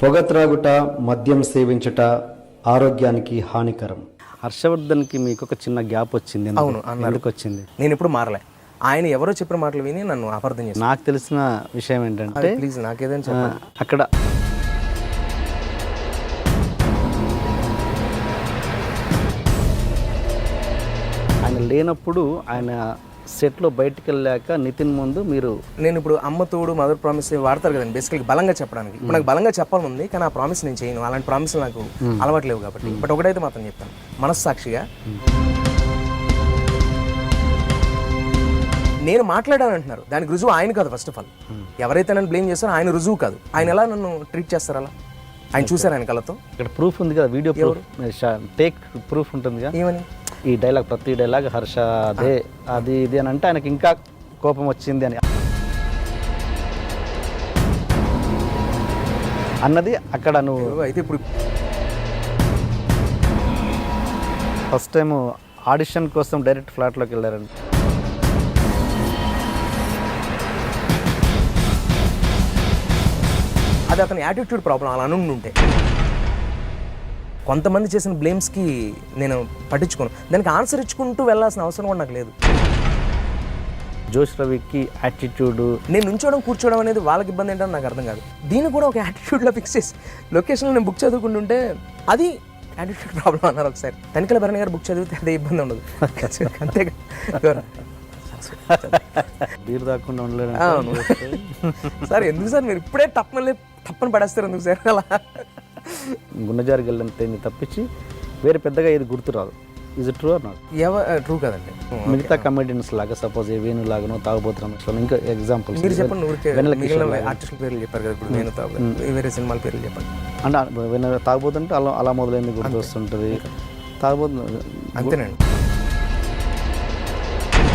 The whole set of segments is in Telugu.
పొగ త్రాగుట, మద్యం సేవించుట ఆరోగ్యానికి హానికరం. హర్షవర్ధన్కి మీకు ఒక చిన్న గ్యాప్ వచ్చింది. అవును, ఎందుకు వచ్చింది? నేను ఇప్పుడు మారలే. ఆయన ఎవరో చెప్పిన మాటలు విని నన్ను అపార్థం చేశాను. నాకు తెలిసిన విషయం ఏంటంటే, ప్లీజ్ నాకేదైనా చెప్పండి. అక్కడ ఆయన లేనప్పుడు ఆయన సెట్లో బయటికి వెళ్ళాక నితిన్ ముందు మీరు నేను ఇప్పుడు అమ్మ తోడు, మదర్ ప్రామిస్ వాడతారు కదండి బేసికల్గా బలంగా చెప్పడానికి. ఇప్పుడు నాకు బలంగా చెప్పాలని ఉంది, కానీ ఆ ప్రామిస్ నేను చేయను. అలాంటి ప్రామిస్లు నాకు అలవాట్లేవు కాబట్టి. బట్ ఒకటైతే మాత్రం చెప్తాను, మనస్సాక్షిగా నేను మాట్లాడాను అంటున్నారు. దానికి రుజువు ఆయన కాదు. ఫస్ట్ ఆఫ్ ఆల్ ఎవరైతే నన్ను బ్లేమ్ చేస్తారో ఆయన రుజువు కాదు. ఆయన ఎలా నన్ను ట్రీట్ చేస్తారు? అలా ఆయన చూసారు ఆయన కళ్ళతో. ఇక్కడ ప్రూఫ్ ఉంది కదా, వీడియో ప్రూఫ్, టేక్ ప్రూఫ్ ఉంటుంది కదా. ఏమని? ఈ డైలాగ్, ప్రతి డైలాగ్ హర్ష అదే అది ఇది అని అంటే ఆయనకి ఇంకా కోపం వచ్చింది అని అన్నది అక్కడ. నువ్వు అయితే ఇప్పుడు ఫస్ట్ టైం ఆడిషన్ కోసం డైరెక్ట్ ఫ్లాట్లోకి వెళ్ళారండి. అది అతని యాటిట్యూడ్ ప్రాబ్లం. అలా అనుంటే కొంతమంది చేసిన బ్లేమ్స్కి నేను పట్టించుకోను. దానికి ఆన్సర్ ఇచ్చుకుంటూ వెళ్ళాల్సిన అవసరం కూడా నాకు లేదు. జోష్ రవికి యాటిట్యూడ్, నేను నుంచోవడం కూర్చోవడం అనేది వాళ్ళకి ఇబ్బంది ఏంటని నాకు అర్థం కాదు. దీన్ని కూడా ఒక యాటిట్యూడ్లో ఫిక్స్ చేసి లొకేషన్లో నేను బుక్ చదువుకుంటుంటే అది యాటిట్యూడ్ ప్రాబ్లం అన్నారు. ఒకసారి తనిఖీల భరణి గారు బుక్ చదివితే అదే ఇబ్బంది ఉండదు. అంతేగా బీరు దాక్కుండా ఉండలేదు. అవును సార్, ఎందుకు సార్ మీరు ఇప్పుడే తప్పని పడేస్తారు ఎందుకు సార్? అలా గున్నజారి గల్లంతే తప్పించి వేరే పెద్దగా ఏది గుర్తురాదు. Is true or not? True కదండి. మిగతా కమెడియన్స్ లాగా, సపోజ్ వేణు లాగానో, తాగుబోతున్న ఇంకా ఎగ్జాంపుల్స్ మీరు చెప్పండి. ఆర్టిస్టుల పేర్లు చెప్పారు కదా, ఇప్పుడు నేను వేరే సినిమాల పేర్లు చెప్పండి. అంటే తాగుబోతుంటే అలా మొదలైంది గుర్తు వస్తుంటుంది. తాగుబోతు అంతేనండి.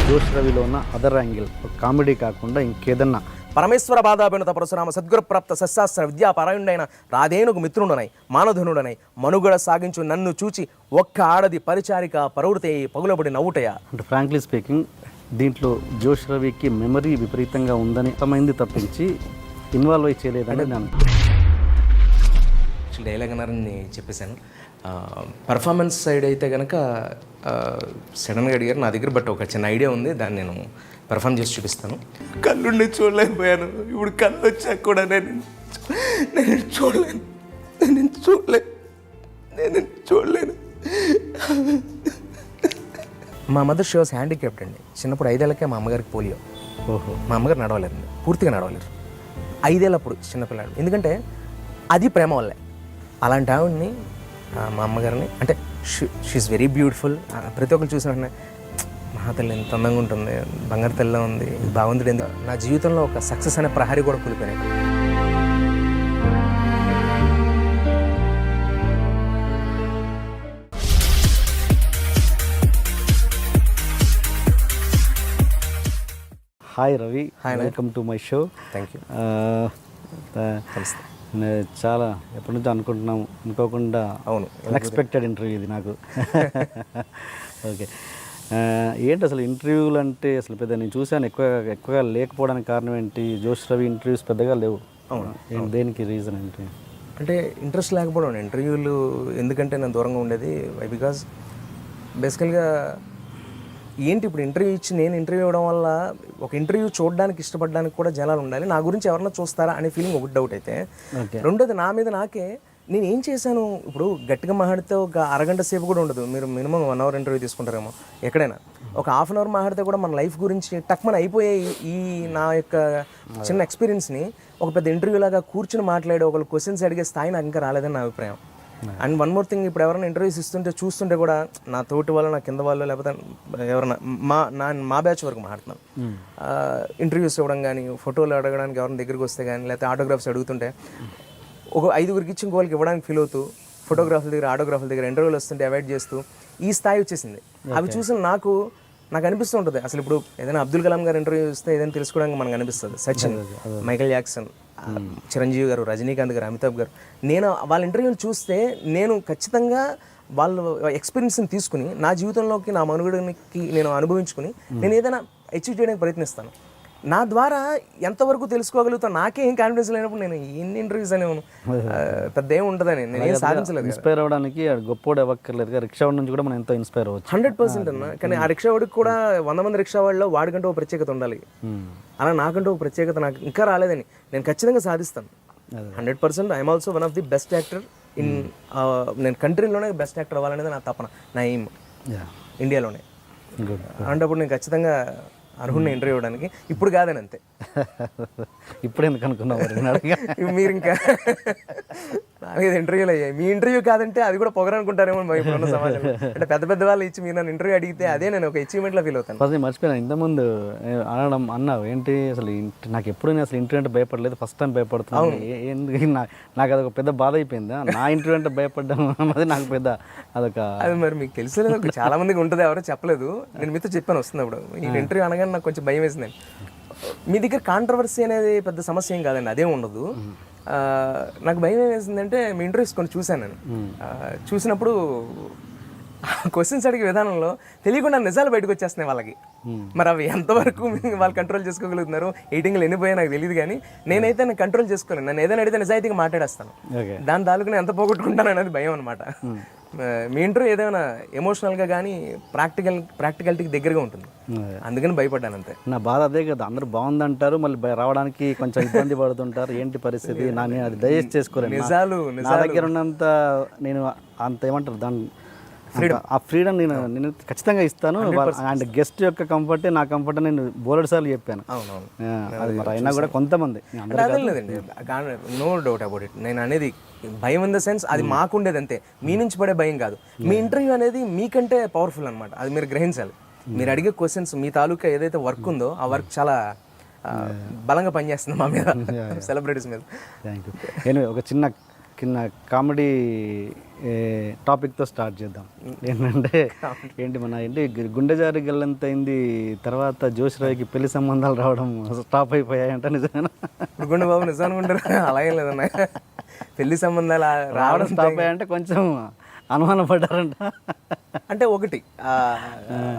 జోష్ రవిలో ఉన్న అదర్ యాంగిల్, కామెడీ కాకుండా ఇంకేదన్నా, పరమేశ్వర బాధాభినత పరశురామ సద్గురు ప్రాప్త సశాస్త్ర విద్యాపరాయుడైన రాధేనుకు మిత్రుడనై మానధనుడనై మనుగడ సాగించు నన్ను చూచి ఒక్క ఆడది పరిచారిక పరౌడితే పగులబడి నవ్వుటయా. అంటే ఫ్రాంక్లీ స్పీకింగ్, దీంట్లో జోష్ రవికి మెమరీ విపరీతంగా ఉందని అర్థమైంది తప్పించి ఇన్వాల్వ్ అయి చేయలేదని నేను డైలాగ్ అన్నారని చెప్పేశాను. పర్ఫార్మెన్స్ సైడ్ అయితే కనుక సడన్గా అడిగారు నా దగ్గర, బట్ ఒక చిన్న ఐడియా ఉంది, దాన్ని నేను పర్ఫామ్ చేసి చూపిస్తాను. కళ్ళుండి చూడలేకపోయాను, ఇప్పుడు కళ్ళు వచ్చాక కూడా నేను చూడలేను. మా మదర్ షీ వాస్ హ్యాండిక్యాప్డ్ అండి. చిన్నప్పుడు 5 ఏళ్ళకే మా అమ్మగారికి పోలియో. మా అమ్మగారు నడవలేరు, పూర్తిగా నడవలేరు. 5 ఏళ్ళప్పుడు చిన్నపిల్లాడు. ఎందుకంటే అది ప్రేమ వల్లే. అలాంటి ఆవిడ్ని, మా అమ్మగారిని, అంటే షీఈస్ వెరీ బ్యూటిఫుల్. ప్రతి ఒక్కరు చూసిన వెంటనే మా తల్లి ఎంత అందంగా ఉంటుంది, బంగారు తల్లిలో ఉంది, బాగుంది. ఎందుకు నా జీవితంలో ఒక సక్సెస్ అనే ప్రహరీ కూడా కూలిపోయినాయి. Hi Ravi, welcome to my show. Thank you. చాలా ఎప్పటి నుంచో అనుకోకుండా అవును, అన్ఎక్స్పెక్టెడ్ ఇంటర్వ్యూ ఇది నాకు. ఓకే, ఏంటి అసలు ఇంటర్వ్యూలు అంటే అసలు పెద్ద నేను చూశాను ఎక్కువగా లేకపోవడానికి కారణం ఏంటి? జోష్ రవి ఇంటర్వ్యూస్ పెద్దగా లేవు. అవును, దేనికి రీజన్ ఏంటి? అంటే ఇంట్రెస్ట్ లేకపోవడం ఇంటర్వ్యూలు. ఎందుకంటే నేను దూరంగా ఉండేది. బికాజ్ బేసికల్గా ఏంటి, ఇప్పుడు ఇంటర్వ్యూ ఇచ్చి నేను ఇంటర్వ్యూ ఇవ్వడం వల్ల ఒక ఇంటర్వ్యూ చూడడానికి ఇష్టపడడానికి కూడా జనాలు ఉండాలి. నా గురించి ఎవరన్నా చూస్తారా అనే ఫీలింగ్ ఒకటి డౌట్ అయితే. రెండోది నా మీద నాకే, నేను ఏం చేశాను. ఇప్పుడు గట్టిగా మాట్లాడితే ఒక అరగంట సేపు కూడా ఉండదు. మీరు మినిమం 1 అవర్ ఇంటర్వ్యూ తీసుకుంటారేమో ఎక్కడైనా. ఒక హాఫ్ అన్ అవర్ మాట్లాడితే కూడా మన లైఫ్ గురించి టక్మని అయిపోయే ఈ నా యొక్క చిన్న ఎక్స్పీరియన్స్ని ఒక పెద్ద ఇంటర్వ్యూ లాగా కూర్చుని మాట్లాడే ఒకళ్ళు క్వశ్చన్స్ అడిగే స్థాయి నాకు ఇంకా రాలేదని నా అభిప్రాయం. అండ్ వన్ మోర్ థింగ్, ఇప్పుడు ఎవరైనా ఇంటర్వ్యూస్ ఇస్తుంటే చూస్తుంటే కూడా నా తోటి వాళ్ళు, నా కింద వాళ్ళు, లేకపోతే ఎవరైనా మా బ్యాచ్ వరకు మాట్లాడుతున్నాను. ఇంటర్వ్యూస్ ఇవ్వడం కానీ, ఫోటోలు అడగడానికి ఎవరైనా దగ్గరికి వస్తే కానీ, లేకపోతే ఆటోగ్రాఫ్స్ అడుగుతుంటే ఒక 5గురికి ఇచ్చి ఇంకోళ్ళకి ఇవ్వడానికి ఫీల్ అవుతూ, ఫోటోగ్రాఫర్ల దగ్గర, ఆటోగ్రాఫర్ల దగ్గర ఇంటర్వ్యూలు వస్తుంటే అవాయిడ్ చేస్తూ ఈ స్థాయి వచ్చేసింది. అవి చూసి నాకు అనిపిస్తూ ఉంటుంది. అసలు ఇప్పుడు ఏదైనా అబ్దుల్ కలాం గారు ఇంటర్వ్యూ ఇస్తే ఏదైనా తెలుసుకోవడానికి మనకు అనిపిస్తుంది. సచిన్, మైకేల్ జాక్సన్, చిరంజీవి గారు, రజనీకాంత్ గారు, అమితాబ్ గారు, నేను వాళ్ళ ఇంటర్వ్యూలు చూస్తే నేను ఖచ్చితంగా వాళ్ళ ఎక్స్పీరియన్స్ని తీసుకుని నా జీవితంలోకి, నా మనుగడకి నేను అనుభవించుకుని నేను ఏదైనా అచీవ్ చేయడానికి ప్రయత్నిస్తాను. నా ద్వారా ఎంతవరకు తెలుసుకోగలుగుతాను నాకే ఏం కాన్ఫిడెన్స్ లేనప్పుడు నేను ఎన్ని ఇంటర్వ్యూస్ అనేవాను పెద్ద ఏం ఉంటుందని నేను ఏం సాధించలేదు. ఇన్స్పైర్ అవ్వడానికి గొప్పోడు అవ్వక్కర్లేదు, రిక్షా వాడి నుంచి కూడా మనం ఎంతో ఇన్స్పైర్ అవ్వచ్చు. 100% అన్న. కానీ ఆ రిక్షా వాడికి కూడా 100 మంది రిక్షా వాళ్ళలో వాడికంటూ ఒక ప్రత్యేకత ఉండాలి. అలా నాకంటూ ఒక ప్రత్యేకత నాకు ఇంకా రాలేదని నేను ఖచ్చితంగా సాధిస్తాను. 100% I'm also one of the best actor in నేను కంట్రీలోనే బెస్ట్ యాక్టర్ అవ్వాలనేది నా తపన, నా ఎయిమ్ ఇండియాలోనే. గుడ్. అలాంటప్పుడు నేను ఖచ్చితంగా అర్హుడిని ఇంటర్వ్యూ ఇవ్వడానికి. ఇప్పుడు కాదని అంతే. ఇప్పుడు ఎందుకు అనుకున్నావు? మీరు ఇంకా నాలుగైదు ఇంటర్వ్యూలు అయ్యాయి. మీ ఇంటర్వ్యూ కాదంటే అది కూడా పొగరనుకుంటారేమో ఇప్పుడున్న సమాజం. అంటే పెద్ద పెద్ద వాళ్ళు ఇచ్చి మీరు నన్ను ఇంటర్వ్యూ అడిగితే అదే నేను ఒక అచీవ్మెంట్లో ఫీల్ అవుతాను. ఫస్ట్ మర్చిపోయాను ఇంతకుముందు అనడం అన్నావు ఏంటి అసలు నాకు ఎప్పుడు నేను అసలు ఇంటర్వ్యూ అంటే భయపడలేదు, ఫస్ట్ టైం భయపడుతున్నాను. ఎందుకు నాకు అదొక పెద్ద బాధ అయిపోయిందా నా ఇంటర్వ్యూ అంటే భయపడ్డం అది నాకు పెద్ద అదొక. అది మరి మీకు తెలిసలేదు, చాలా మందికి ఉంటుంది, ఎవరో చెప్పలేదు. నేను మీతో చెప్పాను వస్తున్నప్పుడు ఈ ఇంటర్వ్యూ అనగానే నాకు కొంచెం భయం వేసిందండి. మీ దగ్గర కాంట్రవర్సీ అనేది పెద్ద సమస్య ఏం కాదండి, అదేం ఉండదు. నాకు భయం వేసిందంటే మీ ఇంటర్వ్యూస్ కొన్ని చూశాను నేను. చూసినప్పుడు క్వశ్చన్స్ అడిగే విధానంలో తెలియకుండా నిజాలు బయటకు వచ్చేస్తున్నాయి వాళ్ళకి. మరి అవి ఎంతవరకు వాళ్ళు కంట్రోల్ చేసుకోగలుగుతున్నారు, ఎయిటింగ్లు ఎన్నిపోయా నాకు తెలియదు. కానీ నేనైతే నేను కంట్రోల్ చేసుకోలేను. నన్ను ఏదైనా అడిగితే నిజాయితీగా మాట్లాడేస్తాను. దాని తాలూకు నేను ఎంత పోగొట్టుకుంటాను అనేది భయం అనమాట. మీ ఇంటర్వ్యూ ఏదైనా ఎమోషనల్గా కానీ ప్రాక్టికాలిటీకి దగ్గరగా ఉంటుంది, అందుకని భయపడ్డాను అంతే. నా బాధ అదే కదా, అందరూ బాగుందంటారు, మళ్ళీ రావడానికి కొంచెం ఇబ్బంది పడుతుంటారు. ఏంటి పరిస్థితి నేను అది డైజెస్ట్ చేసుకోలేను. నిజాలు నా దగ్గర ఉన్నంత నేను అంత ఏమంటారు దాన్ని ఆ ఫ్రీడమ్ నేను ఖచ్చితంగా ఇస్తాను. అండ్ గెస్ట్ యొక్క కంఫర్టే నా కంఫర్ట్ నేను బోలెడు సార్లు చెప్పాను. అది మరి అయినా కూడా కొంతమంది లేదండి, నో డౌట్ అబౌట్ ఇట్. నేను అనేది భయం ఇన్ ద సెన్స్ అది మాకుండేది అంతే, మీ నుంచి పడే భయం కాదు. మీ ఇంటర్వ్యూ అనేది మీకంటే పవర్ఫుల్ అనమాట, అది మీరు గ్రహించాలి. మీరు అడిగే క్వశ్చన్స్, మీ తాలూకా ఏదైతే వర్క్ ఉందో ఆ వర్క్ చాలా బలంగా పనిచేస్తుంది మా మీద, సెలబ్రిటీస్ మీద. Thank you. నేను ఒక చిన్న కామెడీ టాపిక్తో స్టార్ట్ చేద్దాం. ఏంటి మన గుండె జారి గల్లంత అయింది తర్వాత జోషిరావుకి పెళ్లి సంబంధాలు రావడం స్టాప్ అయిపోయాయంట, నిజమేనా? గుండె బాబు నిజం అనుకుంటారు, అలాగే లేదన్న. పెళ్లి సంబంధాలు రావడం స్టాప్ అయ్యాయంటే కొంచెం అనుమానం పడ్డారంట. అంటే ఒకటి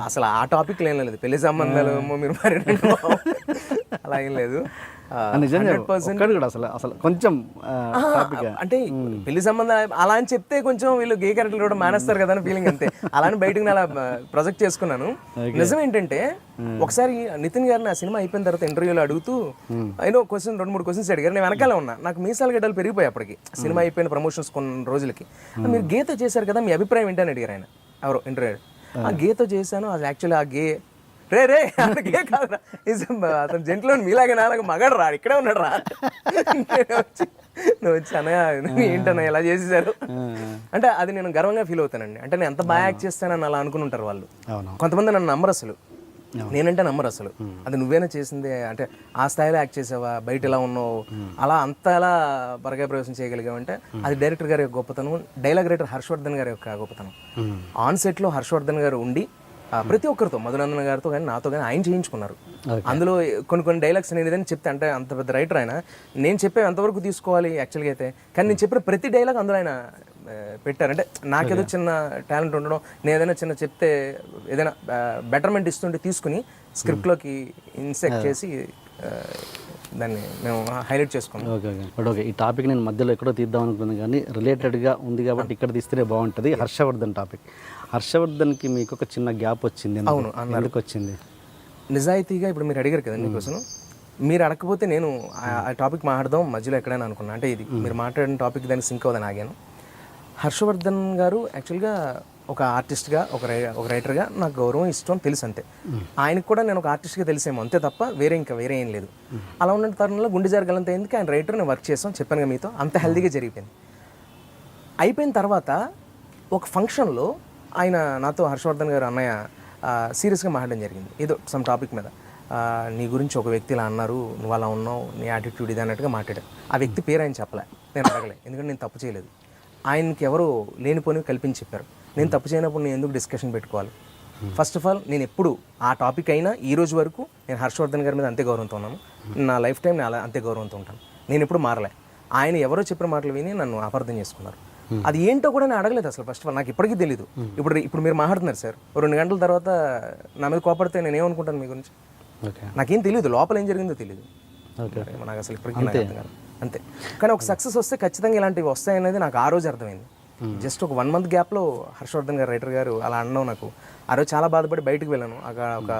అసలు ఆ టాపిక్ ఏం లేదు, పెళ్లి సంబంధాలు మీరు మరి అలా ఏం లేదు. అసలు కొంచెం అంటే పెళ్లి సంబంధం అలా అని చెప్తే కొంచెం వీళ్ళు గే క్యారెక్టర్లు కూడా మానేస్తారు కదా అని ఫీలింగ్ అంతే. అలానే బయటకు అలా ప్రొజెక్ట్ చేసుకున్నాను. నిజం ఏంటంటే ఒకసారి నితిన్ గారిని ఆ సినిమా అయిపోయిన తర్వాత ఇంటర్వ్యూలో అడుగుతూ ఏదో క్వశ్చన్ 2-3 క్వశ్చన్స్ అడిగారు. నేను వెనకాల ఉన్నా, నాకు మీసాలు గడ్డలు పెరిగిపోయాయి అప్పటికి. సినిమా అయిపోయిన ప్రమోషన్స్ కొన్ని రోజులకి. మీరు గేతో చేశారు కదా, మీ అభిప్రాయం ఏంటని అడిగారు ఆయన, ఎవరో ఇంటర్వ్యూ. ఆ గేతో చేశాను, అది యాక్చువల్లీ ఆ గే రే అందుకే కాదురా, అతను జంట్లో మీలాగే నాలాగా మగాడు రా, ఇక్కడే ఉన్నాడు రా. నువ్వు వచ్చి అన్నయ్య ఏంటన్నా ఎలా చేసేసారు అంటే అది నేను గర్వంగా ఫీల్ అవుతానండి. అంటే నేను ఎంత బాగా యాక్ట్ చేస్తానని అలా అనుకుని ఉంటారు వాళ్ళు. కొంతమంది నన్ను నమ్మరు అసలు, నేనంటే నమ్మరు అసలు. అది నువ్వేనా చేసిందే, అంటే ఆ స్థాయిలో యాక్ట్ చేసావా, బయట ఎలా ఉన్నావు, అలా అంత ఎలా పరకాయ ప్రవేశం చేయగలిగావంటే అది డైరెక్టర్ గారి యొక్క గొప్పతనం, డైలాగ్ రైటర్ హర్షవర్ధన్ గారి యొక్క గొప్పతనం. ఆన్ సెట్లో హర్షవర్ధన్ గారు ఉండి ప్రతి ఒక్కరితో, మధునందన్ గారితో కానీ నాతో కానీ ఆయన చేయించుకున్నారు. అందులో కొన్ని డైలాగ్స్ నేను ఏదైనా చెప్తే, అంటే అంత పెద్ద రైటర్ ఆయన, నేను చెప్పే ఎంతవరకు తీసుకోవాలి యాక్చువల్గా అయితే, కానీ నేను చెప్పిన ప్రతి డైలాగ్ అందులో ఆయన పెట్టారు. అంటే నాకేదో చిన్న టాలెంట్ ఉండడం, నేను ఏదైనా చిన్న చెప్తే ఏదైనా బెటర్మెంట్ ఇస్తుంటే తీసుకుని స్క్రిప్ట్లోకి ఇన్సెక్ట్ చేసి దాన్ని మేము హైలైట్ చేసుకున్నాం. ఓకే, ఈ టాపిక్ నేను మధ్యలో ఎక్కడో తీద్దాం అనుకున్నాను కానీ రిలేటెడ్గా ఉంది కాబట్టి ఇక్కడ తీస్తేనే బాగుంటుంది. హర్షవర్ధన్ టాపిక్. హర్షవర్ధన్కి మీకు ఒక చిన్న గ్యాప్ వచ్చింది. అవును, ఎందుకు వచ్చింది? నిజాయితీగా ఇప్పుడు మీరు అడిగారు కదండి క్వశ్చన్, మీరు అడగకపోతే నేను ఆ టాపిక్ మాట్లాడదాం మధ్యలో ఎక్కడైనా అనుకున్నా. అంటే ఇది మీరు మాట్లాడిన టాపిక్ దాన్ని సింక్ అవ్వదని ఆగాను. హర్షవర్ధన్ గారు యాక్చువల్గా ఒక ఆర్టిస్ట్గా, ఒక రైటర్గా నాకు గౌరవం, ఇష్టం తెలుసు అంతే. ఆయనకు కూడా నేను ఒక ఆర్టిస్ట్గా తెలిసేమో అంతే తప్ప వేరే ఏం లేదు. అలా ఉన్న తరుణంలో గుండె జరగాలంత ఎందుకు ఆయన రైటర్, నేను వర్క్ చేసాం, చెప్పాను మీతో, అంత హెల్దీగా జరిగిపోయింది. అయిపోయిన తర్వాత ఒక ఫంక్షన్లో ఆయన నాతో, హర్షవర్ధన్ గారు అన్నయ్య సీరియస్గా మాట్లాడడం జరిగింది ఏదో సమ్ టాపిక్ మీద. నీ గురించి ఒక వ్యక్తి ఇలా అన్నారు, నువ్వు అలా ఉన్నావు, నీ యాటిట్యూడ్ ఇది అన్నట్టుగా మాట్లాడారు. ఆ వ్యక్తి పేరు ఆయన చెప్పలే, నేను అడగలే, ఎందుకంటే నేను తప్పు చేయలేదు. ఆయనకి ఎవరో లేనిపోని కల్పించి చెప్పారు. నేను తప్పు చేయనప్పుడు నేను ఎందుకు డిస్కషన్ పెట్టుకోవాలి? ఫస్ట్ ఆఫ్ ఆల్ నేను ఎప్పుడు ఆ టాపిక్ అయినా ఈ రోజు వరకు నేను హర్షవర్ధన్ గారి మీద అంతే గౌరవంతో ఉన్నాను. నా లైఫ్ టైం నేను అలా అంతే గౌరవంతో ఉంటాను. నేను ఎప్పుడు మారలే. ఆయన ఎవరో చెప్పిన మాటలు విని నన్ను అపార్థం చేసుకున్నారు. అది ఏంటో కూడా నేను అడగలేదు అసలు. ఫస్ట్ ఆఫ్ ఆల్ నాకు ఇప్పటికీ తెలియదు. ఇప్పుడు మీరు మాట్లాడుతున్నారు సార్, 2 గంటల తర్వాత నా మీద కోపడితే నేను ఏమనుకుంటాను మీ గురించి? ఓకే నాకేం తెలియదు, లోపల ఏం జరిగిందో తెలియదు, ఓకే నాకు అసలు ఇప్పటికీ నాకు అర్థం కాదు. అంతే. కానీ ఒక సక్సెస్ వస్తే ఖచ్చితంగా ఇలాంటివి వస్తాయనేది నాకు ఆ రోజు అర్థమైంది. జస్ట్ ఒక 1 month గ్యాప్లో హర్షవర్ధన్ గారు, రైటర్ గారు అలా అన్నావు నాకు. ఆ రోజు చాలా బాధపడి బయటకు వెళ్ళాను. అక్కడ ఒక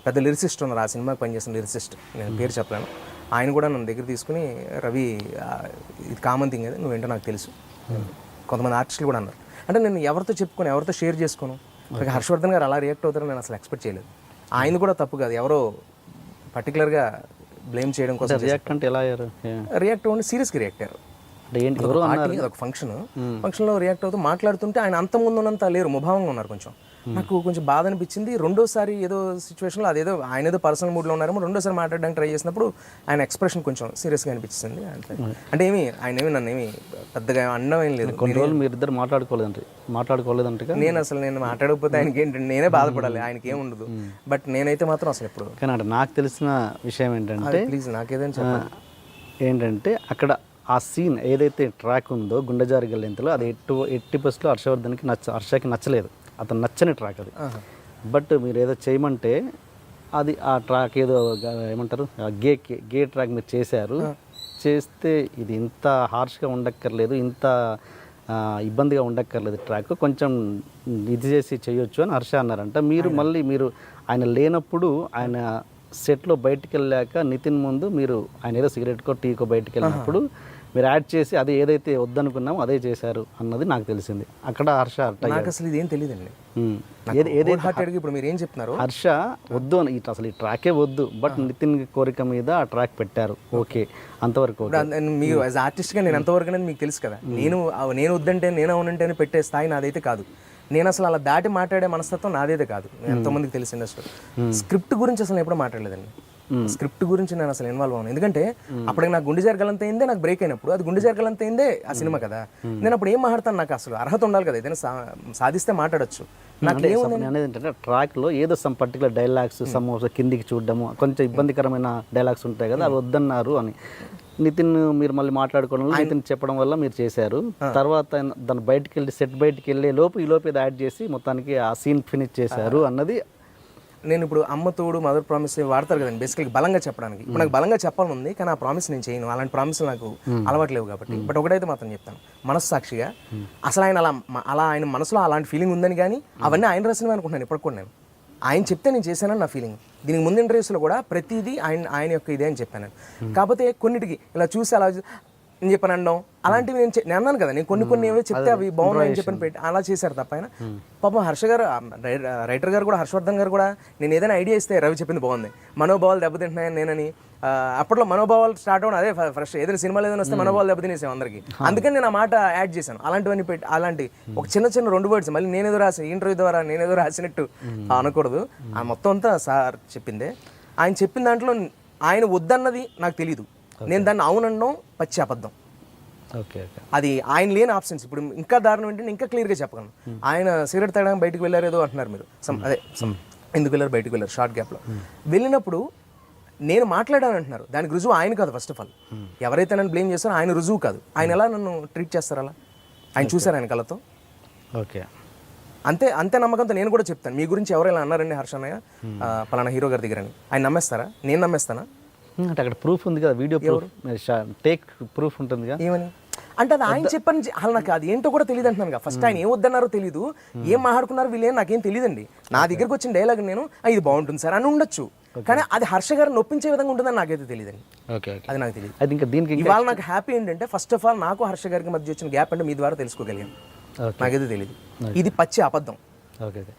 పెద్ద లిరిసిస్ట్ ఉన్నారు, ఆ సినిమాకి పనిచేసిన లిరిసిస్ట్, నేను పేరు చెప్పలేను. ఆయన కూడా నన్ను దగ్గర తీసుకుని, రవి ఇది కామన్ థింగ్ అది, నువ్వేంటో నాకు తెలుసు. కొంతమంది ఆర్టిస్టులు కూడా అన్నారు. అంటే నేను ఎవరితో చెప్పుకొని, ఎవరితో షేర్ చేసుకోను. హర్షవర్ధన్ గారు అలా రియాక్ట్ అవుతారని నేను అసలు ఎక్స్పెక్ట్ చేయలేదు. ఆయన కూడా తప్పు కాదు, ఎవరో పర్టికులర్గా బ్లేమ్ చేయడం కోసం రియాక్ట్ అంటే ఎలా అయ్యారు? రియాక్ట్ అవ్వండి, సీరియస్గా రియాక్ట్ అయ్యారు. అంటే ఏంటి, ఎవరు పార్టీ అదొక ఫంక్షన్లో రియాక్ట్ అవుతూ మాట్లాడుతుంటే ఆయన అంత ముందున్నంత లేరు, ముభావంగా ఉన్నారు. నాకు కొంచెం బాధ అనిపించింది. రెండోసారి ఏదో సిచ్యువేషన్లో అదేదో ఆయన ఏదో పర్సనల్ మూడ్లో ఉన్నారేమో, రెండోసారి మాట్లాడడానికి ట్రై చేసినప్పుడు ఆయన ఎక్స్ప్రెషన్ కొంచెం సీరియస్గా అనిపించింది. అంటే ఏమి ఆయన ఏమి నన్ను ఏమి పెద్దగా అన్నం ఏం లేదు. కొన్ని రోజులు మీరు ఇద్దరు మాట్లాడుకోలేదంటే నేను మాట్లాడకపోతే ఆయనకి ఏంటంటే నేనే బాధపడాలి, ఆయనకి ఏం ఉండదు. బట్ నేనైతే మాత్రం అసలు ఎప్పుడు. కానీ అంటే నాకు తెలిసిన విషయం ఏంటంటే, ప్లీజ్ నాకేదైనా చెప్పండి. ఏంటంటే అక్కడ ఆ సీన్ ఏదైతే ట్రాక్ ఉందో గుండెజారి గల్లెంతలో, అది 80% హర్షవర్ధన్కి హర్షకి నచ్చలేదు, అతను నచ్చని ట్రాక్ అది. బట్ మీరు ఏదో చేయమంటే అది ఆ ట్రాక్ ఏదో ఏమంటారు గే ట్రాక్ మీరు చేశారు. చేస్తే ఇది ఇంత హార్ష్గా ఉండక్కర్లేదు, ఇంత ఇబ్బందిగా ఉండక్కర్లేదు, ట్రాక్ కొంచెం ఇది చేసి చేయొచ్చు అని హర్ష అన్నారంట. మీరు ఆయన లేనప్పుడు, ఆయన సెట్లో బయటికి వెళ్ళాక నితిన్ ముందు మీరు ఆయన ఏదో సిగరెట్కో టీకో బయటికి వెళ్ళినప్పుడు మీరు యాడ్ చేసి అది ఏదైతే వద్దనుకున్నామో అదే చేశారు అన్నది నాకు తెలిసింది. అక్కడ హర్ష నాకు అసలు ఇదేం తెలియదండి. ఇప్పుడు మీరు ఏం చెప్తున్నారు, హర్ష వద్దు అని, అసలు ఈ ట్రాకే వద్దు, బట్ నితిన్ కోరిక మీద ఆ ట్రాక్ పెట్టారు. ఓకే, అంతవరకు మీరు యాజ్ ఆర్టిస్ట్గా నేను ఎంతవరకు అనేది మీకు తెలుసు కదా. నేను వద్దంటే, నేను అవునంటే పెట్టే స్థాయి నాదైతే కాదు. నేను అసలు అలా దాటి మాట్లాడే మనస్తత్వం నాదైతే కాదు. ఎంతోమందికి తెలిసి ఇండస్ట్రీ స్క్రిప్ట్ గురించి అసలు ఎప్పుడూ మాట్లాడలేదండి. స్క్రిప్ట్ గురించి నేను అసలు ఇన్వాల్వ్ అవ్వను. ఎందుకంటే అప్పటికి నాకు గుండె జరగలంత అయిందే, నాకు బ్రేక్ అయినప్పుడు అది గుండె జరగలంత అయిందే ఆ సినిమా కదా. నేను అప్పుడు ఏం మాట్లాడతాను, నాకు అసలు అర్హత ఉండాలి కదా, ఏదైనా సాధిస్తే మాట్లాడచ్చు. నాకు ఏంటంటే ట్రాక్లో ఏదో సమ్ పర్టికులర్ డైలాగ్స్, సమ్ కిందికి చూడడము, కొంచెం ఇబ్బందికరమైన డైలాగ్స్ ఉంటాయి కదా, అవి వద్దన్నారు అని నితిన్ మీరు మళ్ళీ మాట్లాడుకోవడం, నితిన్ చెప్పడం వల్ల మీరు చేశారు. తర్వాత దాన్ని సెట్ బయటికి వెళ్ళే లోపు ఈ లోపు యాడ్ చేసి మొత్తానికి ఆ సీన్ ఫినిష్ చేశారు అన్నది. నేను ఇప్పుడు అమ్మ తోడు, మదర్ ప్రామిస్ వాడతారు కదండి బేసికల్గా బలంగా చెప్పడానికి. ఇప్పుడు నాకు బలంగా చెప్పాలని ఉంది, కానీ ఆ ప్రామిస్ నేను చేయను. అలాంటి ప్రామిస్లు నాకు అలవాట్లేవు కాబట్టి. బట్ ఒకటైతే మాత్రం చెప్తాను, మనస్సాక్షిగా అసలు ఆయన ఆయన మనసులో అలాంటి ఫీలింగ్ ఉందని, కానీ అవన్నీ ఆయన రాసినవి అనుకుంటున్నాను ఇప్పటికి కూడా. నేను ఆయన చెప్తే నేను చేశానని నా ఫీలింగ్. దీనికి ముందు ఇంటర్వ్యూస్లో కూడా ప్రతిదీ ఆయన యొక్క ఇదే అని చెప్పాను. కాకపోతే కొన్నిటికి ఇలా చూసి అలా నేను చెప్పాను అనడం అలాంటివి నేను అన్నాను కదా. నేను కొన్ని ఏవో చెప్తే అవి బాగున్నాయని చెప్పని పెట్టి అలా చేశారు తప్ప. ఆయన పాపం హర్ష గారు, రైటర్ గారు కూడా, హర్షవర్ధన్ గారు కూడా, నేను ఏదైనా ఐడియా ఇస్తే రవి చెప్పింది బాగుంది, మనోభావాలు దెబ్బతింటున్నాయని నేనని. అప్పట్లో మనోభావాలు స్టార్ట్ అవ్వడం అదే ఫస్ట్. ఏదైనా సినిమాలు ఏదైనా వస్తే మనోభావాలు దెబ్బతినేసాం అందరికీ. అందుకని నేను ఆ మాట యాడ్ చేశాను. అలాంటివన్నీ పెట్టి అలాంటి ఒక చిన్న 2 words మళ్ళీ నేనేదో రాసి ఇంటర్వ్యూ ద్వారా నేనేదో రాసినట్టు అనకూడదు. ఆ మొత్తం అంతా సార్ చెప్పిందే. ఆయన చెప్పిన దాంట్లో ఆయన వద్దన్నది నాకు తెలీదు, నేను దాన్ని అవునడం పచ్చి అబద్ధం. అది ఆయన లేని ఆప్షన్స్. ఇప్పుడు ఇంకా దారుణం ఏంటంటే ఇంకా క్లియర్గా చెప్పగలను. ఆయన సిగరెట్ తాగడానికి బయటకు వెళ్ళారు ఏదో అంటున్నారు మీరు, ఎందుకు వెళ్ళారు, బయటకు వెళ్ళారు షార్ట్ గ్యాప్లో వెళ్ళినప్పుడు నేను మాట్లాడాను అంటున్నారు. దానికి రుజువు ఆయన కాదు. ఫస్ట్ ఆఫ్ ఆల్ ఎవరైతే నన్ను బ్లేమ్ చేస్తారో ఆయన రుజువు కాదు. ఆయన ఎలా నన్ను ట్రీట్ చేస్తారు, అలా ఆయన చూశారు ఆయన కళ్ళతో. ఓకే, అంతే నమ్మకంతో నేను కూడా చెప్తాను. మీ గురించి ఎవరైనా అన్నారండి హర్ష అన్నయ్య పలానా హీరో గారి దగ్గర అని, ఆయన నమ్మేస్తారా? నేను నమ్మేస్తానా? అంటే అక్కడ ప్రూఫ్ ఉంది కదా, వీడియో టేక్ ప్రూఫ్ ఉంటుంది కదా. ఏమని అంటే అది ఆయన చెప్పని అసలు నాకు అది ఏంటో కూడా తెలియదు అంటున్నాను కదా. ఫస్ట్ ఆయన ఏం వద్దన్నారో తెలియదు, ఏం మాట్లాడుకున్నారు వీళ్ళేం నాకేం తెలియదండి. నా దగ్గరకు వచ్చిన డైలాగ్ నేను ఇది బాగుంటుంది సార్ అని ఉండొచ్చు, కానీ అది హర్ష గారు నొప్పించే విధంగా ఉంటుందని నాకైతే తెలియదండి. అది నాకు తెలియదు. ఇవాళ నాకు హ్యాపీ ఏంటంటే ఫస్ట్ ఆఫ్ ఆల్ నాకు హర్ష గారికి మధ్య వచ్చిన గ్యాప్ అంటే మీ ద్వారా తెలుసుకోగలిగాను. నాకైతే తెలియదు. ఇది పచ్చి అబద్ధం,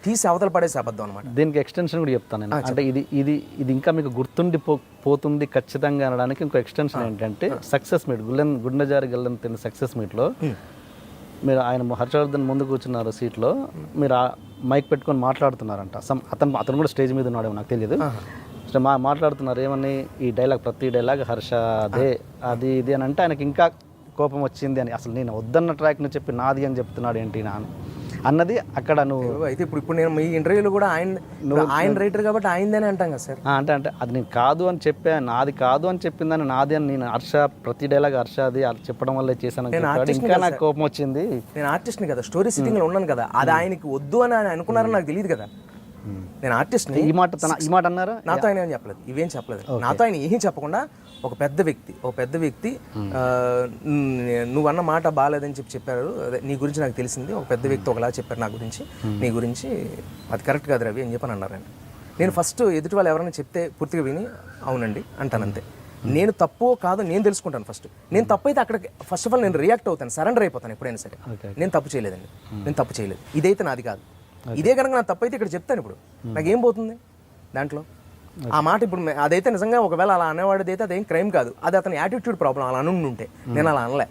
తీసి అవతల పడేసి అబద్ధం అనమాట. దీనికి ఎక్స్టెన్షన్ కూడా చెప్తాను నేను. అంటే ఇది ఇంకా మీకు గుర్తుండి పోతుంది ఖచ్చితంగా అనడానికి ఇంకో ఎక్స్టెన్షన్ ఏంటంటే సక్సెస్ మీట్, గుండెజారి గల్లంతైన సక్సెస్ మీట్లో మీరు ఆయన హర్షవర్ధన్ ముందు కూర్చున్నారు సీట్లో, మీరు మైక్ పెట్టుకొని మాట్లాడుతున్నారంట. అతను కూడా స్టేజ్ మీద ఉన్నాడేమో నాకు తెలియదు. మాట్లాడుతున్నారు ఏమని, ఈ డైలాగ్ ప్రతి డైలాగ్ హర్ష అదే అది ఇది అని అంటే ఆయనకి ఇంకా కోపం వచ్చింది అని. అసలు నేను వద్దన్న ట్రాక్ని చెప్పి నాది అని చెప్తున్నాడు ఏంటి నా అన్నది అక్కడ. నువ్వు అయితే ఇప్పుడు నేను మీ ఇంటర్వ్యూలో కూడా ఆయన రైటర్ కాబట్టి ఆయనదేనే అంటాం కదా సార్. అంటే అది నేను కాదు అని చెప్పా, నాది కాదు అని చెప్పిందని నాది అని. నేను హర్ష ప్రతి డైలాగ్ హర్ష అది చెప్పడం వల్లే చేశాను, ఇంకా నాకు కోపం వచ్చింది. నేను ఆర్టిస్ట్ని కదా, స్టోరీ సిట్టింగ్లో ఉన్నాను కదా. అది ఆయనకి వద్దు అని ఆయన అనుకున్నారని నాకు తెలియదు కదా. నేను ఆర్టిస్ట్ని. ఈ మాట అన్నారా? నాతో ఆయన ఏం చెప్పలేదు, ఇవేం చెప్పలేదు. నాతో ఆయన ఏం చెప్పకుండా ఒక పెద్ద వ్యక్తి నువ్వు అన్న మాట బాగాలేదని చెప్పారు, అదే నీ గురించి నాకు తెలిసింది, ఒక పెద్ద వ్యక్తి ఒకలా చెప్పారు నా గురించి, నీ గురించి అది కరెక్ట్ కాదు రవి అని చెప్పని అన్నారు. నేను ఫస్ట్ ఎదుటి వాళ్ళు ఎవరైనా చెప్తే పూర్తిగా విని అవునండి అంటాను అంతే. నేను తప్పు కాదు నేను తెలుసుకుంటాను ఫస్ట్. నేను తప్పు అయితే అక్కడ ఫస్ట్ ఆఫ్ ఆల్ నేను రియాక్ట్ అవుతాను, సరెండర్ అయిపోతాను ఎప్పుడైనా సరే. నేను తప్పు చేయలేదండి, నేను తప్పు చేయలేదు, ఇదైతే నాది కాదు, ఇదే కనుక నా తప్పు అయితే ఇక్కడ చెప్తాను. ఇప్పుడు నాకేం పోతుంది దాంట్లో? ఆ మాట ఇప్పుడు అదైతే నిజంగా ఒకవేళ అలా అనేవాడిది అయితే అదేం క్రైమ్ కాదు, అది అతని యాటిట్యూడ్ ప్రాబ్లం. అలా అనుంటే నేను అలా అనలే.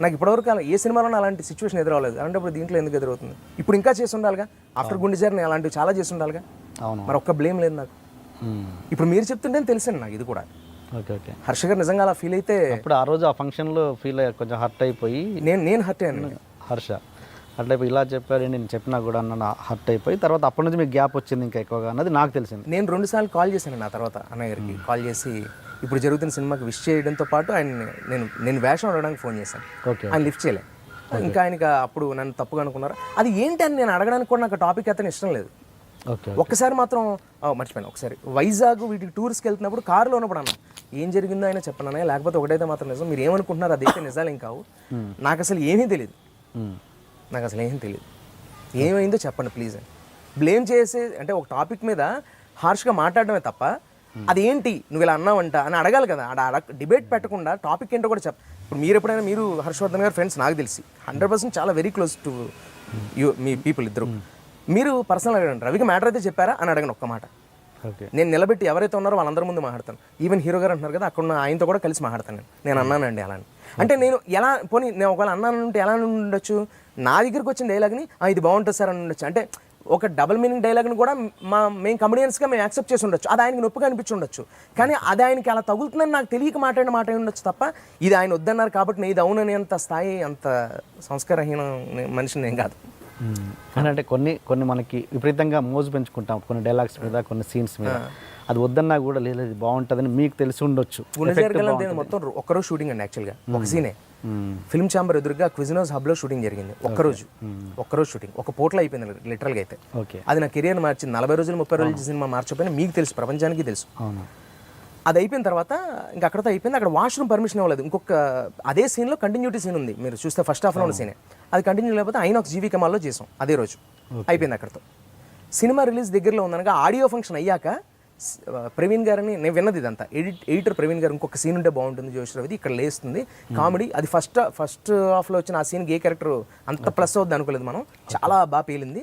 నాకు ఇప్పటివరకు అలా ఏ సినిమాలోనే అలాంటి సిచ్యువేషన్ ఎదురవలేదు. అంటే ఇప్పుడు దీంట్లో ఎందుకు ఎదురవుతుంది? ఇప్పుడు ఇంకా చేసి ఉండాలిగా, ఆఫ్టర్ గుండెజారి నేను అలాంటివి చాలా చేసి ఉండాలిగా, మరి ఒక్క బ్లేమ్ లేదు నాకు. ఇప్పుడు మీరు చెప్తుంటే తెలుసండి నాకు ఇది కూడా. హర్ష గారు నిజంగా అలా ఫీల్ అయితే అప్పుడు ఆ రోజు ఆ ఫంక్షన్లో ఫీల్ అయ్యి కొంచెం హర్ట్ అయిపోయి నేను హర్ట్ అయ్యాను. హర్ష అట్లా ఇలా చెప్పారు, నేను చెప్పినా కూడా అన్న హర్ట్ అయిపోయి తర్వాత అప్పటి నుంచి మీకు గ్యాప్ వచ్చింది ఇంకా ఎక్కువగా అన్నది నాకు తెలిసింది. నేను 2 సార్లు కాల్ చేశాను నా తర్వాత అన్నయ్య గారికి, కాల్ చేసి ఇప్పుడు జరుగుతున్న సినిమాకి విష్ చేయడంతో పాటు ఆయన నేను వేషం అడగడానికి ఫోన్ చేశాను. ఆయన లిఫ్ట్ చేయలే. ఇంకా ఆయనకి అప్పుడు నన్ను తప్పుగా అనుకున్నారు. అది ఏంటి అని నేను అడగడానికి కూడా నాకు టాపిక్ అతను ఇష్టం లేదు. ఒక్కసారి మాత్రం మర్చిపోయాను. ఒకసారి వైజాగ్ వీటికి టూర్స్కి వెళ్తున్నప్పుడు కారులో ఉన్నప్పుడు అన్న ఏం జరిగిందో ఆయన చెప్పనన్నా, లేకపోతే ఒకటైతే మాత్రం నిజం, మీరు ఏమనుకుంటున్నారు అదైతే నిజాలు ఏం కావు, నాకు అసలు ఏమీ తెలియదు, ఏమైందో చెప్పండి ప్లీజ్ అని బ్లేమ్ చేసి. అంటే ఒక టాపిక్ మీద హార్ష్గా మాట్లాడడమే తప్ప అదేంటి నువ్వు ఇలా అన్నావంట అని అడగాలి కదా. డిబేట్ పెట్టకుండా టాపిక్ ఏంటో కూడా ఇప్పుడు మీరు ఎప్పుడైనా మీరు హర్షవర్ధన్ గారు ఫ్రెండ్స్ నాకు తెలిసి 100% చాలా very close to you, me people ఇద్దరు. మీరు పర్సనల్ అడగండి, రవికి మ్యాటర్ అయితే చెప్పారా అని అడగండి ఒక్క మాట. నేను నిలబెట్టి ఎవరైతే ఉన్నారో వాళ్ళందరి ముందు మాట్లాడతాను. ఈవెన్ హీరో గారు అంటున్నారు కదా, అక్కడ ఉన్న ఆయనతో కూడా కలిసి మాట్లాడతాను. నేను అన్నానండి అలా అని. అంటే నేను ఎలా పోనీ నేను ఒకవేళ అన్నానంటే ఎలా ఉండొచ్చు, నా దగ్గరికి వచ్చిన డైలాగ్ని ఇది బాగుంటుంది సార్ అని ఉండొచ్చు. అంటే ఒక డబుల్ మీనింగ్ డైలాగ్ని కూడా మేము కమెడియన్స్గా మేము యాక్సెప్ట్ చేసి ఉండొచ్చు, అది ఆయనకి నొప్పిగా అనిపించి ఉండొచ్చు. కానీ అది ఆయనకి అలా తగులుతుందని నాకు తెలియక మాట్లాడిన మాట ఉండొచ్చు తప్ప ఇది ఆయన వద్దన్నారు కాబట్టి నేను ఇది అవునని అంత స్థాయి అంత సంస్కారహీన మనిషిని నేను కాదు. అంటే కొన్ని మనకి విపరీతంగా మోజు పెంచుకుంటాం కొన్ని డైలాగ్స్ మీద, కొన్ని సీన్స్ మీద. అది వద్దన్నా కూడా లేదు బాగుంటుందని మీకు తెలిసి ఉండొచ్చు. మొత్తం ఒక్కరోజు షూటింగ్ అండి. యాక్చువల్గా ఒక సీనే ఫిల్మ్ ఛాంబర్ ఎదురుగా క్విజినోస్ హబ్లో షూటింగ్ జరిగింది. ఒక్కరోజు షూటింగ్ ఒక పోట్లో అయిపోయింది లిటరల్గా అయితే. అది నా కెరియర్ మార్చింది. 40 రోజులు 30 రోజులు సినిమా మార్చిపోయినా మీకు తెలుసు, ప్రపంచానికి తెలుసు. అది అయిపోయిన తర్వాత ఇంకా అక్కడతో అయిపోయింది. అక్కడ వాష్రూమ్ పర్మిషన్ ఇవ్వలేదు. ఇంకొక అదే సీన్లో కంటిన్యూటీ సీన్ ఉంది, మీరు చూస్తే ఫస్ట్ హాఫ్లో ఉన్న సీనే. అది కంటిన్యూ లేకపోతే ఐనాక్స్ జీవీ కమాల్లో చేసాం అదే రోజు. అయిపోయింది అక్కడతో. సినిమా రిలీజ్ దగ్గరలో ఉందనగా ఆడియో ఫంక్షన్ అయ్యాక ప్రవీణ్ గారిని నేను విన్నది ఇదంతా, ఎడిటర్ ప్రవీణ్ గారు ఇంకొక సీన్ ఉంటే బాగుంటుంది జోష్ రవిది, ఇక్కడ లేస్తుంది కామెడీ. అది ఫస్ట్ హాఫ్లో వచ్చిన ఆ సీన్ ఏ క్యారెక్టర్ అంత ప్లస్ అవుద్ది అనుకోలేదు మనం, చాలా బాగా పేలింది,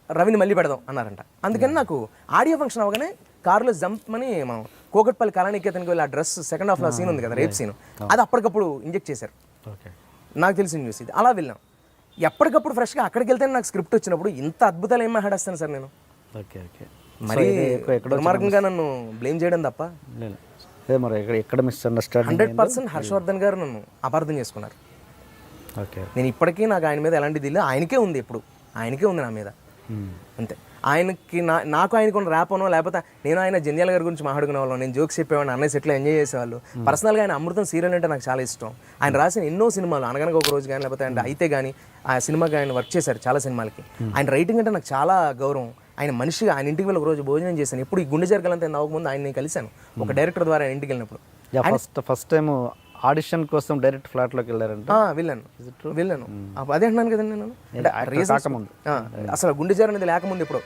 రవిని మళ్ళీ పెడదాం అన్నారంట. అందుకని నాకు ఆడియో ఫంక్షన్ అవగానే కారులో జంప్ అని మనం కోకట్పల్లి కళానికేతన్కి వెళ్ళి ఆ డ్రెస్ సెకండ్ హాఫ్లో సీన్ ఉంది కదా, రేప్ సీన్, అది అప్పటికప్పుడు ఇంజెక్ట్ చేశారు. నాకు తెలిసిన న్యూస్ ఇది. అలా వెళ్ళాం ఎప్పటికప్పుడు ఫ్రెష్గా. అక్కడికి వెళ్తే నాకు స్క్రిప్ట్ వచ్చినప్పుడు ఇంత అద్భుతాలు ఏం మాట్లాడేస్తాను సార్ నేను. మరి దుర్మార్గంగా నన్ను బ్లేమ్ చేయడం తప్ప మరి ఎక్కడ మిస్ అండర్స్టాండింగ్ 100% హర్షవర్ధన్ గారు నన్ను అపార్థం చేసుకున్నారు. నేను ఇప్పటికీ నాకు ఆయన మీద ఎలాంటిది లేదు, ఆయనకే ఉంది, ఎప్పుడు ఆయనకే ఉంది నా మీద అంతే. ఆయనకి నాకు ఆయనకు ఉన్న ర్యాప్ అనో, లేకపోతే నేను ఆయన జంధ్యాల గారి గురించి మాట్లాడుకునే వాళ్ళం, నేను జోక్స్ చెప్పేవాడిని, అన్నయ్య సెట్లో ఎంజాయ్ చేసేవాళ్ళు. పర్సనల్గా ఆయన అమృతం సీరియల్ అంటే నాకు చాలా ఇష్టం. ఆయన రాసిన ఎన్నో సినిమాలు, అనగనగా ఒక రోజు కానీ లేకపోతే అంటే అయితే కానీ ఆ సినిమాకి ఆయన వర్క్ చేశారు చాలా సినిమాలకి. ఆయన రైటింగ్ అంటే నాకు చాలా గౌరవం. ఆయన మనిషిగా ఆయన ఇంటికి వెళ్ళి ఒక రోజు భోజనం చేశాను. ఎప్పుడు ఈ గుండె జరగాలంటే అవ్వకముందు ఆయన నేను కలిశాను ఒక డైరెక్టర్ ద్వారా ఆయన ఇంటికి వెళ్ళినప్పుడు. ఫస్ట్ టైం ఆడిషన్ కోసం డైరెక్ట్ ఫ్లాట్లోకి వెళ్ళారంట. వెళ్ళాను అదే అంటున్నాను కదండి నేను. అసలు గుండె జారు అనేది లేకముందు ఇప్పుడు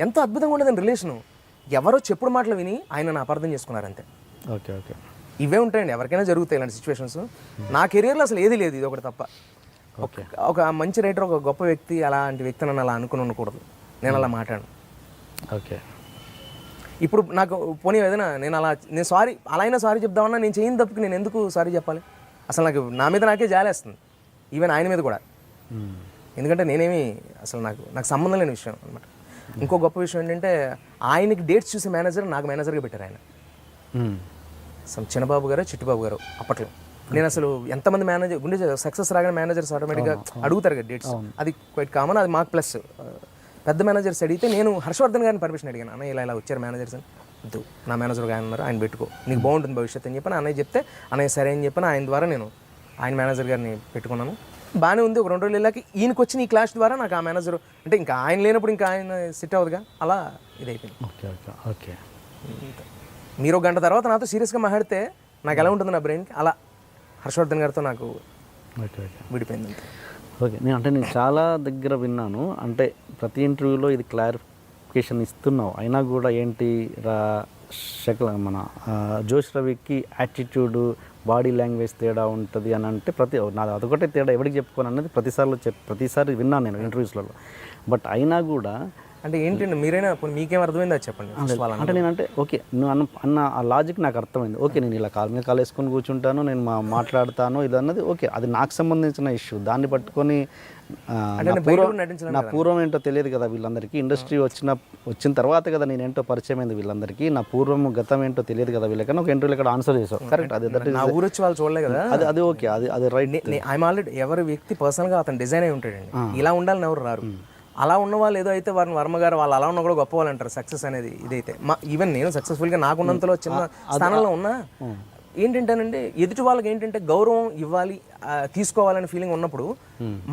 ఎంతో అద్భుతంగా ఉండేదండి రిలేషను. ఎవరో చెప్పుడు మాటలు విని ఆయన నా అపార్థం చేసుకున్నారు అంతే. ఇవే ఉంటాయండి, ఎవరికైనా జరుగుతాయి ఇలాంటి సిచ్యువేషన్స్. నా కెరియర్లో అసలు ఏది లేదు, ఇది ఒకటి తప్ప. ఒక మంచి రైటర్, ఒక గొప్ప వ్యక్తి, అలాంటి వ్యక్తి నన్ను అలా అనుకుని ఉండకూడదు. నేను అలా మాట్లాడను. ఇప్పుడు నాకు పోనీ ఏదైనా నేను సారీ అలా అయినా సారీ చెప్దామన్నా, నేను చేయని తప్పుకి నేను ఎందుకు సారీ చెప్పాలి? అసలు నాకు నా మీద నాకే జాలేస్తుంది, ఈవెన్ ఆయన మీద కూడా. ఎందుకంటే నేనేమి అసలు నాకు సంబంధం లేని విషయం అనమాట. ఇంకో గొప్ప విషయం ఏంటంటే ఆయనకి డేట్స్ చూసే మేనేజర్ నాకు మేనేజర్గా పెట్టారు ఆయన. అసలు చిన్నబాబు గారు, చిట్టుబాబు గారు అప్పట్లో. నేను అసలు ఎంతమంది మేనేజర్ గుండె సక్సెస్ రాగానే మేనేజర్స్ ఆటోమేటిక్గా అడుగుతారు కదా డేట్స్, అది క్వైట్ కామన్, అది మాకు ప్లస్. పెద్ద మేనేజర్స్ అడిగితే నేను హర్షవర్ధన్ గారిని పర్మిషన్ అడిగాను, అన్నయ్య ఇలా వచ్చారు మేనేజర్స్ అని. వద్దు, నా మేనేజర్ ఆయన ఉన్నారు, ఆయన పెట్టుకో, నీకు బాగుంటుంది భవిష్యత్తు అని చెప్పి అన్నయ్య చెప్తే అన్నయ్య సరే అని చెప్పి ఆయన ద్వారా నేను ఆయన మేనేజర్ గారిని పెట్టుకున్నాను. బాగానే ఉంది. ఒక 2 రోజులు వెళ్ళాక ఈయనకి వచ్చిన ఈ క్లాష్ ద్వారా నాకు ఆ మేనేజర్ అంటే ఇంకా ఆయన లేనప్పుడు ఇంకా ఆయన సెట్ అవ్వదుగా, అలా ఇదైపోయింది. Okay okay okay. మీరు ఒక గంట తర్వాత నాతో సీరియస్గా మాట్లాడితే నాకు ఎలా ఉంటుంది నా బ్రెయిన్కి, అలా హర్షవర్ధన్ గారితో నాకు ఓకే ఓకే విడిపోయింది అంతే. ఓకే. నేను చాలా దగ్గర విన్నాను, అంటే ప్రతి ఇంటర్వ్యూలో ఇది క్లారిఫికేషన్ ఇస్తున్నావు, అయినా కూడా ఏంటి మన జోష్ రవికి యాటిట్యూడ్, బాడీ లాంగ్వేజ్ తేడా ఉంటుంది అని అంటే అదొకటే తేడా ఎవరికి చెప్పుకోను అన్నది ప్రతిసారి విన్నాను నేను ఇంటర్వ్యూస్లలో. బట్ అయినా కూడా అంటే ఏంటండి మీరైనా మీకేం అర్థమైంది అది చెప్పండి. అంటే నేనంటే ఓకే నువ్వు అన్న ఆ లాజిక్ నాకు అర్థమైంది. ఓకే నేను ఇలా కాలు మీద కాలు వేసుకొని కూర్చుంటాను, నేను మాట్లాడతాను ఇది అన్నది ఓకే, అది నాకు సంబంధించిన ఇష్యూ. దాన్ని పట్టుకొని నా పూర్వం ఏంటో తెలియదు కదా వీళ్ళందరికీ, ఇండస్ట్రీ వచ్చిన తర్వాత కదా నేనేంటో పరిచయం అయింది వీళ్ళందరికీ, నా పూర్వం గతం ఏంటో తెలియదు కదా వీళ్ళకన్నా ఒక ఇంటర్వ్యూలో ఇక్కడ ఆన్సర్ చేసావు కరెక్ట్. అది నా ఊరు వచ్చి వాళ్ళు చూడలే కదా, అది ఓకే, అది రైట్. ఐఎమ్ ఆల్రెడీ ఎవరి వ్యక్తి పర్సనల్గా అతను డిజైన్ అయి ఉంటాడండి, ఇలా ఉండాలని ఎవరు రారు. అలా ఉన్న వాళ్ళు ఏదో అయితే వారిని వర్మ గారు వాళ్ళు అలా ఉన్న కూడా గొప్ప వాళ్ళు అంటారు. సక్సెస్ అనేది ఇదైతే ఈవెన్ నేను సక్సెస్ఫుల్గా నాకున్నంతలో చిన్న స్థానంలో ఉన్నా ఏంటంటేనండి ఎదుటి వాళ్ళకి ఏంటంటే గౌరవం ఇవ్వాలి, తీసుకోవాలనే ఫీలింగ్ ఉన్నప్పుడు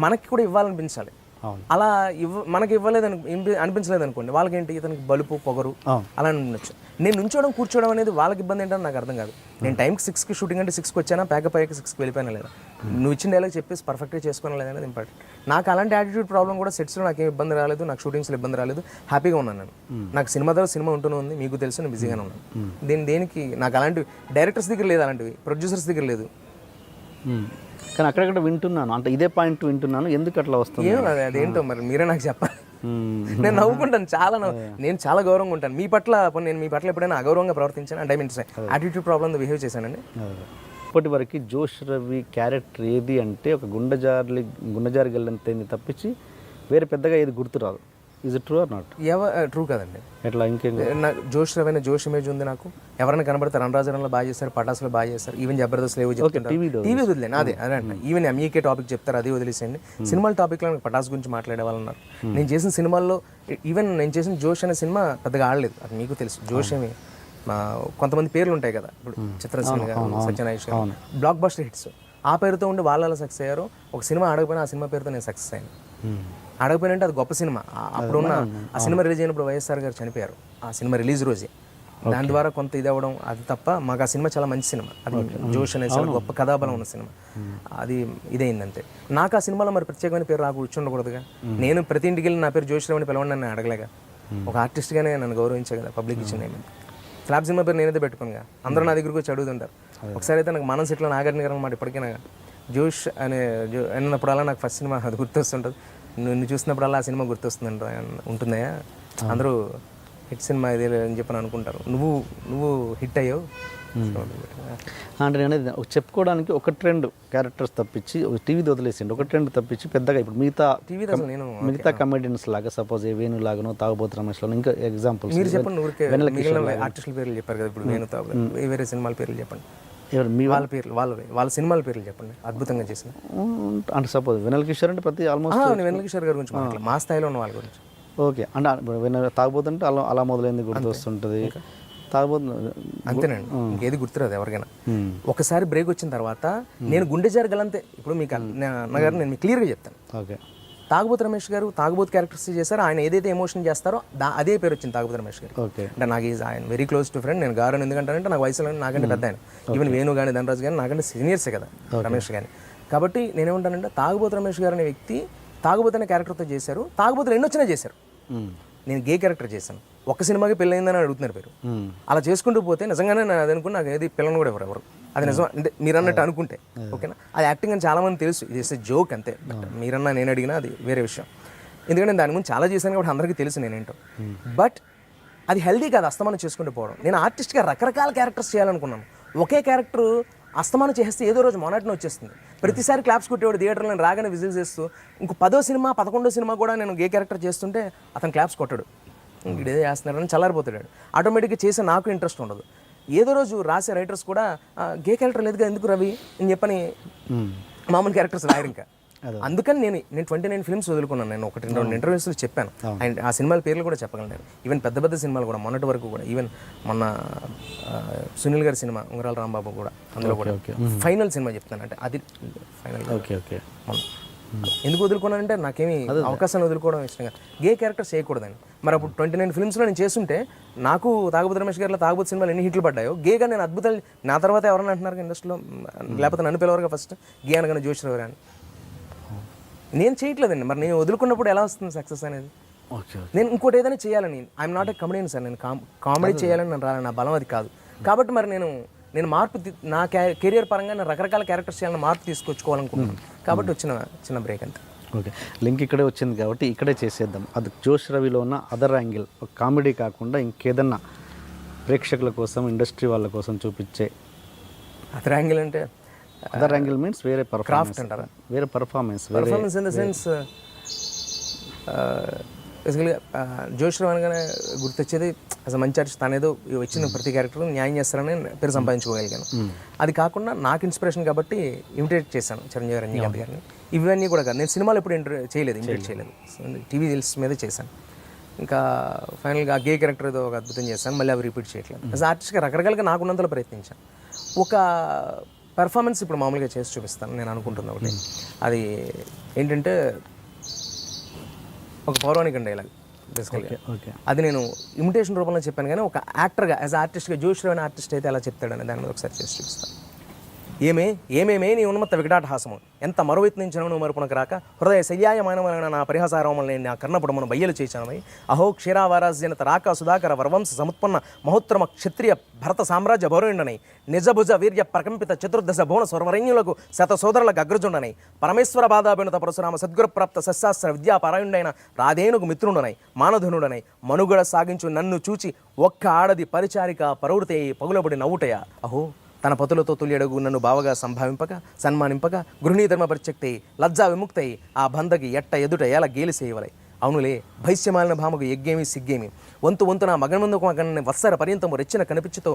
మనకి కూడా ఇవ్వాలనిపించాలి. అలా మనకి అనిపించలేదు అనుకోండి, వాళ్ళకి ఏంటి ఇతనికి బలుపు పొగరు అలా అనిపించచ్చు. నేను నుంచోవడం కూర్చోవడం అనేది వాళ్ళకి ఇబ్బంది ఏంటని నాకు అర్థం కాదు. నేను టైంకి 6కి షూటింగ్ అంటే 6కి వచ్చానా, ప్యాకప్ అయ్యాక 6కి వెళ్ళిపోయినా లేదా, నువ్వు ఇచ్చిన డైలాగ్ చెప్పేసి పర్ఫెక్ట్గా చేసుకోవాలి లేదా అనేది ఇంపార్టెంట్. నాకు అలాంటి యాటిట్యూడ్ ప్రాబ్లం కూడా సెట్స్లో నాకేం ఇబ్బంది రాలేదు, నాకు షూటింగ్స్లో ఇబ్బంది రాలేదు, హ్యాపీగా ఉన్నాను నేను. నాకు సినిమా ద్వారా సినిమా ఉంటూనే ఉంది, మీకు తెలుసు, నేను బిజీగానే ఉన్నాను. దేనికి నాకు అలాంటివి డైరెక్టర్స్ దగ్గర లేదు, అలాంటివి ప్రొడ్యూసర్స్ దగ్గర లేదు. కానీ అక్కడక్కడ వింటున్నాను, అంటే ఇదే పాయింట్ వింటున్నాను, ఎందుకు అట్లా వస్తుంది అదేంటో మరి మీరే నాకు చెప్పాలి. నేను నవ్వుకుంటాను చాలా, నేను చాలా గౌరవంగా ఉంటాను మీ పట్ల. నేను మీ పట్ల ఎప్పుడైనా అగౌరవంగా ప్రవర్తించాను అంటే ఐ మీన్ యాటిట్యూడ్ ప్రాబ్లంతో బిహేవ్ చేశానండి. ఇప్పటి వరకు జోష్ రవి క్యారెక్టర్ ఏది అంటే ఒక గుండెజారి గల్లంతైంది తప్పించి వేరే పెద్దగా ఏది గుర్తురాదు. Is it true or not? True కదండి. ఎట్లా ఇంకేం నాకు జోష్ రవి జోష్ ఇమేజ్ ఉంది. నాకు ఎవరైనా కనబడతారు, రణరాజరంలో బాగా చేస్తారు, పటాసులో బాగా చేస్తారు, ఈవెన్ జబర్దస్త్ లేవు చెప్తారు, టీవీ వదిలేను అదే అంట. ఈవెన్ ఎంఈకే టాపిక్ చెప్తారు, అది వదిలేసేయండి. సినిమాల టాపిక్లో నాకు పటాస్ గురించి మాట్లాడే వాళ్ళు ఉన్నారు. నేను చేసిన సినిమాల్లో ఈవెన్ నేను చేసిన జోష్ అనే సినిమా పెద్దగా ఆడలేదు, అది మీకు తెలుసు. జోష్ ఏమి కొంతమంది పేర్లు ఉంటాయి కదా, ఇప్పుడు చిత్రసేన గారు, సత్యనారాయణ గారు, బ్లాక్ బస్టర్ హిట్స్ ఆ పేరుతో ఉండి వాళ్ళు సక్సెస్ అయ్యారు. ఒక సినిమా ఆడకపోయినా ఆ సినిమా పేరుతో నేను సక్సెస్ అయ్యాను. ఆడకపోయినంటే అది గొప్ప సినిమా. అప్పుడున్న ఆ సినిమా రిలీజ్ అయినప్పుడు వైఎస్ఆర్ గారు చనిపోయారు ఆ సినిమా రిలీజ్ రోజే. దాని ద్వారా కొంత ఇది అవ్వడం అది తప్ప మాకు ఆ సినిమా చాలా మంచి సినిమా. అది జోష్ అనే సినిమా గొప్ప కథాబలం ఉన్న సినిమా, అది ఇదైందంతే. నాకు ఆ సినిమాలో మరి ప్రత్యేకమైన పేరు నాకు కూర్చుండకూడదుగా. నేను ప్రతి ఇంటికి వెళ్ళి నా పేరు జోష్ రావు అని పిలవండి నన్ను అడగలేగా. ఒక ఆర్టిస్ట్గానే నన్ను గౌరవించే కదా పబ్లిక్ ఇచ్చిన ఏమి. ఫ్లాప్ సినిమా పేరు నేనైతే పెట్టుకునిగా, అందరూ నా దగ్గరికి వచ్చి అడుగుతుంటారు. ఒకసారి అయితే నాకు మనం సెట్లో నాగార్జున గారు అన్నమాట ఇప్పటికైనా జోష్ అన్నప్పుడల్లా నాకు ఫస్ట్ సినిమా అది గుర్తొస్తుంటుంది. నువ్వు చూసినప్పుడల్లా ఆ సినిమా గుర్తొస్తుంది ఉంటుందయా, అందరూ హిట్ సినిమా ఇది అని చెప్పని అనుకుంటారు. నువ్వు హిట్ అయ్యావు అంటే నేను చెప్పుకోవడానికి ఒక ట్రెండ్ క్యారెక్టర్స్ తప్పించి టీవీది వదిలేసిండి, ఒక ట్రెండ్ తప్పించి పెద్దగా ఇప్పుడు మిగతా కమెడియన్స్ లాగా సపోజ్ వేణు లాగానో తాగుబోతు రమేష్ లో ఇంకా ఎగ్జాంపుల్స్ మీరు చెప్పండి. ఆర్టిస్టుల పేర్లు చెప్పారు కదా, ఇప్పుడు వేణు తాగు వేరే సినిమాల పేర్లు చెప్పండి. వాళ్ళ పేర్లు వాళ్ళ సినిమాల పేర్లు చెప్పండి అద్భుతంగా చేసిన. అంటే సపోజ్ వెనల్ కిషోర్ అంటే ప్రతి ఆల్మోస్ట్ వెనల్ కిషోర్ గారి గురించి మా స్థాయిలో ఉన్న వాళ్ళ గురించి ఓకే. అంటే తాగుబోతుంటే అలా మొదలైంది గుర్తొస్తుంటుంది, తాగుబోతు అంతేనండి. ఇంకేది గుర్తురాదు ఎవరికైనా. ఒకసారి బ్రేక్ వచ్చిన తర్వాత నేను గుండె జరగలంతే. ఇప్పుడు మీకు అన్నగారు నేను మీకు క్లియర్గా చెప్తాను. ఓకే, తాగుబోతు రమేష్ గారు తాగుబోతు క్యారెక్టర్స్ చేశారు. ఆయన ఏదైతే ఎమోషన్ చేస్తారో అదే పేరు వచ్చింది తాగుబోతు రమేష్ గారు. అంటే నాకు ఆయన వెరీ క్లోజ్ టు ఫ్రెండ్. నేను గారు ఎందుకంటే నాకు వయసులో నాకంటే పెద్ద ఆయన. ఈవెన్ వేణు కానీ ధనరాజు కానీ నాకంటే సీనియర్సే కదా రమేష్ కానీ. కాబట్టి నేనేమంటానంటే తాగుబోతు రమేష్ గారు అనే వ్యక్తి తాగుబోతు అనే క్యారెక్టర్తో చేశారు. తాగుబోతులు ఎన్నొచ్చినా చేశారు. నేను గే క్యారెక్టర్ చేశాను. ఒక్క సినిమాకి పెళ్ళయిందని అడుగుతున్నారు పేరు. అలా చేసుకుంటూ పోతే నిజంగానే అది అనుకుని నాకు ఏది పిల్లని కూడా ఎవరు అది నిజం అంటే మీరు అన్నట్టు అనుకుంటే ఓకేనా. అది యాక్టింగ్ అని చాలా మంది తెలుసు, ఇది జోక్ అంతే. బట్ మీరన్నా నేను అడిగినా అది వేరే విషయం. ఎందుకంటే నేను దాని ముందు చాలా చేశాను కాబట్టి అందరికీ తెలుసు నేనేంటో. బట్ అది హెల్దీ కాదు అస్తమానం చేసుకుంటూ పోవడం. నేను ఆర్టిస్ట్గా రకరకాల క్యారెక్టర్స్ చేయాలనుకున్నాను. ఒకే క్యారెక్టర్ అస్తమానం చేస్తే ఏదో రోజు మొనాటిని వచ్చేస్తుంది. ప్రతిసారి క్లాప్స్ కొట్టేవాడు థియేటర్లో, నేను రాగానే విజిల్స్ చేస్తూ. ఇంకో 10వ సినిమా 11వ సినిమా కూడా నేను గే క్యారెక్టర్ చేస్తుంటే అతను క్లాప్స్ కొట్టాడు, ఇదేదో చేస్తున్నారని చల్లారిపోతాడు. ఆటోమేటిక్గా చేసే నాకు ఇంట్రెస్ట్ ఉండదు. ఏదో రోజు రాసే రైటర్స్ కూడా గే క్యారెక్టర్ లేదుగా ఎందుకు రవి అని చెప్పని మామూలు క్యారెక్టర్స్ రాయరు. ఇంకా అందుకని నేను 29 ఫిల్మ్స్ వదులుకున్నాను. నేను 1-2 ఇంటర్వ్యూస్లో చెప్పాను. అండ్ ఆ సినిమాల పేర్లు కూడా చెప్పగలను. ఈవెన్ పెద్ద పెద్ద సినిమాలు కూడా మొన్నటి వరకు కూడా, ఈవెన్ మొన్న సునీల్ గారి సినిమా ఉంగరాల రాంబాబు కూడా, అందులో కూడా ఫైనల్ సినిమా చెప్తాను. అంటే అది ఫైనల్. ఓకే. ఎందుకు వదులుకున్నానంటే నాకేమి అవకాశాన్ని వదులుకోవడం ఇష్టంగా, గే క్యారెక్టర్స్ చేయకూడదని. మరి అప్పుడు 29 ఫిల్మ్స్లో నేను చేస్తుంటే నాకు తాగుబోతు రమేష్ గారిలో తాగుబోతు సినిమాలు ఎన్ని హిట్లు పడ్డాయో, గేగా నేను అద్భుతాలు. నా తర్వాత ఎవరైనా అంటున్నారు ఇండస్ట్రీలో, లేకపోతే నన్ను పిలవరుగా ఫస్ట్ గే అనగానే జోషిరావు అని. నేను చేయట్లేదండి. మరి నేను వదులుకున్నప్పుడు ఎలా వస్తుంది సక్సెస్ అనేది? నేను ఇంకోటి ఏదైనా చేయాలని, I'm not a comedian sir. నేను కామెడీ చేయాలని నేను రాలని, నా బలం అది కాదు. కాబట్టి మరి నేను మార్పు, నా కెరియర్ పరంగా నేను రకరకాల క్యారెక్టర్స్ చేయాలని మార్పు తీసుకొచ్చుకోవాలనుకుంటున్నాను. కాబట్టి వచ్చిన చిన్న బ్రేక్ అంతే. ఓకే, లింక్ ఇక్కడే వచ్చింది కాబట్టి ఇక్కడే చేసేద్దాం. అది జోష్ రవిలో ఉన్న అదర్ యాంగిల్, కామెడీ కాకుండా ఇంకేదన్నా ప్రేక్షకుల కోసం, ఇండస్ట్రీ వాళ్ళ కోసం చూపించే అదర్ యాంగిల్ అంటే, అదర్ యాంగిల్ మీన్స్ వేరే క్రాఫ్ట్ అంటారా? వేరే పర్ఫార్మెన్స్ ఇన్ ద సెన్స్ బేసికల్గా జోష్ రావు అనగానే గుర్తొచ్చేది అసలు మంచి ఆర్టిస్ట్, తనేదో వచ్చిన ప్రతి క్యారెక్టర్ న్యాయం చేస్తారని పేరు సంపాదించుకోగలిగాను. అది కాకుండా నాకు ఇన్స్పిరేషన్ కాబట్టి ఇమిటేట్ చేశాను చిరంజీవి రజనీకాంత్ గారిని. ఇవన్నీ కూడా కాదు, నేను సినిమాలు ఎప్పుడు ఇమిటేట్ చేయలేదు. టీవీ రీల్స్ మీద చేశాను. ఇంకా ఫైనల్గా గే క్యారెక్టర్ ఏదో ఒక అద్భుతం చేశాను, మళ్ళీ అవి రిపీట్ చేయట్లేదు. యాజ్ ఆర్టిస్ట్గా రకరకాలుగా నాకున్నంతలో ప్రయత్నించాను. ఒక పెర్ఫార్మెన్స్ ఇప్పుడు మామూలుగా చేసి చూపిస్తాను నేను అనుకుంటున్నా ఒకటి. అది ఏంటంటే ఒక పౌరాణిక డైలాగ్ బేసికల్గా. అది నేను ఇమిటేషన్ రూపంలో చెప్పాను, కానీ ఒక యాక్టర్గా, యాజ్ ఆర్టిస్ట్గా జోష్ రావు ఆర్టిస్ట్ అయితే ఎలా చెప్తాడని దాని మీద ఒకసారి చేసి చూపిస్తాను. ఏమేమే నీ ఉన్మత్త వికటాటహాసము, ఎంత మరువెత్నించినవు నువ్వు మరుపునకు రాక, హృదయ శయ్యాయమానమైన నా పరిహాసారమని నేను నా కర్ణపుడమును బయ్యలు చేశానమై, అహో క్షీరావారాజ్యనత రాక సుధాకర వరవంశ సముత్పన్న మహోత్తమ క్షత్రియ భరత సామ్రాజ్య భౌరుండనై, నిజభుజ వీర్య ప్రకంపిత చతుర్దశ భువన స్వర్వరైన్యులకు శత సోదరులకు అగ్రజుండనై, పరమేశ్వర బాధాభినత పరశురామ సద్గురుప్రాప్త సశాస్త్ర విద్యాపారాయుండైన రాధేనుకు మిత్రుండనై, మానధనుడనై మనుగడ సాగించు నన్ను చూచి ఒక్క ఆడది పరిచారిక పరౌడితే పగులబడి నవ్వుటయా, అహో తన పతులతో తొలియడుగు నన్ను బావగా సంభావింపక సన్మానింపక గృహిణీ ధర్మ పరిచక్తి లజ్జా విముక్తయి ఆ బంధకి ఎట్ట ఎదుట ఎలా గేలి చేయవలై, అవునులే భైశ్యమాలిన భామకు ఎగ్గేమి సిగ్గేమి, వంతు నా మగన్మందుకు మగన్ని వత్సర పర్యంతము రెచ్చిన కనిపించుతో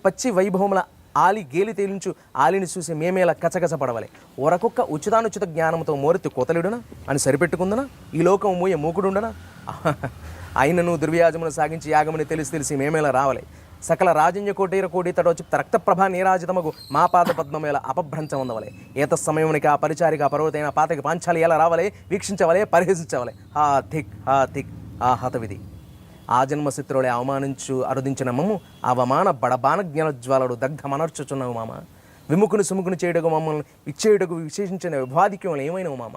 పచ్చి వైభవముల ఆలి గేలి తేలించు ఆలిని చూసి మేమేలా కచకచ పడవలే, ఒరకొక్క ఉచితానుచిత జ్ఞానంతో మోరెత్తి కోతలిడునా అని సరిపెట్టుకుందనా, ఈ లోకం మూయ మూకుడుండనా, ఆయనను దుర్వ్యాజమును సాగించి యాగమని తెలిసి మేమేలా రావలే, సకల రాజన్య కోటీర కోటి తడోచిప్త రక్తప్రభా నీరాజితమగు మా పాద పద్మమేల అపభ్రంచం ఉండవలే, ఏత సమయమునికి ఆ పరిచారిక పర్వతైన పాతకి పాంచాలి ఎలా రావలే, వీక్షించవలే, పరిహసించవలే, హా థిక్ ఆ హతవిధి, ఆ జన్మశత్రువులే అవమానించు అరుదించిన మమ్ము అవమాన బడబాన జ్ఞానజ్వాలడు దగ్ధమనర్చుచున్నావు మామ, విముఖుని సుముఖుని చేయుటకు మమ్మల్ని ఇచ్చేయుటకు విశేషించిన విభాధిక్యములు ఏమైనవు మామ,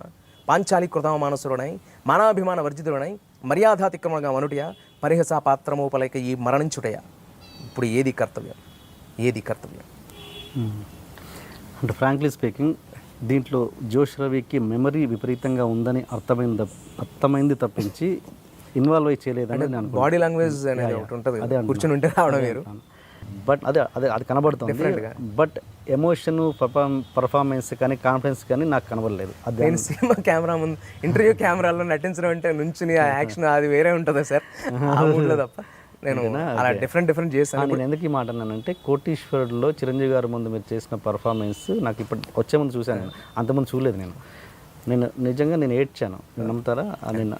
పాంచాలి కృతమానసురుడై మానాభిమాన వర్జితుడనై మర్యాదాతిక్రమంగా మనుటయా పరిహసా పాత్రమోపలేక ఈ మరణించుటయా, ఇప్పుడు ఏది కర్తవ్యం? అంటే ఫ్రాంక్లీ స్పీకింగ్ దీంట్లో జోష్ రవికి మెమరీ విపరీతంగా ఉందని అర్థమైంది తప్పించి ఇన్వాల్వ్ అయి చేయలేదని నేను బాడీ లాంగ్వేజ్ అనేది ఒకటి ఉంటుంది, అదే కూర్చొని ఉంటే రావడం వేరు. బట్ అది కనబడుతుంది. బట్ ఎమోషన్, పర్ఫార్మెన్స్ కానీ కాన్ఫిడెన్స్ కానీ నాకు కనబడలేదు. అది నేను సినిమా కెమెరా ముందు ఇంటర్వ్యూ కెమెరాలో నటించడం అంటే నుంచి ఆ యాక్షన్ అది వేరే ఉంటుందా సార్? ఆ ఊళ్ళో తప్ప నేను అలా డిఫరెంట్ చేశాను. నేను ఎందుకు ఈ మాట అన్నానంటే కోటీశ్వరుడులో చిరంజీవి గారి ముందు మీరు చేసిన పర్ఫార్మెన్స్ నాకు ఇప్పుడు వచ్చే ముందు చూశాను. నేను అంతకుముందు చూడలేదు. నేను నిజంగా ఏడ్చాను. నేను నమ్ముతారా?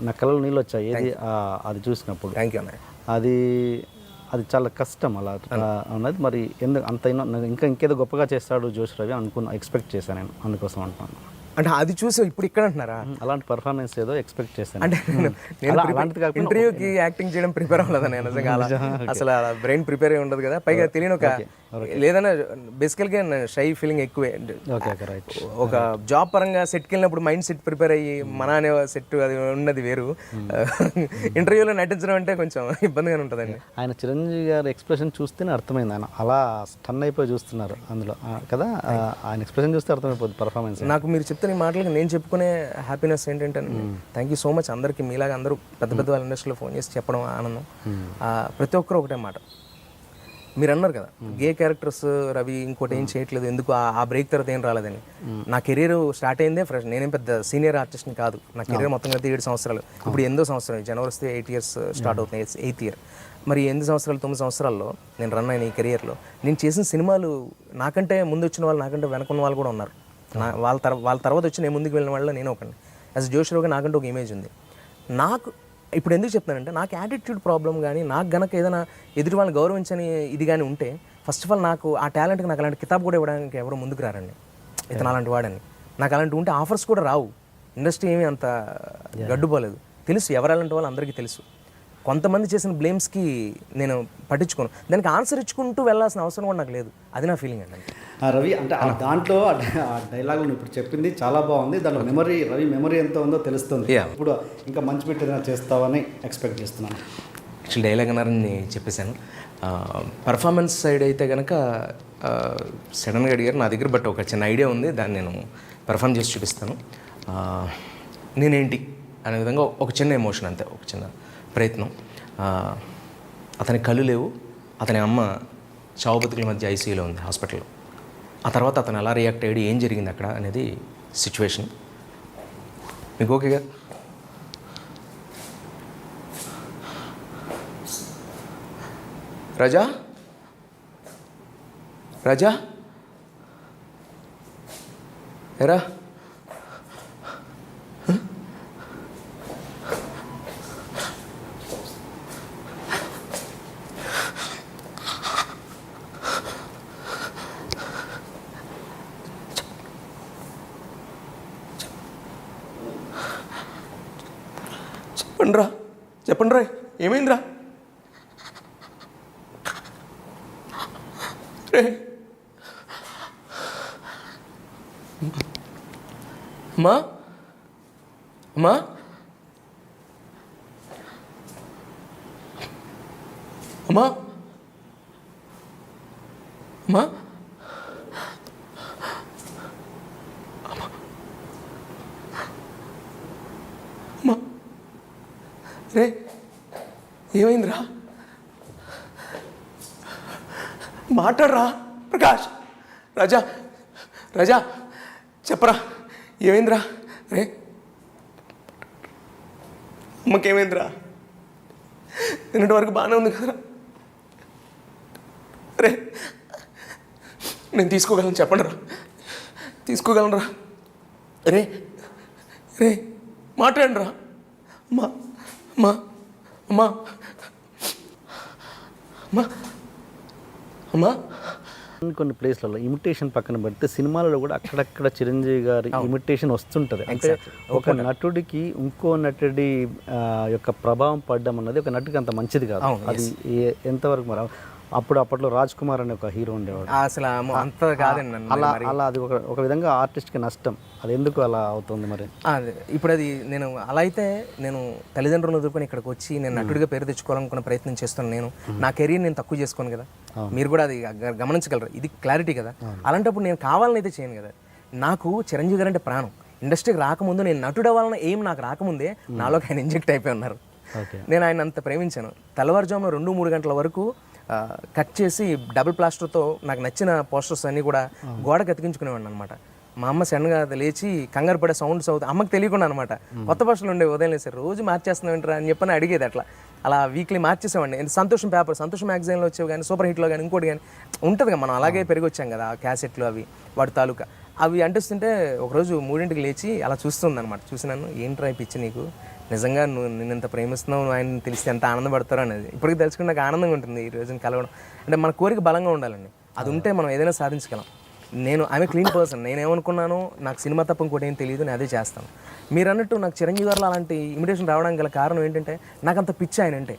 నా కళ్ళలో నీళ్ళు వచ్చాయి ఏది అది చూసినప్పుడు. Thank you. అది చాలా కష్టం అలా అన్నది. మరి ఎందుకు అంతైనా ఇంకేదో గొప్పగా చేస్తాడు జోష్ రవి ఎక్స్పెక్ట్ చేశాను నేను, అందుకోసం అంటున్నాను. అంటే అది చూసి ఇప్పుడు ఇక్కడ అంటున్నారా? అలాంటి పర్ఫార్మెన్స్ ఏదో ఎక్స్పెక్ట్ చేశాను. అంటే ఇంటర్వ్యూకి యాక్టింగ్ చేయడం ప్రిపేర్ అవ్వలేదా నేను నిజంగా? అసలు బ్రెయిన్ ప్రిపేర్ అయి ఉండదు కదా, పైగా తెలియని ఒక లేదన్నా బేసికల్గా షై ఫీలింగ్ ఎక్కువే. ఒక జాబ్ పరంగా సెట్కి వెళ్ళినప్పుడు మైండ్ సెట్ ప్రిపేర్ అయ్యి మన అనే సెట్ అది ఉన్నది వేరు. ఇంటర్వ్యూలో నటించడం అంటే కొంచెం ఇబ్బందిగా ఉంటుందండి. ఆయన చిరంజీవి గారి ఎక్స్ప్రెషన్ చూస్తేనే అర్థమైంది, ఆయన అలా స్టన్ అయిపోయి చూస్తున్నారు అందులో కదా. ఆయన ఎక్స్ప్రెషన్ చూస్తే అర్థమైపోతుంది పర్ఫార్మెన్స్. నాకు మీరు చెప్తే ఈ మాటలకి నేను చెప్పుకునే హ్యాపీనెస్ ఏంటంటే, థ్యాంక్ యూ సో మచ్ అందరికీ. మీలాగా అందరూ పెద్ద వాళ్ళ ఇండస్ట్రీలో ఫోన్ చేసి చెప్పడం ఆనందం. ప్రతి ఒక్కరు ఒకటే మాట మీరు అన్నారు కదా, గే క్యారెక్టర్స్ రవి ఇంకోటి ఏం చేయట్లేదు ఎందుకు, ఆ బ్రేక్ తర్వాత ఏం రాలేదని. నా కెరీర్ స్టార్ట్ అయిందే ఫ్రెష్. నేనేం పెద్ద సీనియర్ ఆర్టిస్ట్ని కాదు. నా కెరీర్ మొత్తం కలిపి 7 సంవత్సరాలు. ఇప్పుడు 8వ సంవత్సరం, జనవరి వస్తే 8 years స్టార్ట్ అవుతుంది, 8th year. మరి 8 సంవత్సరాలు 9 సంవత్సరాల్లో నేను రన్ అయిన ఈ కెరియర్లో నేను చేసిన సినిమాలు నాకంటే ముందు వచ్చిన వాళ్ళు, నాకంటే వెనకున్న వాళ్ళు కూడా ఉన్నారు. వాళ్ళ తర్వాత వచ్చి నేను ముందుకు వెళ్ళిన వాళ్ళలో నేను ఒకటి. యాజ్ జోష్రావుగా నాకంటూ ఒక ఇమేజ్ ఉంది. నాకు ఇప్పుడు ఎందుకు చెప్తానంటే, నాకు యాటిట్యూడ్ ప్రాబ్లం కానీ, నాకు గనక ఏదైనా ఎదుటి వాళ్ళని గౌరవించని ఇది కానీ ఉంటే, ఫస్ట్ ఆఫ్ ఆల్ నాకు ఆ టాలెంట్కి నాకు అలాంటి కితాబ్ కూడా ఇవ్వడానికి ఎవరు ముందుకు రారండి. ఇతను అలాంటి వాడని నాకు అలాంటి ఉంటే ఆఫర్స్ కూడా రావు. ఇండస్ట్రీ ఏమీ అంత గడ్డుపోలేదు. తెలుసు ఎవరు అలాంటి వాళ్ళు అందరికీ తెలుసు. కొంతమంది చేసిన బ్లేమ్స్కి నేను పట్టించుకోను, దానికి ఆన్సర్ ఇచ్చుకుంటూ వెళ్ళాల్సిన అవసరం కూడా నాకు లేదు. అది నా ఫీలింగ్ అండి. రవి అంటే దాంట్లో ఆ డైలాగ్ ఇప్పుడు చెప్పింది చాలా బాగుంది. దాంట్లో రవి మెమరీ ఎంత ఉందో తెలుస్తుంది. ఇప్పుడు ఇంకా మంచి పెట్టి ఏదైనా చేస్తావని ఎక్స్పెక్ట్ చేస్తున్నాను. యాక్చువల్ డైలాగ్ అన్నారని చెప్పేశాను. పర్ఫార్మెన్స్ సైడ్ అయితే కనుక సడన్గా అడిగారు నా దగ్గర, బట్ ఒక చిన్న ఐడియా ఉంది, దాన్ని నేను పర్ఫామ్ చేసి చూపిస్తాను. నేనేంటి అనే విధంగా ఒక చిన్న ఎమోషన్ అంతే, ఒక చిన్న ప్రయత్నం. అతని కళ్ళు లేవు, అతని అమ్మ చావు బతుకుల మధ్య ఐసీయూలో ఉంది హాస్పిటల్లో. ఆ తర్వాత అతను ఎలా రియాక్ట్ అయ్యాడు, ఏం జరిగింది అక్కడ అనేది సిచ్యువేషన్. మీకు ఓకేగా? రాజా రాజా ఎరా చెప్పండి రా ఏమైందిరా? రే అమ్మా అమ్మా అమ్మా అమ్మా అమ్మా రే ఏమైందిరా? మాట్లాడరా ప్రకాష్. రాజా రాజా చెప్పరా ఏమైందిరా? రే అమ్మకేమైందిరా? నిన్నటి వరకు బాగానే ఉంది కదరా? రే నేను తీసుకోగలను, చెప్పండి రా, తీసుకోగలను రా. రే రే మాట్లాడండి రా. అమ్మా అమ్మా అమ్మా అమ్మా అమ్మా. కొన్ని ప్లేస్లలో ఇమిటేషన్ పక్కన పెడితే సినిమాలలో కూడా అక్కడక్కడ చిరంజీవి గారి ఇమిటేషన్ వస్తుంటుంది. అంటే ఒక నటుడికి ఇంకో నటుడి యొక్క ప్రభావం పడడం అన్నది ఒక నటుడికి అంత మంచిది కాదు. అది ఎంతవరకు మరి అప్పట్లో రాజ్ కుమార్ అనే ఒక హీరో ఉండేవాడు. అసలు అంత కాదండి. అలా అది ఒక విధంగా ఆర్టిస్ట్కి నష్టం. అది ఎందుకు అలా అవుతుంది మరి? అదే ఇప్పుడు అది నేను అలా అయితే నేను తల్లిదండ్రులను వదులుకొని ఇక్కడికి వచ్చి నేను నటుడిగా పేరు తెచ్చుకోవాలనుకున్న ప్రయత్నం చేస్తాను. నేను నా కెరీర్ నేను తక్కువ చేసుకోను కదా, మీరు కూడా అది గమనించగలరు. ఇది క్లారిటీ కదా. అలాంటప్పుడు నేను కావాలని అయితే చేయను కదా. నాకు చిరంజీవి గారు అంటే ప్రాణం. ఇండస్ట్రీకి రాకముందు, నేను నటుడు అవ్వాలన్న ఏం నాకు రాకముందే నాలోకి ఆయన ఇంజెక్ట్ అయిపోయి ఉన్నారు. నేను ఆయన అంత ప్రేమించాను. తెల్లవారుజామున 2-3 గంటల వరకు కట్ చేసి డబుల్ ప్లాస్టర్తో నాకు నచ్చిన పోస్టర్స్ అన్నీ కూడా గోడకు అతికించుకునేవాడిని అనమాట. మా అమ్మ సడన్గా లేచి కంగారు పడే సౌండ్స్ అవుతాయి, అమ్మకి తెలియకుండా అనమాట. కొత్త పోస్టర్లు ఉండేవి, ఉదయం లేసి రోజు మార్చేస్తున్నావు అని చెప్పని అడిగేది. అట్లా అలా వీక్లీ మార్చేసేవాడిని. సంతోషం పేపర్, సంతోషం మ్యాగజైన్లో వచ్చేవి కానీ, సూపర్ హిట్లో కానీ, ఇంకోటి కానీ ఉంటుంది కదా. మనం అలాగే పెరిగి వచ్చాం కదా, ఆ క్యాసెట్లు అవి వాటి తాలూకా అవి అంటిస్తుంటే ఒకరోజు 3ంటికి లేచి అలా చూస్తుంది అనమాట. చూసినాను, ఏంట్రా పిచ్చి నీకు, నిజంగా నువ్వు నిన్నంత ప్రేమిస్తున్నావు, ఆయన తెలిస్తే ఎంత ఆనందపడతారో అనేది ఇప్పటికి తెలుసుకుని నాకు ఆనందంగా ఉంటుంది ఈ రోజున కలవడం. అంటే మన కోరిక బలంగా ఉండాలండి, అది ఉంటే మనం ఏదైనా సాధించగలం. నేను ఆమె క్లీన్ పర్సన్. నేనేమనుకున్నాను, నాకు సినిమా తప్ప ఇంకోటి ఏం తెలియదు, నేను అదే చేస్తాను. మీరు అన్నట్టు నాకు చిరంజీవి గారిలో అలాంటి ఇమిటేషన్ రావడానికి గల కారణం ఏంటంటే, నాకు అంత పిచ్చి ఆయన అంటే.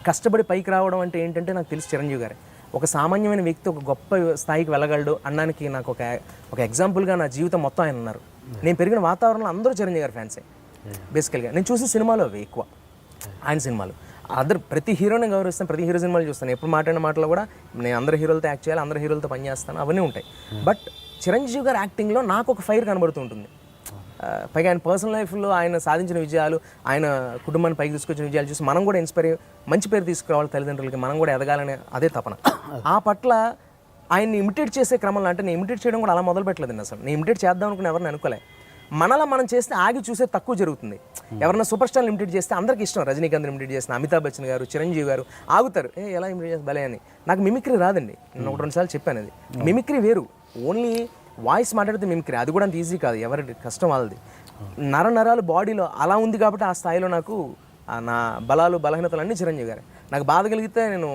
కష్టపడి పైకి రావడం అంటే ఏంటంటే నాకు తెలిసి చిరంజీవి గారే. ఒక సామాన్యమైన వ్యక్తి ఒక గొప్ప స్థాయికి వెళ్ళగలడు అనడానికి నాకు ఒక ఎగ్జాంపుల్గా నా జీవితం మొత్తం ఆయన ఉన్నారు. నేను పెరిగిన వాతావరణంలో అందరూ చిరంజీవి గారి ఫ్యాన్సే బేసికల్గా. నేను చూసిన సినిమాలు అవి ఎక్కువ, ఆయన సినిమాలు. ప్రతి హీరోని గౌరవిస్తాను, ప్రతి హీరో సినిమాలు చూస్తాను. ఎప్పుడు మాట్లాడిన మాటలో కూడా నేను అందరు హీరోలతో యాక్ట్ చేయాలి, అందరు హీరోలతో పనిచేస్తాను, అవన్నీ ఉంటాయి. బట్ చిరంజీవి గారి యాక్టింగ్లో నాకు ఒక ఫైర్ కనబడుతూ ఉంటుంది. పైగా ఆయన పర్సనల్ లైఫ్లో ఆయన సాధించిన విజయాలు, ఆయన కుటుంబాన్ని పైకి తీసుకొచ్చిన విజయాలు చూసి మనం కూడా ఇన్స్పైర్ అయ్యి మంచి పేరు తీసుకురావాలి తల్లిదండ్రులకి, మనం కూడా ఎదగాలనే అదే తపన. ఆ పట్ల ఆయన్ని ఇమిటేట్ చేసే క్రమంలో, అంటే నేను ఇమిటేట్ చేయడం కూడా అలా మొదలు పెట్టలేదండి అసలు. నేను ఇమిటేట్ చేద్దాం అనుకుని ఎవరిని అనుకోలే. మనలా మనం చేస్తే ఆగి చూసే తక్కువ జరుగుతుంది. ఎవరైనా సూపర్ స్టార్ని ఇమిటేట్ చేస్తే అందరికీ ఇష్టం. రజనీకాంత్ ఇమిటేట్ చేసిన, అమితాబ్ బచ్చన్ గారు, చిరంజీవి గారు ఆగుతారు, ఎలా ఇమిటేట్ చేస్తే భలే అని. నాకు మిమిక్రీ రాదండి, నేను 1-2 సార్లు చెప్పాను. అది మిమిక్రీ వేరు. ఓన్లీ వాయిస్ మాట్లాడితే మిమిక్రీ అది కూడా అంత ఈజీ కాదు, ఎవరి కష్టం వాళ్ళది. నరాలు బాడీలో అలా ఉంది కాబట్టి ఆ స్థాయిలో నాకు నా బలాలు బలహీనతలు అన్నీ చిరంజీవి గారు. నాకు బాధ కలిగితే నేను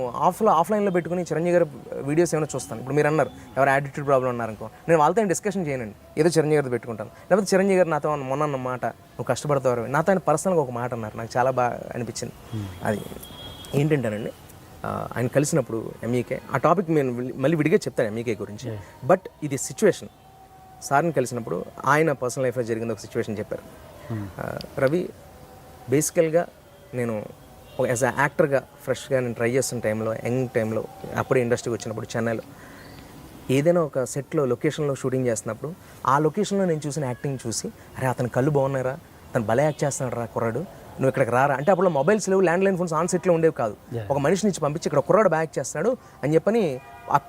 ఆఫ్లైన్లో పెట్టుకుని చిరంజీవి గారి వీడియోస్ ఏమైనా చూస్తాను. ఇప్పుడు మీరు అన్నారు ఎవరు యాటిట్యూడ్ ప్రాబ్లం ఉన్నారనుకో, నేను వాళ్ళతో డిస్కషన్ చేయనండి, ఏదో చిరంజీవి గారితో పెట్టుకుంటాను. లేకపోతే చిరంజీవి గారు నాతో మొన్న అన్న మాట, నువ్వు కష్టపడతావు, నాతో ఆయన పర్సనల్గా ఒక మాట అన్నారు, నాకు చాలా బాగా అనిపించింది. అది ఏంటంటానండి, ఆయన కలిసినప్పుడు ఎంఈకే, ఆ టాపిక్ నేను మళ్ళీ విడిగా చెప్తాను ఎంఈకే గురించి, బట్ ఇది సిచ్యువేషన్. సార్ని కలిసినప్పుడు ఆయన పర్సనల్ లైఫ్లో జరిగిన ఒక సిచ్యువేషన్ చెప్పారు. రవి, బేసికల్గా నేను యాజ్ అ యాక్టర్గా ఫ్రెష్గా నేను ట్రై చేస్తున్న టైంలో, యంగ్ టైంలో, అప్పుడే ఇండస్ట్రీకి వచ్చినప్పుడు చెన్నైలో ఏదైనా ఒక సెట్లో లొకేషన్లో షూటింగ్ చేస్తున్నప్పుడు ఆ లొకేషన్లో నేను చూసిన యాక్టింగ్ చూసి, అరే అతని కళ్ళు బాగున్నారా, అతను భలే యాక్ట్ చేస్తున్నాడు రా కుర్రాడు, నువ్వు ఇక్కడికి రారా అంటే, అప్పుడు మొబైల్స్ లేవు, ల్యాండ్లైన్ ఫోన్స్ ఆన్ సెట్లో ఉండేవి కాదు, ఒక మనిషిని ఇచ్చి పంపించి ఇక్కడ కుర్రాడు బాగా యాక్ట్ చేస్తున్నాడు అని చెప్పని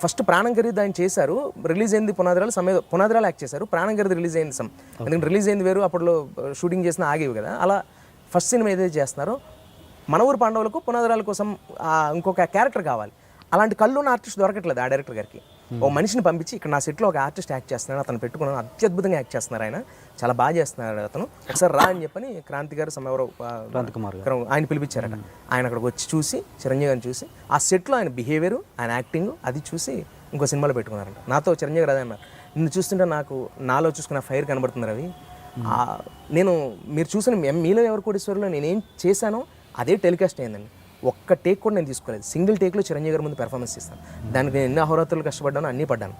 ఫస్ట్ ప్రాణం ఖరీదు ఆయన చేశారు. రిలీజ్ అయింది పునాదిరాలు యాక్ట్ చేశారు, ప్రాణం ఖరీదు రిలీజ్ అయింది ఎందుకంటే రిలీజ్ అయింది వేరు, అప్పట్లో షూటింగ్ చేసిన ఆగేవి కదా. అలా ఫస్ట్ సినిమా ఏదైతే చేస్తున్నారో మన ఊరు పాండవులకు పునాదిరాల కోసం ఇంకొక క్యారెక్టర్ కావాలి, అలాంటి కళ్ళు ఉన్న ఆర్టిస్ట్ దొరకట్లేదు ఆ డైరెక్టర్ గారికి. ఓ మనిషిని పంపించి ఇక్కడ నా సెట్లో ఒక ఆర్టిస్ట్ యాక్ట్ చేస్తున్నాడు, అతను పెట్టుకున్నాను, అత్యద్భుతంగా యాక్ట్ చేస్తున్నారు, ఆయన చాలా బాగా చేస్తున్నాడు, అతను ఒకసారి రా అని చెప్పని క్రాంతి గారు ఆయన పిలిపించారట. ఆయన అక్కడికి వచ్చి చూసి, చిరంజీవి గారిని చూసి, ఆ సెట్లో ఆయన బిహేవియర్, ఆయన యాక్టింగ్ అది చూసి ఇంకో సినిమాలో పెట్టుకున్నారంట. నాతో చిరంజీవి గారు అదే అన్నారు, నిన్ను చూస్తుంటే నాకు నాలో చూసుకున్న ఫైర్ కనబడుతుంది రవి, నేను మీరు చూసిన మీలో ఎవరు కోటీశ్వరులో నేనేం చేశానో అదే టెలికాస్ట్ అయిందండి. ఒక్క టేక్ కూడా నేను తీసుకోలేదు, సింగిల్ టేక్లో చిరంజీవి గారి ముందు పెర్ఫార్మెన్స్ ఇస్తాను. దానికి నేను ఎన్ని అహోరాత్రులు కష్టపడ్డానో అన్నీ పడ్డాను.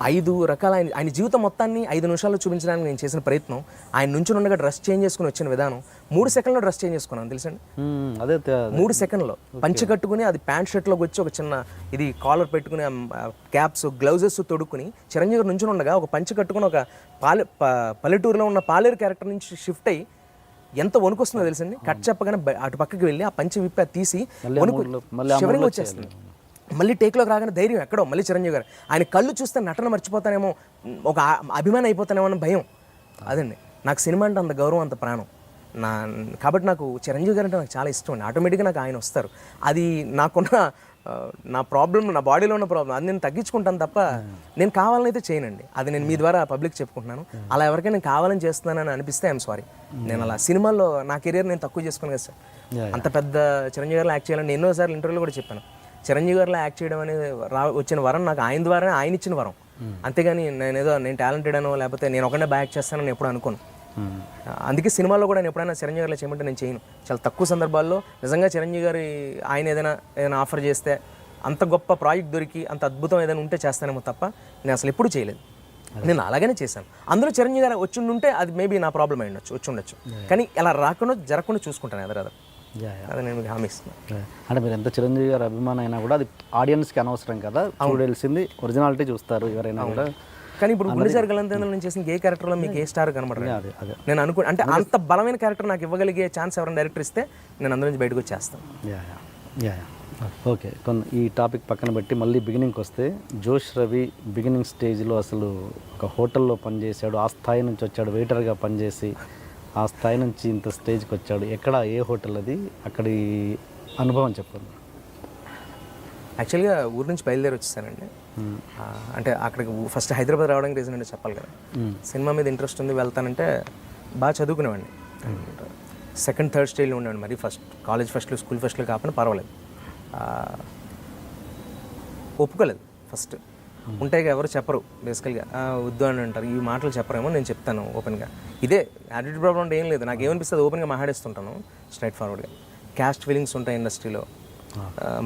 5 రకాల ఆయన జీవితం మొత్తాన్ని 5 నిమిషాల్లో చూపించడానికి నేను చేసిన ప్రయత్నం, ఆయన నుంచి ఉండగా డ్రెస్ చేంజ్ చేసుకుని వచ్చిన విధానం, 3 సెకండ్లో డ్రెస్ చేంజ్ చేసుకున్నాను తెలుసండి. 3 సెకండ్లో పంచి కట్టుకుని అది ప్యాంట్ షర్ట్లోకి వచ్చి ఒక చిన్న ఇది కాలర్ పెట్టుకుని క్యాప్స్ గ్లౌజెస్ తొడుక్కుని చిరంజీవి గారు నుంచి ఉండగా ఒక పంచి కట్టుకుని ఒక పల్లెటూరులో ఉన్న పాలేరు క్యారెక్టర్ నుంచి షిఫ్ట్ అయ్యి ఎంత వణుకొస్తుందో తెలుసండి. కట్ చెప్పగానే అటు పక్కకి వెళ్ళి ఆ పంచి విప్పి తీసి షివరింగ్ వచ్చేస్తుంది. మళ్ళీ టేక్లోకి రాగానే ధైర్యం ఎక్కడో మళ్ళీ చిరంజీవి గారు, ఆయన కళ్ళు చూస్తే నటన మర్చిపోతానేమో, ఒక అభిమానం అయిపోతానేమో అన్న భయం. అదండి నాకు సినిమా అంటే అంత గౌరవం, అంత ప్రాణం కాబట్టి నాకు చిరంజీవి గారు అంటే నాకు చాలా ఇష్టం అండి. ఆటోమేటిక్గా నాకు ఆయన వస్తారు. అది నాకున్న నా ప్రాబ్లం, నా బాడీలో ఉన్న ప్రాబ్లం, అది నేను తగ్గించుకుంటాను తప్ప నేను కావాలని అయితే చేయనండి. అది నేను మీ ద్వారా పబ్లిక్ చెప్పుకుంటున్నాను. అలా ఎవరికైనా నేను కావాలని చేస్తున్నానని అనిపిస్తే ఐఎమ్ సారీ. నేను అలా సినిమాల్లో నా కెరీర్ నేను తక్కువ చేసుకుని కదా సార్. అంత పెద్ద చిరంజీవి గారిలో యాక్ట్ చేయాలని ఎన్నోసార్లు ఇంటర్వ్యూలో కూడా చెప్పాను. చిరంజీవి గారిలో యాక్ట్ చేయడం అనేది వచ్చిన వరం నాకు ఆయన ద్వారానే, ఆయన ఇచ్చిన వరం. అంతేగాని నేను టాలెంటెడ్ అనో లేకపోతే నేను ఒకనే బాగా యాక్ట్ చేస్తానని ఎప్పుడు అనుకోను. అందుకే సినిమాల్లో కూడా నేను ఎప్పుడైనా చిరంజీవి గారిలో చేయమంటే నేను చేయను. చాలా తక్కువ సందర్భాల్లో నిజంగా చిరంజీవి గారి ఆయన ఏదైనా ఆఫర్ చేస్తే, అంత గొప్ప ప్రాజెక్ట్ దొరికి అంత అద్భుతం ఏదైనా ఉంటే చేస్తానేమో తప్ప నేను అసలు ఎప్పుడు చేయలేదు. నేను అలాగనే చేశాను. అందులో చిరంజీవి గారు వచ్చి ఉంటే అది మేబీ నా ప్రాబ్లం అయి వచ్చి ఉండొచ్చు. కానీ ఇలా రాకుండా జరగకుండా చూసుకుంటాను ఎదరదర్. అదే నేను మీకు హామీ ఇస్తున్నాను. అంటే మీరు ఎంత చిరంజీవి గారు అభిమానం అయినా కూడా అది ఆడియన్స్కి అనవసరం కదా, చూడాల్సింది ఒరిజినాలిటీ చూస్తారు ఎవరైనా కూడా. కానీ ఇప్పుడు గుండెజారి గల్లంతేంద్రలో నేను చేసిన ఏ క్యారెక్టర్లో మీకు ఏ స్టార్ కనబడరు. నేను అంటే అంత బలమైన క్యారెక్టర్ నాకు ఇవ్వగలిగే ఛాన్స్ ఎవరైనా డైరెక్టర్ ఇస్తే నేను అందులో నుంచి బయటకు వచ్చేస్తాను. ఓకే, ఈ టాపిక్ పక్కన పెట్టి మళ్ళీ బిగినింగ్కి వస్తే, జోష్ రవి బిగినింగ్ స్టేజ్లో అసలు ఒక హోటల్లో పనిచేశాడు, ఆ స్థాయి నుంచి వచ్చాడు, వెయిటర్గా పనిచేసి ఆ స్థాయి నుంచి ఇంత స్టేజ్కి వచ్చాడు. ఎక్కడ, ఏ హోటల్ అది, అక్కడి అనుభవం చెప్పండి. యాక్చువల్గా ఊరు నుంచి బయలుదేరి వచ్చేసానండి. అంటే అక్కడికి ఫస్ట్ హైదరాబాద్ రావడానికి రీజన్ అంటే చెప్పాలి కదా, సినిమా మీద ఇంట్రెస్ట్ ఉంది వెళ్తానంటే బాగా చదువుకునేవాడిని. సెకండ్ థర్డ్ స్టేజ్లో ఉండేవాడిని. మరి కాలేజ్ ఫస్ట్లు స్కూల్ ఫస్ట్లు కాకుండా పర్వాలేదు. ఒప్పుకోలేదు ఫస్ట్. ఉంటాయి ఎవరు చెప్పరు బేసికల్గా, వద్దు అని అంటారు, ఈ మాటలు చెప్పరేమో. నేను చెప్తాను ఓపెన్గా, ఇదే యాటిట్యూడ్ ప్రాబ్లం అంటే ఏం లేదు, నాకు ఏమనిపిస్తుంది ఓపెన్గా మాట్లాడేస్తుంటాను స్ట్రైట్ ఫార్వర్డ్గా. క్యాస్ట్ ఫీలింగ్స్ ఉంటాయి ఇండస్ట్రీలో,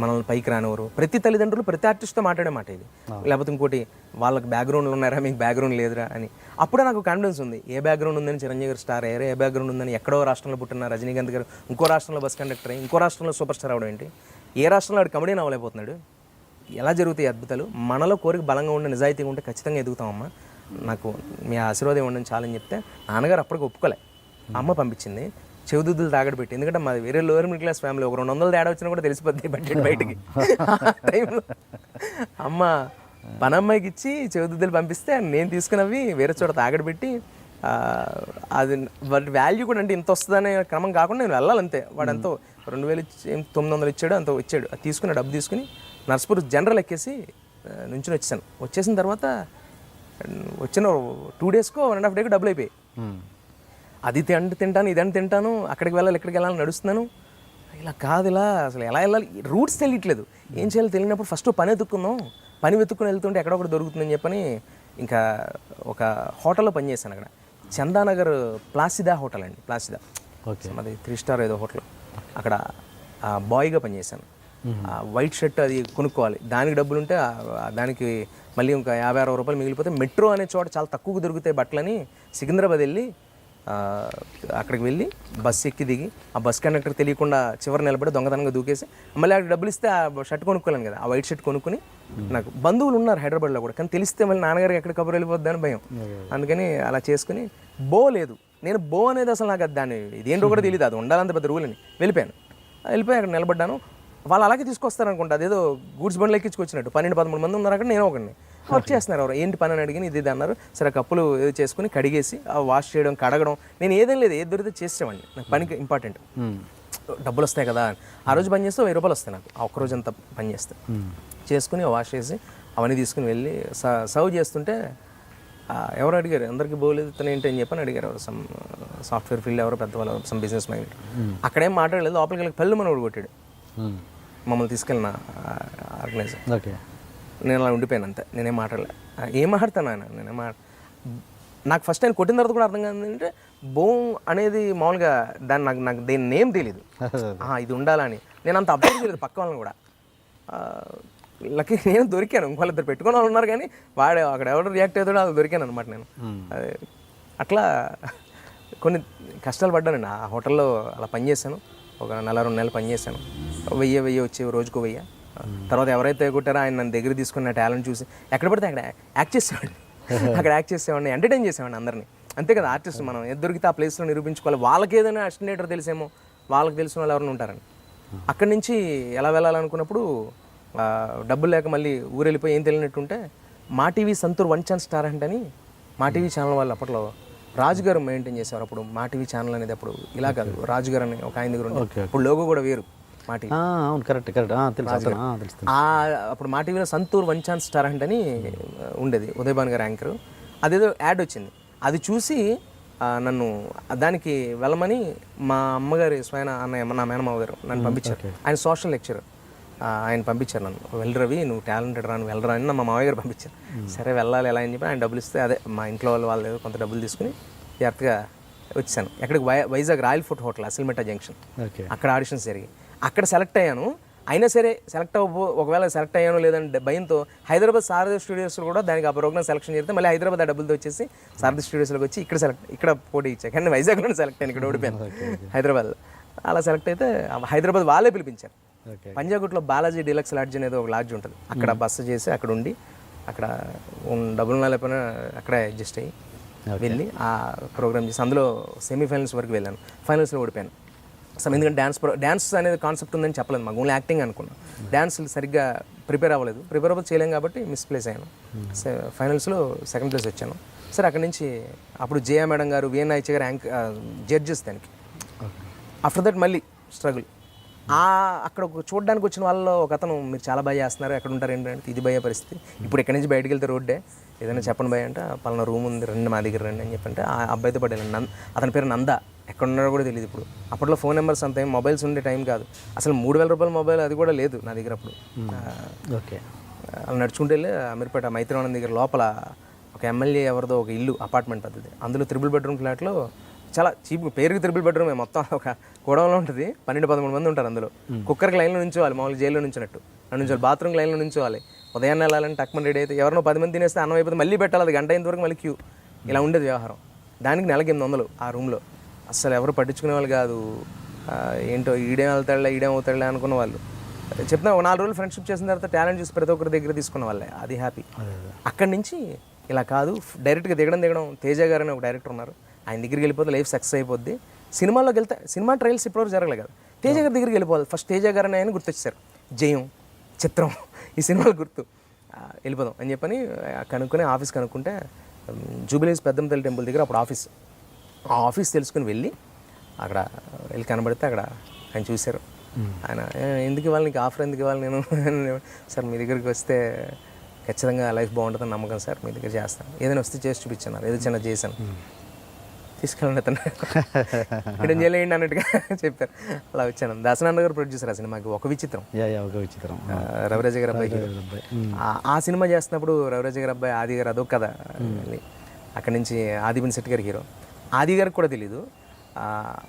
మనల్ని పైకి రానివ్వరు. ప్రతి తల్లిదండ్రులు ప్రతి ఆర్టిస్ట్తో మాట్లాడే మాట ఇది. లేకపోతే ఇంకోటి, వాళ్ళకి బ్యాక్గ్రౌండ్లు ఉన్నారా, మీకు బ్యాక్గ్రౌండ్ లేదురా అని. అప్పుడే నాకు కాన్ఫిడెన్స్ ఉంది, ఏ బ్యాక్గ్రౌండ్ ఉందని చిరంజీవి గారు స్టార్ అయ్యారు, ఏ బ్యాక్గ్రౌండ్ ఉందని ఎక్కడో రాష్ట్రంలో పుట్టిన రజనీకాంత్ గారు ఇంకో రాష్ట్రంలో బస్ కండక్టర్ అయ్యి ఇంకో రాష్ట్రంలో సూపర్ స్టార్ అవడం ఏంటి, ఏ రాష్ట్రంలో ఆడు కమెడీని అవ్వలేకపోతున్నాడు. ఎలా జరుగుతాయి అద్భుతాలు. మనలో కోరిక బలంగా ఉండే, నిజాయితీగా ఉంటే ఖచ్చితంగా ఎదుగుతామమ్మా, నాకు మీ ఆశీర్వాదం ఉండని చాలని చెప్తే నాన్నగారు అప్పటికి ఒప్పుకోలే. అమ్మ పంపించింది, చెవుదుద్దులు తాగడ పెట్టి. ఎందుకంటే మాది వేరే లోయర్ మిడిల్ క్లాస్ ఫ్యామిలీ, ఒక 200 తేడా వచ్చినా కూడా తెలిసిపోద్ది బడ్జెట్ బయటికి. టైంలో అమ్మ పనమ్మాయికి ఇచ్చి చెవుదుద్దులు పంపిస్తే నేను తీసుకున్నవి వేరే చోట తాగడ పెట్టి, అది వాటి వాల్యూ కూడా అంటే ఇంత వస్తుందనే క్రమం కాకుండా నేను వెళ్ళాలంతే. వాడు ఎంతో 2900 ఇచ్చాడు, అంత ఇచ్చాడు. అది తీసుకుని డబ్బు తీసుకుని నర్సపూర్ జనరల్ ఎక్కేసి నుంచి వచ్చేసాను. వచ్చేసిన తర్వాత వచ్చిన 2 డేస్కో 1.5 డేకి డబ్బులు అయిపోయాయి. అది తింటాను ఇదంటే తింటాను, అక్కడికి వెళ్ళాలి ఇక్కడికి వెళ్ళాలని నడుస్తున్నాను. ఇలా కాదు, ఇలా అసలు ఎలా వెళ్ళాలి, రూట్స్ తెలియట్లేదు, ఏం చేయాలో తెలియనప్పుడు ఫస్ట్ పని వెతుక్కుని వెళ్తుంటే ఎక్కడొకటి దొరుకుతుందని చెప్పని ఇంకా ఒక హోటల్లో పనిచేశాను. అక్కడ చందానగర్ ప్లాసిదా హోటల్ అండి, ప్లాసిదా అది 3 స్టార్ ఏదో హోటల్. అక్కడ బాయ్గా పనిచేశాను. వైట్ షర్ట్ అది కొనుక్కోవాలి, దానికి డబ్బులు ఉంటే దానికి మళ్ళీ ఇంకా 50-60 రూపాయలు మిగిలిపోతే మెట్రో అనే చోట చాలా తక్కువగా దొరుకుతాయి బట్టలని సికింద్రాబాద్ వెళ్ళి అక్కడికి వెళ్ళి బస్సు ఎక్కి దిగి ఆ బస్ కండక్టర్ తెలియకుండా చివరి నిలబడి దొంగతనంగా దూకేసి మళ్ళీ అక్కడ డబ్బులు ఇస్తే ఆ షర్ట్ కొనుక్కోలేను కదా, ఆ వైట్ షర్ట్ కొనుక్కుని నాకు బంధువులు ఉన్నారు హైదరాబాద్లో కూడా, కానీ తెలిస్తే మళ్ళీ నాన్నగారికి ఎక్కడ కబురు వెళ్ళిపోద్ది అని భయం. అందుకని అలా చేసుకుని లేదు నేను అనేది అసలు నాకు దాన్ని ఇదేంటో కూడా తెలియదు, అది ఉండాలంత పెద్ద రూల్ అని వెళ్ళిపోయి అక్కడ నిలబడ్డాను. వాళ్ళు అలాగే తీసుకొస్తారు అనుకుంటా, అదేదో గూడ్స్ బండ్లు ఎక్కించుకొచ్చినట్టు 12-13 మంది ఉన్నారు అక్కడ, నేను ఒకడిని. వర్క్ చేస్తున్నారు ఎవరు, ఏంటి పని అని అడిగిన ఇది అన్నారు. సరే కప్పులు ఏదో చేసుకుని కడిగేసి వాష్ చేయడం కడగడం, నేను ఏదేం లేదు ఏది దొరికితే చేసేవాడిని, నాకు పనికి ఇంపార్టెంట్, డబ్బులు వస్తాయి కదా. ఆ రోజు పని చేస్తే 1000 రూపాయలు వస్తాయి నాకు, ఆ ఒక్కరోజు అంతా పని చేస్తే. చేసుకుని వాష్ చేసి అవన్నీ తీసుకుని వెళ్ళి సర్వ్ చేస్తుంటే ఎవరు అడిగారు, అందరికీ పోలేదు తను ఏంటి అని చెప్పని అడిగారు. ఎవరు సమ్ సాఫ్ట్వేర్ ఫీల్డ్ ఎవరో పెద్దవాళ్ళు, సమ్ బిజినెస్ మైండ్. అక్కడేం మాట్లాడలేదు, లోపలికి వెళ్ళి పెళ్ళి మనోడు కొట్టాడు మమ్మల్ని తీసుకెళ్ళిన ఆర్గనైజర్. నేను అలా ఉండిపోయాను అంతే, నేనేం మాట్లాడలే. ఏం మాట్లాడతాను ఆయన, నాకు ఫస్ట్ ఆయన కొట్టిన తర్వాత కూడా అర్థం కాదు ఏంటంటే బోమ్ అనేది మామూలుగా దాన్ని నాకు దేని నేమ్ తెలియదు, ఇది ఉండాలని నేను అంత అబ్జర్వ్ చేయలేదు పక్క వాళ్ళని కూడా. లక్కీ నేను దొరికాను, వాళ్ళిద్దరు పెట్టుకుని వాళ్ళు ఉన్నారు కానీ వాడు అక్కడ ఎవరు రియాక్ట్ అవుతాడో అది దొరికాను అనమాట నేను. అట్లా కొన్ని కష్టాలు పడ్డానండి ఆ హోటల్లో. అలా పనిచేశాను, ఒక 4-2 నెలలు పనిచేశాను. 1000 వచ్చేవి, రోజుకు 1000. తర్వాత ఎవరైతే కొట్టారో ఆయన నన్ను దగ్గర తీసుకుని నా టాలెంట్ చూసి ఎక్కడ పడితే అక్కడ యాక్ట్ చేసేవాడిని, ఎంటర్టైన్ చేసేవాడిని అందరినీ. అంతే కదా ఆర్టిస్ట్, మనం ఏది దొరికితే ఆ ప్లేస్లో నిరూపించుకోవాలి. వాళ్ళకి ఏదైనా అసిస్టెంట్ తెలిసేమో, వాళ్ళకి తెలిసిన వాళ్ళు ఎవరైనా ఉంటారని. అక్కడి నుంచి ఎలా వెళ్ళాలనుకున్నప్పుడు డబ్బులు లేక మళ్ళీ ఊరు వెళ్ళిపోయి ఏం తెలియనట్టుంటే మా టీవీ సంతూర్ 1 ఛాన్స్ స్టార్ అని మా టీవీ ఛానల్ వాళ్ళు అప్పట్లో రాజుగారు మెయింటైన్ చేసేవారు. అప్పుడు మా టీవీ ఛానల్ అనేది అప్పుడు ఇలా కాదు, రాజుగారు అని ఒక ఆయన దగ్గర ఉంది. ఇప్పుడు లోగో కూడా వేరు మా టీవీ. అప్పుడు మా టీవీలో సంతూర్ 1 ఛాన్స్ స్టార్ అని ఉండేది, ఉదయభాన్ గారు యాంకర్. అదేదో యాడ్ వచ్చింది, అది చూసి నన్ను దానికి వెళ్ళమని మా అమ్మగారి స్వయన అన్నయ్య నా మేనమావ గారు నన్ను పంపించారు. ఆయన సోషల్ లెక్చరర్, ఆయన పంపించారు నన్ను. వెళ్ళి రవి నువ్వు టాలెంటెడ్ రా, నువ్వు వెళ్ళరా అని మా మామయ్య గారు పంపించారు. సరే వెళ్ళాలి ఎలా అని చెప్పి ఆయన డబ్బులు ఇస్తే అదే మా ఇంట్లో వాళ్ళు కొంత డబ్బులు తీసుకుని జాగ్రత్తగా వచ్చాను. ఎక్కడికి Vizag royal food hotel Asilmetta junction, అక్కడ ఆడిషన్స్ జరిగి అక్కడ సెలెక్ట్ అయ్యాను. అయినా సరే ఒకవేళ సెలెక్ట్ అయ్యాను లేదంటే భయంతో హైదరాబాద్ సారథి స్టూడియోస్లో కూడా దానికి ఆ ప్రోగ్రామ్ సెలెక్షన్ చేస్తే మళ్ళీ హైదరాబాద్ ఆ డబ్బులతో వచ్చేసి సారథి స్టూడియోస్లోకి వచ్చి ఇక్కడ పోటీ ఇచ్చాను. కానీ వైజాగ్లోనే సెలెక్ట్ అయ్యాను, ఇక్కడ ఓడిపోయాను హైదరాబాద్లో. అలా సెలెక్ట్ అయితే హైదరాబాద్ వాళ్ళే పిలిపించారు. పంజాగుట్లో బాలాజీ డీలక్స్ లాడ్జ్ అనేది ఒక లాడ్జ్ ఉంటుంది, అక్కడ బస్సు చేసి అక్కడ ఉండి అక్కడ డబ్బులు లేకపోయినా అక్కడే అడ్జస్ట్ అయ్యి వెళ్ళి ఆ ప్రోగ్రామ్ చేసి అందులో సెమీఫైనల్స్ వరకు వెళ్ళాను. ఫైనల్స్లో ఓడిపోయాను. అసలు ఎందుకంటే డ్యాన్స్ అనేది కాన్సెప్ట్ ఉందని చెప్పలేదు మాకు, ఓన్లీ యాక్టింగ్ అనుకున్నాను. డ్యాన్స్ సరిగ్గా ప్రిపేర్ అవ్వలేదు చేయలేం కాబట్టి మిస్ప్లేస్ అయ్యాను. ఫైనల్స్లో 2nd ప్లేస్ వచ్చాను. సరే అక్కడి నుంచి అప్పుడు జయ మేడం గారు, విఎన్ ఐచే గారు జడ్జెస్ దానికి. ఆఫ్టర్ దట్ మళ్ళీ స్ట్రగుల్. అక్కడ చూడడానికి వచ్చిన వాళ్ళలో ఒక అతను మీరు చాలా బాగా చేస్తున్నారు, ఎక్కడ ఉంటారు ఏంటంటే ఇది భయ పరిస్థితి. ఇప్పుడు ఎక్కడి నుంచి బయటకు వెళ్తే రోడ్డే, ఏదైనా చెప్పండి భయ అంటే పలానా రూమ్ ఉంది రండి మా దగ్గర రండి అని చెప్పంటే ఆ అబ్బాయితో పడేయాలి. అతని పేరు నంద, ఎక్కడ ఉన్నారో కూడా తెలియదు. ఇప్పుడు అప్పట్లో ఫోన్ నెంబర్స్ అంత మొబైల్స్ ఉండే టైం కాదు అసలు. 3000 రూపాయల మొబైల్ అది కూడా లేదు నా దగ్గర అప్పుడు. అలా నడుచుకుంటూ వెళ్ళి అమీర్పేట మైత్రివనం దగ్గర లోపల ఒక ఎమ్మెల్యే ఎవరిదో ఒక ఇల్లు అపార్ట్మెంట్ పద్ధతి, అందులో 3 బెడ్రూమ్ ఫ్లాట్లో చాలా చీప్, పేరుకి 3 బెడ్రూమ్, మొత్తం ఒక గోడౌన్లో ఉంటుంది. 12-13 మంది ఉంటారు అందులో. కుక్కర్కి లైన్లో నుంచోవాలి, మామూలుగా జైల్లో నుంచినట్టు నుంచోవాలి. బాత్రూమ్కి లైన్లో నుంచోవాలి. ఉదయాన్నే వెళ్ళాలంటే టక్మన్ రెడీ అయితే ఎవరినో 10 మంది తినేస్తే అన్నం అయిపోతే మళ్ళీ పెట్టాలి, అది గంట అయినంత వరకు మళ్ళీ క్యూ. ఇలా ఉండేది వ్యవహారం. దానికి నెలకి 800 ఆ రూమ్లో. అసలు ఎవరు పట్టించుకునే వాళ్ళు కాదు. ఏంటో ఈడేం వెళ్తాడులే ఈడేం అవుతాడులే అనుకున్న వాళ్ళు. చెప్తున్నా 4 రోజులు ఫ్రెండ్షిప్ చేసిన తర్వాత టాలెంట్ చూసి ప్రతి ఒక్కరి దగ్గర తీసుకున్న వాళ్ళే, అది హ్యాపీ. అక్కడి నుంచి ఇలా కాదు డైరెక్ట్గా దిగడం తేజ గారు అని ఒక డైరెక్టర్ ఉన్నారు, ఆయన దగ్గరికి వెళ్ళిపోతే లైఫ్ సక్సెస్ అయిపోద్ది. సినిమాలోకి వెళ్తే సినిమా ట్రయల్స్ ఇప్పటివరకు జరగలేదు కదా, తేజ గారి దగ్గరికి వెళ్ళిపోవాలి. ఫస్ట్ తేజ గారు అని ఆయన గుర్తొచ్చారు, జయం, చిత్రం ఈ సినిమాలు గుర్తు, వెళ్ళిపోదాం అని చెప్పని కనుక్కొని ఆఫీస్ కనుక్కుంటే జూబిలీస్ పెద్దమ్మ టెంపుల్ దగ్గర అప్పుడు ఆ ఆఫీస్ తెలుసుకుని వెళ్ళి అక్కడ వెళ్ళి కనబడితే అక్కడ ఆయన చూశారు. ఆయన ఎందుకు ఇవ్వాలి నీకు ఆఫర్ ఎందుకు ఇవ్వాలి నేను సార్ మీ దగ్గరికి వస్తే ఖచ్చితంగా లైఫ్ బాగుంటుందని నమ్మకం సార్, మీ దగ్గర చేస్తాను, ఏదైనా వస్తే చేసి చూపించాను, ఏదో చిన్న చేశాను, తీసుకెళ్ళండి అతను ఇక్కడ చేయలేండి అన్నట్టుగా చెప్పారు. అలా వచ్చాను. దాసనారాయణ గారు ప్రొడ్యూసర్ ఆ సినిమాకి, ఒక విచిత్రం, ఒక విచిత్రం, రవిరాజ గారి అబ్బాయి hero. ఆ సినిమా చేస్తున్నప్పుడు రవిరాజ గారి అబ్బాయి ఆది గారు అదొక కథ. అక్కడి నుంచి ఆది పినిశెట్టి గారి హీరో, ఆది గారికి కూడా తెలీదు.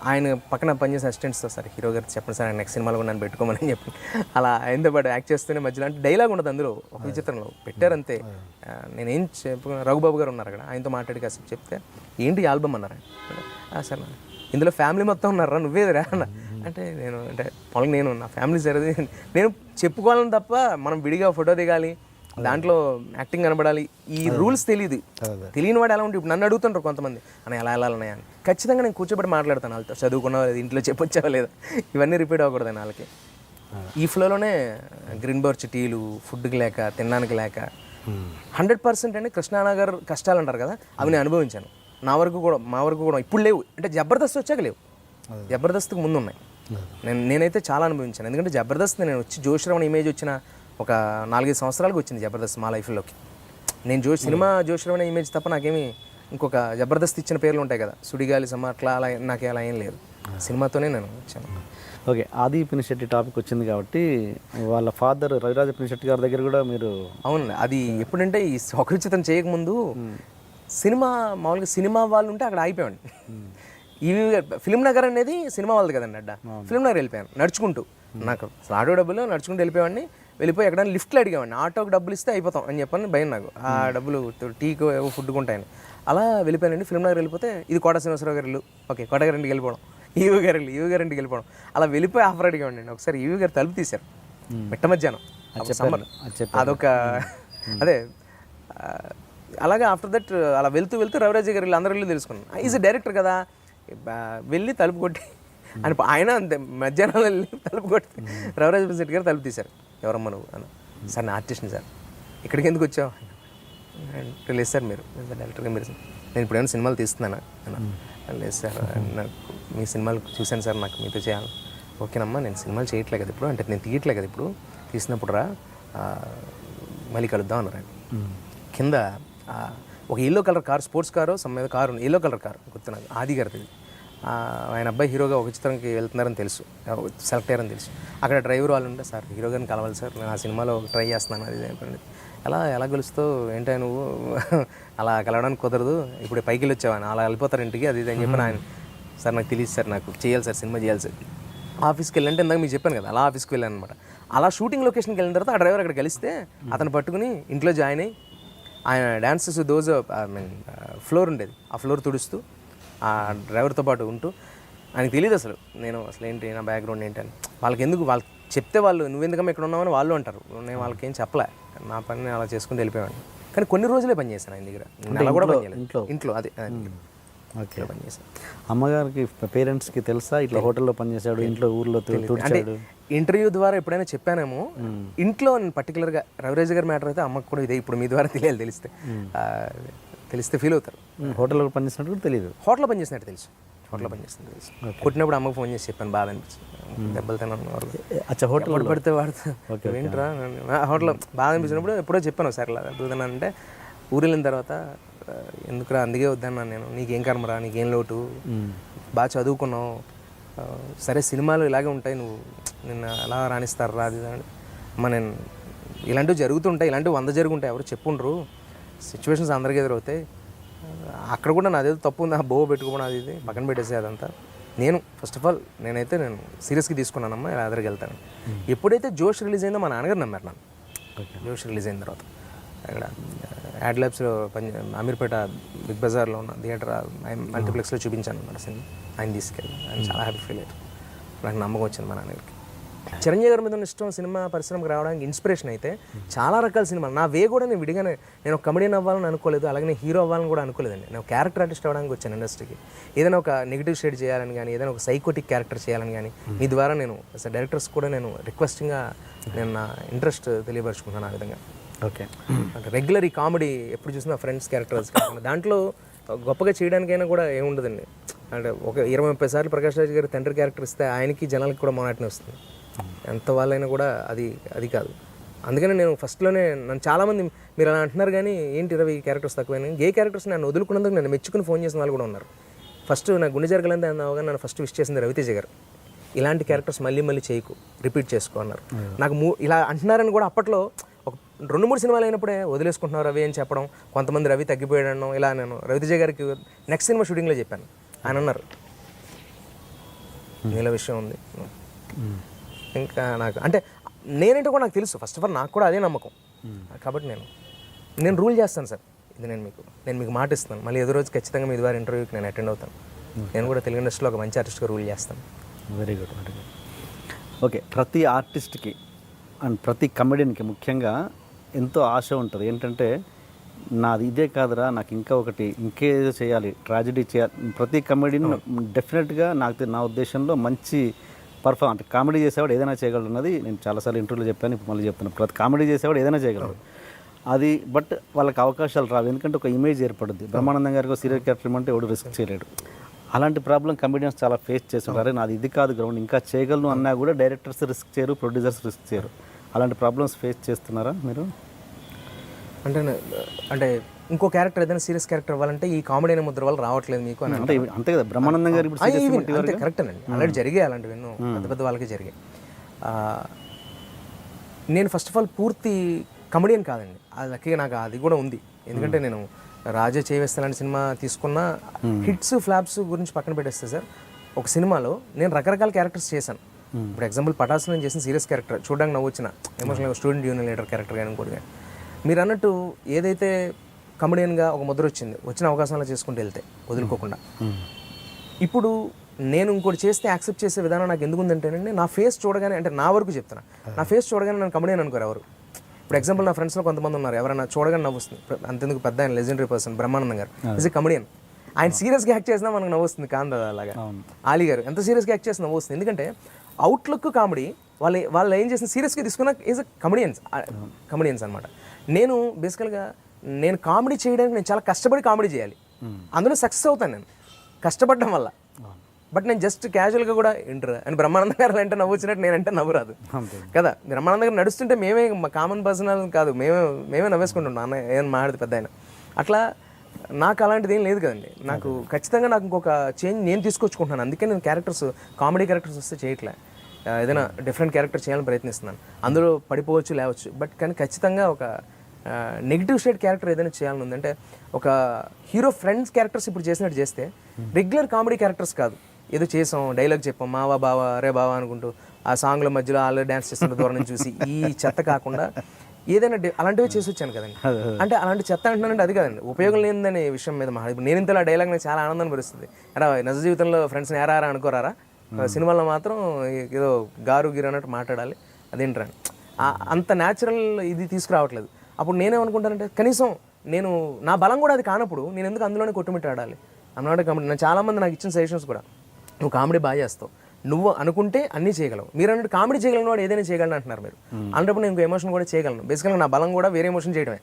ఆయన పక్కన పనిచేసే అసిస్టెంట్స్తో సార్ హీరో గారు చెప్పండి సార్ నెక్స్ట్ సినిమాలో కూడా నన్ను పెట్టుకోమని చెప్పి అలా ఆయనతో పాటు యాక్ట్ చేస్తూనే మధ్యలో అంటే డైలాగ్ ఉండదు అందులో, ఒక విచిత్రంలో పెట్టారంతే. నేనేం రఘుబాబు గారు ఉన్నారు అక్కడ, ఆయనతో మాట్లాడి కాసేపు చెప్తే ఏంటి ఆల్బమ్ అన్నారు ఆయన. సార్ ఇందులో ఫ్యామిలీ మొత్తం ఉన్నారా, నువ్వేదిరా అన్న. అంటే అంటే పొలం నేను నా ఫ్యామిలీ సార్, అది నేను చెప్పుకోవాలని తప్ప మనం విడిగా ఫోటో దిగాలి, దాంట్లో యాక్టింగ్ కనబడాలి, ఈ రూల్స్ తెలియదు. తెలియని వాడు ఎలా ఉంటే ఇప్పుడు నన్ను అడుగుతుంటారు కొంతమంది అని ఎలా వెళ్ళాలన్నాయా అని. ఖచ్చితంగా నేను కూర్చోబెట్టి మాట్లాడతాను వాళ్ళతో, చదువుకున్నావా లేదు, ఇంట్లో చెప్పొచ్చావా లేదా, ఇవన్నీ రిపీట్ అవ్వకూడదు వాళ్ళకి. ఈ ఫ్లోలోనే గ్రీన్ బర్చ్ టీలు, ఫుడ్కి లేక తినడానికి లేక 100% అంటే కృష్ణానగర్ కష్టాలు అంటారు కదా, అవి నేను అనుభవించాను. మా వరకు కూడా ఇప్పుడు లేవు, అంటే జబర్దస్త్ వచ్చాక లేవు, జబర్దస్త్కి ముందు ఉన్నాయి. నేనైతే చాలా అనుభవించాను. ఎందుకంటే జబర్దస్త్ నేను వచ్చి జోష్రవణ ఇమేజ్ వచ్చిన ఒక 4-5 సంవత్సరాలకు వచ్చింది జబర్దస్త్ మా లైఫ్లోకి. నేను సినిమా జోష్రవణ ఇమేజ్ తప్ప నాకేమీ ఇంకొక జబర్దస్త్ ఇచ్చిన పేర్లు ఉంటాయి కదా, సుడిగాలి సమ అట్లా అలా నాకు అలా ఏం లేదు. సినిమాతోనే నేను వచ్చాను. ఓకే, ఆది పినిశెట్టి టాపిక్ వచ్చింది కాబట్టి వాళ్ళ ఫాదర్ రవిరాజ పినిశెట్టి గారి దగ్గర కూడా మీరు. అవును, అది ఎప్పుడంటే ఈ స్వకృచితం చేయకముందు సినిమా మామూలుగా సినిమా వాళ్ళు ఉంటే అక్కడ ఆగిపోయాడు. ఈ ఫిల్మ్ నగర్ అనేది సినిమా వాళ్ళది కదండి అడ్డ. ఫిల్మ్ నగర్ వెళ్ళిపోయాను నడుచుకుంటూ, నాకు ఆటో డబ్బులు నడుచుకుంటూ వెళ్ళిపోయాడిని. వెళ్ళిపోయి ఎక్కడైనా లిఫ్ట్లో అడిగేవాడిని, ఆటోకి డబ్బులు ఇస్తే అయిపోతాం అని చెప్పని భయం నాకు, ఆ డబ్బులు టీకి ఏవో ఫుడ్కి ఉంటాయని. అలా వెళ్ళిపోయానండి. ఫిల్మ్ నగర్ వెళ్ళిపోతే ఇది కోట శ్రీనివాసరావు గారి ఇల్లు, ఓకే కోట గారింటికి వెళ్ళిపోవడం, ఈవీ గారింటికి వెళ్ళిపోవడం, అలా వెళ్ళిపోయి ఆఫర్ అడిగేవాడిని. ఒకసారి ఈవీ గారు తలుపు తీశారు మిట్ట మధ్యాహ్నం, సమ్మర్, అదొక అదే. అలాగే ఆఫ్టర్ దట్ అలా వెళ్తూ రవిరాజ గారి ఇల్లు అందరి ఇల్లు తెలుసుకున్నాను. ఈజ్ డైరెక్టర్ కదా, వెళ్ళి తలుపు కొట్టి ఆయన అంతే మధ్యాహ్నం వెళ్ళి తలుపు కొట్టి రవిరాజ పినిశెట్టి గారు తలుపు తీశారు. ఎవరమ్మా నువ్వు అన్న. సార్ నా ఆర్టిస్ట్ని సార్, ఇక్కడికి ఎందుకు వచ్చావు అంటే, లేదు సార్ మీరు డైరెక్టర్గా మీరు, నేను ఇప్పుడు ఏమైనా సినిమాలు తీస్తున్నానా అన్న. లేదు సార్ నాకు మీ సినిమాలు చూశాను సార్, నాకు మీతో చేయాలి. ఓకేనమ్మా నేను సినిమాలు చేయట్లే కదా ఇప్పుడు, అంటే నేను తీయట్లే కదా ఇప్పుడు, తీసినప్పుడు రా మళ్ళీ కలుద్దాం అన్నారు. కింద ఒక yellow colour car, sports car మీద కారు, ఎల్లో కలర్ కారు గుర్తున్నాను, ఆది గారిది. ఆయన అబ్బాయి హీరోగా ఒక చిత్రంకి వెళ్తున్నారని తెలుసు, సెలెక్ట్ అయ్యారని తెలుసు. అక్కడ డ్రైవర్ వాళ్ళు ఉంటే సార్ హీరో గారిని కలవాలి సార్, నేను ఆ సినిమాలో ట్రై చేస్తున్నాను అది అయిపోయింది. ఎలా కలుస్తావు ఏంటో నువ్వు, అలా కలవడానికి కుదరదు, ఇప్పుడు పైకి వెళ్ళి వచ్చావని అలా వెళ్ళిపోతారు ఇంటికి అది ఇది అని చెప్పిన ఆయన. సార్ నాకు తెలియదు సార్, నాకు చేయాలి సార్, సినిమా చేయాలి సార్. ఆఫీస్కి వెళ్ళంటే ఇందాక మీకు చెప్పాను కదా, అలా ఆఫీస్కి వెళ్ళాను అనమాట. అలా షూటింగ్ లొకేషన్కి వెళ్ళిన తర్వాత ఆ డ్రైవర్ అక్కడ కలిస్తే అతను పట్టుకుని ఇంట్లో జాయిన్ అయ్యి ఆయన డ్యాన్సెస్ ఫ్లోర్ ఉండేది, ఆ ఫ్లోర్ తుడుస్తూ ఆ డ్రైవర్తో పాటు ఉంటూ. ఆయనకు తెలియదు అసలు నేను అసలు ఏంటి నా బ్యాక్గ్రౌండ్ ఏంటని. వాళ్ళకి ఎందుకు, వాళ్ళు చెప్తే వాళ్ళు నువ్వెందుకమ్మా ఇక్కడ ఉన్నామని వాళ్ళు అంటారు. నేను వాళ్ళకి ఏం చెప్పలే, నా పని నేను అలా చేసుకుని వెళ్ళిపోయాను. కానీ కొన్ని రోజులే పని చేశాను ఆయన దగ్గర, అలా కూడా పని చేయలేదు ఇంట్లో. అదే ఓకే, పని చేశాను. అమ్మగారికి పేరెంట్స్కి తెలుసా ఇట్లా హోటల్లో పనిచేశాడు, ఇంట్లో ఊర్లో తుడిచాడు? ఇంటర్వ్యూ ద్వారా ఎప్పుడైనా చెప్పానేమో. ఇంట్లో నేను పర్టికులర్గా రవిరాజ గారి మ్యాటర్ అయితే అమ్మకు కూడా ఇదే ఇప్పుడు మీ ద్వారా తెలియాలి, తెలిస్తే ఫీల్ అవుతారు. హోటల్లో పనిచేసినట్టు కూడా తెలియదు, హోటల్లో పనిచేసినట్టు తెలుసు, హోటల్లో పనిచేసినట్టు తెలుసు. కొట్టినప్పుడు అమ్మకు ఫోన్ చేసి చెప్పాను, బాధ అనిపించింది, దెబ్బలు తిన్నాను హోటల్ పడితే వాడుతా ఏంట్రా హోటల్లో బాధ అనిపించినప్పుడు ఎప్పుడో చెప్పాను సార్ ఇలా దూదనంటే, ఊరు వెళ్ళిన తర్వాత ఎందుకురా అందుకే వద్దన్నాను నేను, నీకేం కర్మరా, నీకేం లోటు, బాగా చదువుకున్నావు, సరే సినిమాలు ఇలాగే ఉంటాయి, నువ్వు నిన్న అలా రాణిస్తారు రా అది అమ్మ. నేను ఇలాంటివి జరుగుతుంటాయి, ఇలాంటివి 100 జరుగుంటాయి, ఎవరు చెప్పుండ్రు, సిచ్యువేషన్స్ అందరికీ ఎదురవుతాయి. అక్కడ కూడా నాదేదో తప్పు ఉంది, ఆ బోవ పెట్టుకోవడం అది ఇది పక్కన పెట్టేసి అదంతా. నేను ఫస్ట్ ఆఫ్ ఆల్ నేను సీరియస్గా తీసుకున్నానమ్మా, ఇలా ఎదురుకి వెళ్తాను. ఎప్పుడైతే జోష్ రిలీజ్ అయిందో మా నాన్నగారు నమ్మారు నన్ను. జోష్ రిలీజ్ అయిన తర్వాత అక్కడ యాడ్ ల్యాబ్స్లో అమీర్పేట బిగ్ బజార్లో ఉన్న థియేటర్ మల్టీప్లెక్స్లో చూపించాను అన్నమాట సినిమా. ఆయన తీసుకెళ్ళి ఆయన చాలా హ్యాపీ ఫీల్ అయ్యారు. నాకు నమ్మకం వచ్చింది మా నాన్నగారికి. చిరంజీవి గారి మీద ఉన్న ఇష్టం సినిమా పరిశ్రమకు రావడానికి ఇన్స్పిరేషన్ అయితే చాలా రకాల సినిమాలు. నా వే కూడా నేను విడిగానే, నేను ఒక కమెడియన్ అవ్వాలని అనుకోలేదు, అలాగే నేను హీరో అవ్వాలని కూడా అనుకోలేదండి. నేను క్యారెక్టర్ ఆర్టిస్ట్ అవ్వడానికి వచ్చాను ఇండస్ట్రీకి. ఏదైనా ఒక నెగిటివ్ షేడ్ చేయాలని కానీ, ఏదైనా ఒక సైకోటిక్ క్యారెక్టర్ చేయాలని కానీ, మీ ద్వారా నేను డైరెక్టర్స్ కూడా నేను రిక్వెస్టింగ్గా నేను నా ఇంట్రెస్ట్ తెలియపరుచుకున్నాను ఆ విధంగా. ఓకే, అంటే రెగ్యులర్ ఈ కామెడీ ఎప్పుడు చూసినా ఫ్రెండ్స్ క్యారెక్టర్స్ దాంట్లో గొప్పగా చేయడానికైనా కూడా ఏముండదండి. అంటే ఒక 20-30 సార్లు ప్రకాష్ రాజ్ గారి తండ్రి క్యారెక్టర్ ఇస్తే ఆయనకి జనాలకి కూడా మొనాటిని వస్తుంది. ఎంత వాళ్ళైనా కూడా అది కాదు. అందుకని నేను ఫస్ట్లోనే నన్ను చాలామంది మీరు అలా అంటున్నారు కానీ ఏంటి రవి క్యారెక్టర్స్ తక్కువైనా గే క్యారెక్టర్స్ నన్ను వదులుకున్నందుకు నన్ను మెచ్చుకుని ఫోన్ చేసిన వాళ్ళు కూడా ఉన్నారు. ఫస్ట్ నాకు గుండె జరగలంటే అన్నావుగా నన్ను ఫస్ట్ విష్ చేసింది రవితేజ గారు. ఇలాంటి క్యారెక్టర్స్ మళ్ళీ మళ్ళీ చేయకు, రిపీట్ చేసుకో అన్నారు. నాకు ఇలా అంటున్నారని కూడా అప్పట్లో ఒక 2-3 సినిమాలు అయినప్పుడే వదిలేసుకుంటున్నారు రవి అని చెప్పడం, కొంతమంది రవి తగ్గిపోయాడు అనడం, ఇలా నేను రవితేజ గారికి నెక్స్ట్ సినిమా షూటింగ్లో చెప్పాను. ఆయన అన్నారు నీళ్ళ విషయం ఉంది. ఇంకా నాకు అంటే నేనంటే కూడా నాకు తెలుసు, ఫస్ట్ ఆఫ్ ఆల్ నాకు కూడా అదే నమ్మకం. కాబట్టి నేను రూల్ చేస్తాను సార్. ఇది నేను మీకు మాట ఇస్తాను, మళ్ళీ ఎదురు రోజు ఖచ్చితంగా మీ ద్వారా ఇంటర్వ్యూకి నేను అటెండ్ అవుతాను. నేను కూడా తెలుగు ఇండస్ట్రీలో ఒక మంచి ఆర్టిస్ట్గా రూల్ చేస్తాను. Very good. ఓకే, ప్రతి ఆర్టిస్ట్కి అండ్ ప్రతి కమెడియన్కి ముఖ్యంగా ఎంతో ఆశ ఉంటుంది. ఏంటంటే నాది ఇదే కాదురా, నాకు ఇంకా ఒకటి ఇంకేదో చేయాలి, ట్రాజడీ చేయాలి. ప్రతి కమెడియన్ డెఫినెట్గా నా ఉద్దేశంలో మంచి అంటే కామెడీ చేసేవాడు ఏదైనా చేయగలడు అన్నది నేను చాలాసార్లు ఇంటర్వ్యూలో చెప్పాను, ఇప్పుడు మళ్ళీ చెప్తున్నాను. ప్రతి కామెడీ చేసేవాడు ఏదైనా చేయగలడు. అది బట్ వాళ్ళకి అవకాశాలు రావు, ఎందుకంటే ఒక ఇమేజ్ ఏర్పడుద్ది. బ్రహ్మానందం గారికి సీరియల్ క్యారెక్టర్ అంటే ఎవడు రిస్క్ చేయలేడు. అలాంటి ప్రాబ్లం కమెడియన్స్ చాలా ఫేస్ చేస్తుంటారు. నాది ఇది కాదు గ్రౌండ్, ఇంకా చేయగలను అన్నా కూడా డైరెక్టర్స్ రిస్క్ చేయరు, ప్రొడ్యూసర్స్ రిస్క్ చేయరు. అలాంటి ప్రాబ్లమ్స్ ఫేస్ చేస్తున్నారా మీరు? అంటే ఇంకో క్యారెక్టర్ ఏదైనా సీరియస్ క్యారెక్టర్ అవ్వాలంటే ఈ కామెడీ అనే ముద్ర వల్ల రావట్లేదు మీకు అని అంటే అంతే కదా. బ్రహ్మానందం గారు అంతే కరెక్ట్ అండి. ఆల్రెడీ జరిగాయి అలాంటివి, ఎన్నో పెద్ద వాళ్ళకి జరిగాయి. నేను ఫస్ట్ ఆఫ్ ఆల్ పూర్తి కమెడియన్ కాదండి, అది లక్కీగా నాకు అది కూడా ఉంది. ఎందుకంటే నేను రాజా చేయవేస్తే లాంటి సినిమా తీసుకున్న హిట్స్ ఫ్లాప్స్ గురించి పక్కన పెట్టేస్తే సార్, ఒక సినిమాలో నేను రకరకాల క్యారెక్టర్స్ చేశాను. ఇప్పుడు ఎగ్జాంపుల్ పటాసులో నేను చేసిన సీరియస్ క్యారెక్టర్ చూడడానికి నవ్వు వచ్చిన ఎమోషనల్గా స్టూడెంట్ యూనియన్ లీడర్ క్యారెక్టర్ కానీ ఇంకోటి కానీ, మీరు అన్నట్టు ఏదైతే కమెడియన్గా ఒక ముద్ర వచ్చిన అవకాశాలు చేసుకుంటూ వెళ్తే వదులుకోకుండా. ఇప్పుడు నేను ఇంకోటి చేస్తే యాక్సెప్ట్ చేసే విధానం నాకు ఎందుకు ఉందంటేనండి, నా ఫేస్ చూడగానే, అంటే నా వరకు చెప్తున్నా, నా ఫేస్ చూడగానే నేను కమెడియన్ అనుకోరు ఎవరు. ఇప్పుడు ఎగ్జాంపుల్ నా ఫ్రెండ్స్లో కొంతమంది ఉన్నారు, ఎవరైనా చూడగానే నవ్వుస్తుంది. అంతెందుకు పెద్ద ఆయన లెజెండరీ పర్సన్ బ్రహ్మానందం గారు ఈజ్ ఎ కమెడియన్. ఆయన సీరియస్గా యాక్ట్ చేసినా మనకు నవ్వుస్తుంది. కాంద అలాగా ఆలీ గారు ఎంత సీరియస్గా యాక్ట్ చేసినా నవ్వుస్తుంది. ఎందుకంటే అవుట్లుక్ కామెడీ వాళ్ళు ఏం చేసిన సీరియస్గా తీసుకున్న ఈజ్ కమెడియన్స్ అనమాట. నేను బేసికల్గా నేను కామెడీ చేయడానికి నేను చాలా కష్టపడి కామెడీ చేయాలి, అందులో సక్సెస్ అవుతాను నేను కష్టపడడం వల్ల. బట్ నేను జస్ట్ క్యాజువల్గా కూడా ఇంటర్ అని బ్రహ్మానంద గారు అంటే నవ్వు వచ్చినట్టు నేనంటే నవ్వు రాదు కదా. బ్రహ్మానంద గారు నడుస్తుంటే మేమే కామన్ పర్సనల్ కాదు, మేమే నవ్వేసుకుంటున్నాం అన్న ఏమైనా మాట్లాడితే పెద్ద ఆయన. అట్లా నాకు అలాంటిది ఏం లేదు కదండి. నాకు ఖచ్చితంగా నాకు ఇంకొక చేంజ్ నేను తీసుకొచ్చుకుంటున్నాను. అందుకే నేను కామెడీ క్యారెక్టర్స్ వస్తే చేయట్లే, ఏదైనా డిఫరెంట్ క్యారెక్టర్ చేయాలని ప్రయత్నిస్తున్నాను. అందులో పడిపోవచ్చు లేవచ్చు, బట్ కానీ ఖచ్చితంగా ఒక నెగిటివ్ షేడ్ క్యారెక్టర్ ఏదైనా చేయాలని ఉంది. అంటే ఒక హీరో ఫ్రెండ్స్ క్యారెక్టర్స్ ఇప్పుడు చేసినట్టు చేస్తే, రెగ్యులర్ కామెడీ క్యారెక్టర్స్ కాదు, ఏదో చేసాం డైలాగ్ చెప్పాం మావా బావా అరే బావా అనుకుంటూ ఆ సాంగ్ల మధ్యలో వాళ్ళు డ్యాన్స్ చేస్తున్న దూరం నుంచి చూసి ఈ చెత్త కాకుండా ఏదైనా అలాంటివి చేసి వచ్చాను కదండి. అంటే అలాంటి చెత్త అంటున్నానంటే అది కదండి, ఉపయోగం లేనిదనే విషయం మీద ఇప్పుడు నేను ఇంతలో ఆ డైలాగ్ నాకు చాలా ఆనందాన్ని పరుస్తుంది. అరా నిజ జీవితంలో ఫ్రెండ్స్ని ఏరారా అనుకోరారా, సినిమాలో మాత్రం ఏదో గారు గిరు అన్నట్టు మాట్లాడాలి, అదేంటండి అంత న్యాచురల్ ఇది తీసుకురావట్లేదు. అప్పుడు నేనేమనుకుంటానంటే కనీసం నేను నా బలం కూడా అది కానప్పుడు నేను ఎందుకు అందులోనే కొట్టుమిట్టి ఆడాలి అన్నమాట. కాబట్టి నేను చాలామంది నాకు ఇచ్చిన సజెషన్స్ కూడా, నువ్వు కామెడీ బాగా చేస్తావు, నువ్వు అనుకుంటే అన్నీ చేయగలవు. మీరు అన్నట్టు కామెడీ చేయగలను వాడు ఏదైనా చేయగలను అంటున్నారు మీరు. అన్నప్పుడు నేను ఇంకో ఎమోషన్ కూడా చేయగలను. బేసికల్గా నా బలం కూడా వేరే ఎమోషన్ చేయడమే.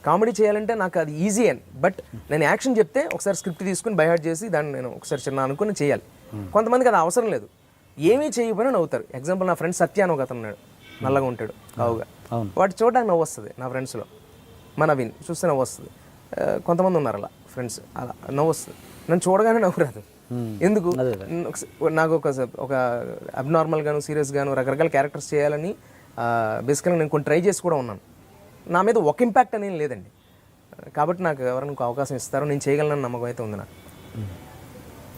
కామెడీ చేయాలంటే నాకు అది ఈజీ అని, బట్ నేను యాక్షన్ చెప్తే ఒకసారి స్క్రిప్ట్ తీసుకుని బై హార్ట్ చేసి దాన్ని నేను ఒకసారి చిన్న అనుకుని చేయాలి. కొంతమందికి అది అవసరం లేదు, ఏమీ చేయకపోయినా నవ్వుతారు. ఎగ్జాంపుల్ నా ఫ్రెండ్ సత్య అని ఒక అతను ఉన్నాడు, నల్లగా ఉంటాడు బావుగా, వాటి చూడడానికి నవ్వు వస్తుంది. నా ఫ్రెండ్స్లో మన నవీన్ చూస్తే నవ్వు వస్తుంది. కొంతమంది ఉన్నారు అలా ఫ్రెండ్స్, అలా నవ్వు వస్తుంది. నన్ను చూడగానే నవ్వు రాదు. ఎందుకు? నాకు ఒక అబ్నార్మల్ గాను సీరియస్ గాను రకరకాల క్యారెక్టర్స్ చేయాలని బేసికల్గా నేను కొన్ని ట్రై చేసి కూడా ఉన్నాను. నా మీద ఒక ఇంపాక్ట్ అనేది లేదండి. కాబట్టి నాకు ఎవరైనా ఇంకో అవకాశం ఇస్తారో నేను చేయగలను నమ్మకం అయితే ఉంది నాకు.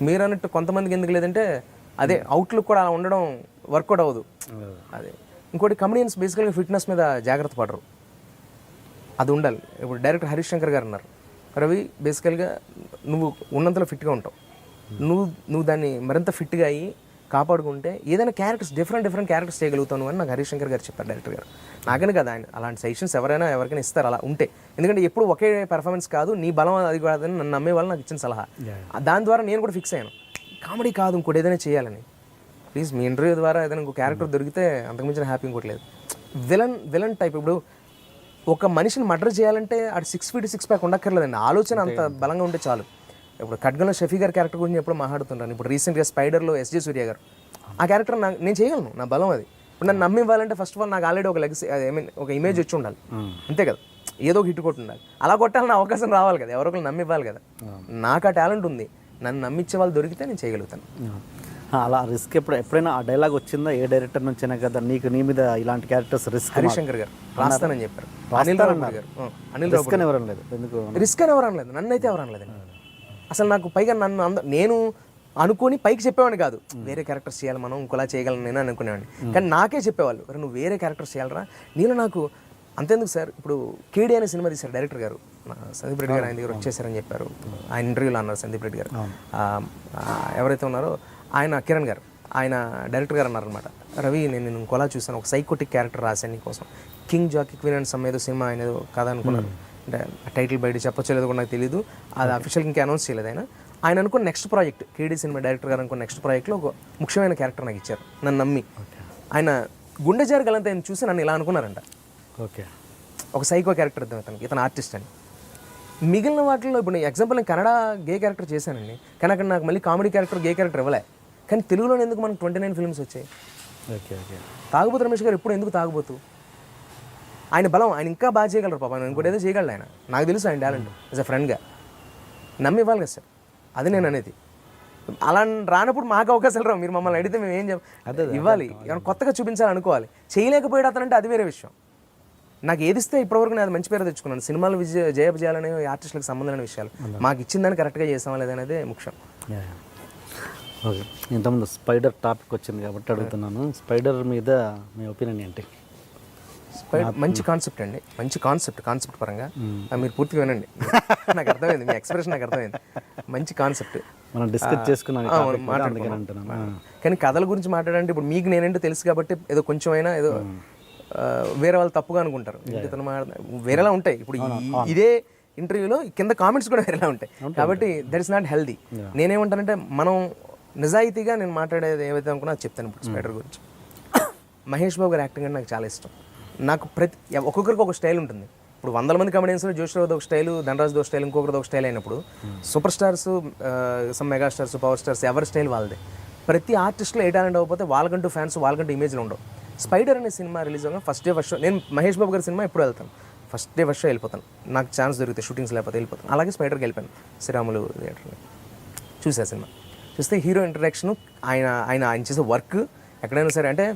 మీరు అన్నట్టు కొంతమందికి ఎందుకు లేదంటే అదే అవుట్లుక్ కూడా అలా ఉండడం వర్కౌట్ అవ్వదు. అదే ఇంకోటి కమెడియన్స్ బేసికల్గా ఫిట్నెస్ మీద జాగ్రత్త పడరు, అది ఉండాలి. ఇప్పుడు డైరెక్టర్ హరీష్ శంకర్ గారు అన్నారు, రవి బేసికల్గా నువ్వు ఉన్నంతలో ఫిట్గా ఉంటావు, నువ్వు దాన్ని మరింత ఫిట్గా అయ్యి కాపాడుకుంటే ఏదైనా క్యారెక్టర్స్ డిఫరెంట్ క్యారెక్టర్స్ చేయగలుగుతాను అని నాకు హరీష్ శంకర్ గారు చెప్పారు, డైరెక్టర్ గారు. నాకని కదా ఆయన అలాంటి సజెషన్స్ ఎవరికైనా ఇస్తారు అలా ఉంటే. ఎందుకంటే ఎప్పుడు ఒకే పెర్ఫార్మెన్స్ కాదు, నీ బలం అది కాదని నన్ను నమ్మే వాళ్ళు నాకు ఇచ్చిన సలహా. దాని ద్వారా నేను కూడా ఫిక్స్ అయ్యాను, కామెడీ కాదు ఇంకోటి ఏదైనా చేయాలని. ప్లీజ్ మీ ఇంటర్వ్యూ ద్వారా ఏదైనా ఇంకో క్యారెక్టర్ దొరికితే అంతకుమించిన హ్యాపీ ఇంకోటి లేదు. Villain type. ఇప్పుడు ఒక మనిషిని మర్డర్ చేయాలంటే అది 6 feet 6 pack ఉండక్కర్లేదండి, ఆలోచన అంత బలంగా ఉంటే చాలు. ఇప్పుడు ఖడ్గంలో షఫీ గారి క్యారెక్టర్ గురించి ఎప్పుడు మాట్లాడుతుంటాను. ఇప్పుడు రీసెంట్గా స్పైడర్లో ఎస్జే సూర్య గారు, ఆ క్యారెక్టర్ నేను చేయగలను, నా బలం అది. ఇప్పుడు నన్ను నమ్మి ఇవ్వాలంటే ఫస్ట్ ఆఫ్ ఆల్ నాకు ఆల్రెడీ ఒక లెగసీ ఐ మీన్ ఒక ఇమేజ్ వచ్చి ఉండాలి, అంతే కదా, ఏదో ఒక హిట్ కొట్టి ఉండాలి. అలా కొట్టాలని అవకాశం రావాలి కదా, ఎవరో ఒకరు నమ్మి ఇవ్వాలి కదా. నాకు ఆ టాలెంట్ ఉంది, నన్ను నమ్మించే వాళ్ళు దొరికితే నేను చేయగలుగుతాను. అలా రిస్క్ ఎప్పుడైనా ఆ డైలాగ్ వచ్చిందా ఏ డైరెక్టర్ నుంచైనా కదా నీకు నీ మీద ఇలాంటి క్యారెక్టర్స్ రిస్క్? హరిశంకర్ గారు రాస్తానని చెప్పారు, అనిల్ రావు గారు, అనిల్ రిస్క్ అని ఎవరు లేదు, ఎందుకు రిస్క్ అని ఎవరు అనలేదు, నన్ను అయితే ఎవరు అనలేదు. అసలు నాకు పైగా నన్ను నేను అనుకొని పైకి చెప్పేవాడిని కాదు, వేరే క్యారెక్టర్స్ చేయాలి మనం, ఇంకోలా చేయగలను నేను అనుకునేవాడిని. కానీ నాకే చెప్పేవాళ్ళు, నువ్వు వేరే క్యారెక్టర్స్ చేయాలరా. నేను నాకు అంతేందుకు సార్, ఇప్పుడు కేడీ అనే సినిమా తీశారు డైరెక్టర్ గారు, సందీప్ రెడ్డి గారు ఆయన దగ్గర వచ్చేసారని చెప్పారు, ఆయన ఇంటర్వ్యూలో అన్నారు సందీప్ రెడ్డి గారు. ఎవరైతే ఉన్నారో ఆయన కిరణ్ గారు, ఆయన డైరెక్టర్ గారు అన్నారనమాట, రవి నేను ఇంకోలా చూసాను, ఒక సైకోటిక్ క్యారెక్టర్ రాశాను నీకోసం, king Jackie queen and some ఏదో సినిమా ఆయన ఏదో కథ అనుకున్నారు. అంటే టైటిల్ బయట చెప్పొచ్చో లేదో కూడా నాకు తెలియదు, అది అఫీషియల్గా ఇంకా అనౌన్స్ చేయలేదు. ఆయన అనుకున్న నెక్స్ట్ ప్రాజెక్ట్, కేడీ సినిమా డైరెక్టర్ గారు అనుకున్న నెక్స్ట్ ప్రాజెక్ట్లో ఒక ముఖ్యమైన క్యారెక్టర్ నాకు ఇచ్చారు, నన్ను నమ్మి. ఆయన గుండె జారగలంతా ఆయన చూసి నన్ను ఇలా అనుకున్నారంట, ఓకే ఒక సైకో క్యారెక్టర్ ఇద్దాం ఇతను ఆర్టిస్ట్ అని. మిగిలిన వాటిల్లో ఇప్పుడు ఎగ్జాంపుల్ నేను కన్నడ గే క్యారెక్టర్ చేశానండి, కానీ అక్కడ నాకు మళ్ళీ కామెడీ క్యారెక్టర్ గే క్యారెక్టర్ ఇవ్వలే. కానీ తెలుగులో ఎందుకు మనకు 29 ఫిల్మ్స్ వచ్చాయి? Okay okay. తాగుబోతు రమేష్ గారు ఎప్పుడు ఎందుకు తాగుబోతు? ఆయన బలం, ఆయన ఇంకా బాగా చేయగలరు పాప, ఆయన ఇంకోటి ఏదో చేయగలడు ఆయన, నాకు తెలుసు ఆయన టాలెంట్ యాజ్ అ ఫ్రెండ్గా. నమ్మి ఇవ్వాలి కదా సార్, అది నేను అనేది. అలా రానప్పుడు మాకు అవకాశాలు రావు, మీరు మమ్మల్ని అడిగితే మేము ఏం ఇవ్వాలి, ఏమైనా కొత్తగా చూపించాలి అనుకోవాలి. చేయలేకపోయాడు అతనంటే అది వేరే విషయం. నాకు ఏది ఇస్తే ఇప్పటివరకు నేను అది మంచి పేరు తెచ్చుకున్నాను. సినిమాలు జయపజయాలనే ఆర్టిస్టులకు సంబంధమైన విషయాలు, మాకు ఇచ్చిందని కరెక్ట్గా చేసామా లేదనేది ముఖ్యం. ఓకే, ఇంతకుముందు స్పైడర్ టాపిక్ వచ్చింది కాబట్టి అడుగుతున్నాను, స్పైడర్ మీద మీ ఒపీనియన్ ఏంటి? మంచి కాన్సెప్ట్ అండి, మంచి కాన్సెప్ట్ పరంగా మీరు పూర్తిగా వినండి, నాకు అర్థమైంది మీ ఎక్స్ప్రెషన్, నాకు అర్థమైంది. మంచి కాన్సెప్ట్ మనం డిస్కస్ చేసుకున్నాం, కానీ కథల గురించి మాట్లాడంటే ఇప్పుడు మీకు నేనేంటో తెలుసు కాబట్టి ఏదో కొంచెమైనా ఏదో వేరే వాళ్ళు తప్పుగా అనుకుంటారు, వేరేలా ఉంటాయి. ఇప్పుడు ఇదే ఇంటర్వ్యూలో కింద కామెంట్స్ కూడా వేరేలా ఉంటాయి, కాబట్టి దట్ ఇస్ నాట్ హెల్దీ. నేనేమంటానంటే మనం నిజాయితీగా నేను మాట్లాడేది ఏవైతే అనుకున్నా అది చెప్తాను. ఇప్పుడు స్పైడర్ గురించి మహేష్ బాబు గారి యాక్టింగ్ అంటే నాకు చాలా ఇష్టం. నాకు ఒక్కొక్కరికి ఒక స్టైల్ ఉంటుంది. ఇప్పుడు 100 మంది కమెడియన్స్లో జోష్రావుది ఒక స్టైలు, ధనరాజ్ది ఒక స్టైల్, ఇంకొకరిది ఒక స్టైల్ అయినప్పుడు super stars, some mega stars, power stars ఎవరి స్టైల్ వాళ్ళదే. ప్రతి ఆర్టిస్ట్లో ఏ టాలెంట్ అవ్వకపోతే వాళ్ళకంటూ ఫ్యాన్స్, వాళ్ళకంటూ ఇమేజ్లు ఉండవు. స్పైడర్ అనే సినిమా రిలీజ్ అవ్వగా ఫస్ట్ డే ఫస్ట్ షో, నేను మహేష్ బాబు గారి సినిమా ఎప్పుడు వెళ్తాను, ఫస్ట్ డే ఫస్ట్ షో వెళ్ళిపోతాను, నాకు ఛాన్స్ దొరికితే, షూటింగ్స్ లేకపోతే వెళ్ళిపోతాను. అలాగే స్పైడర్కి వెళ్ళిపోయాను శ్రీరాములు థియేటర్లో, చూసా సినిమా. చూస్తే హీరో ఇంటరాక్షన్, ఆయన చేసే వర్క్ ఎక్కడైనా సరే, అంటే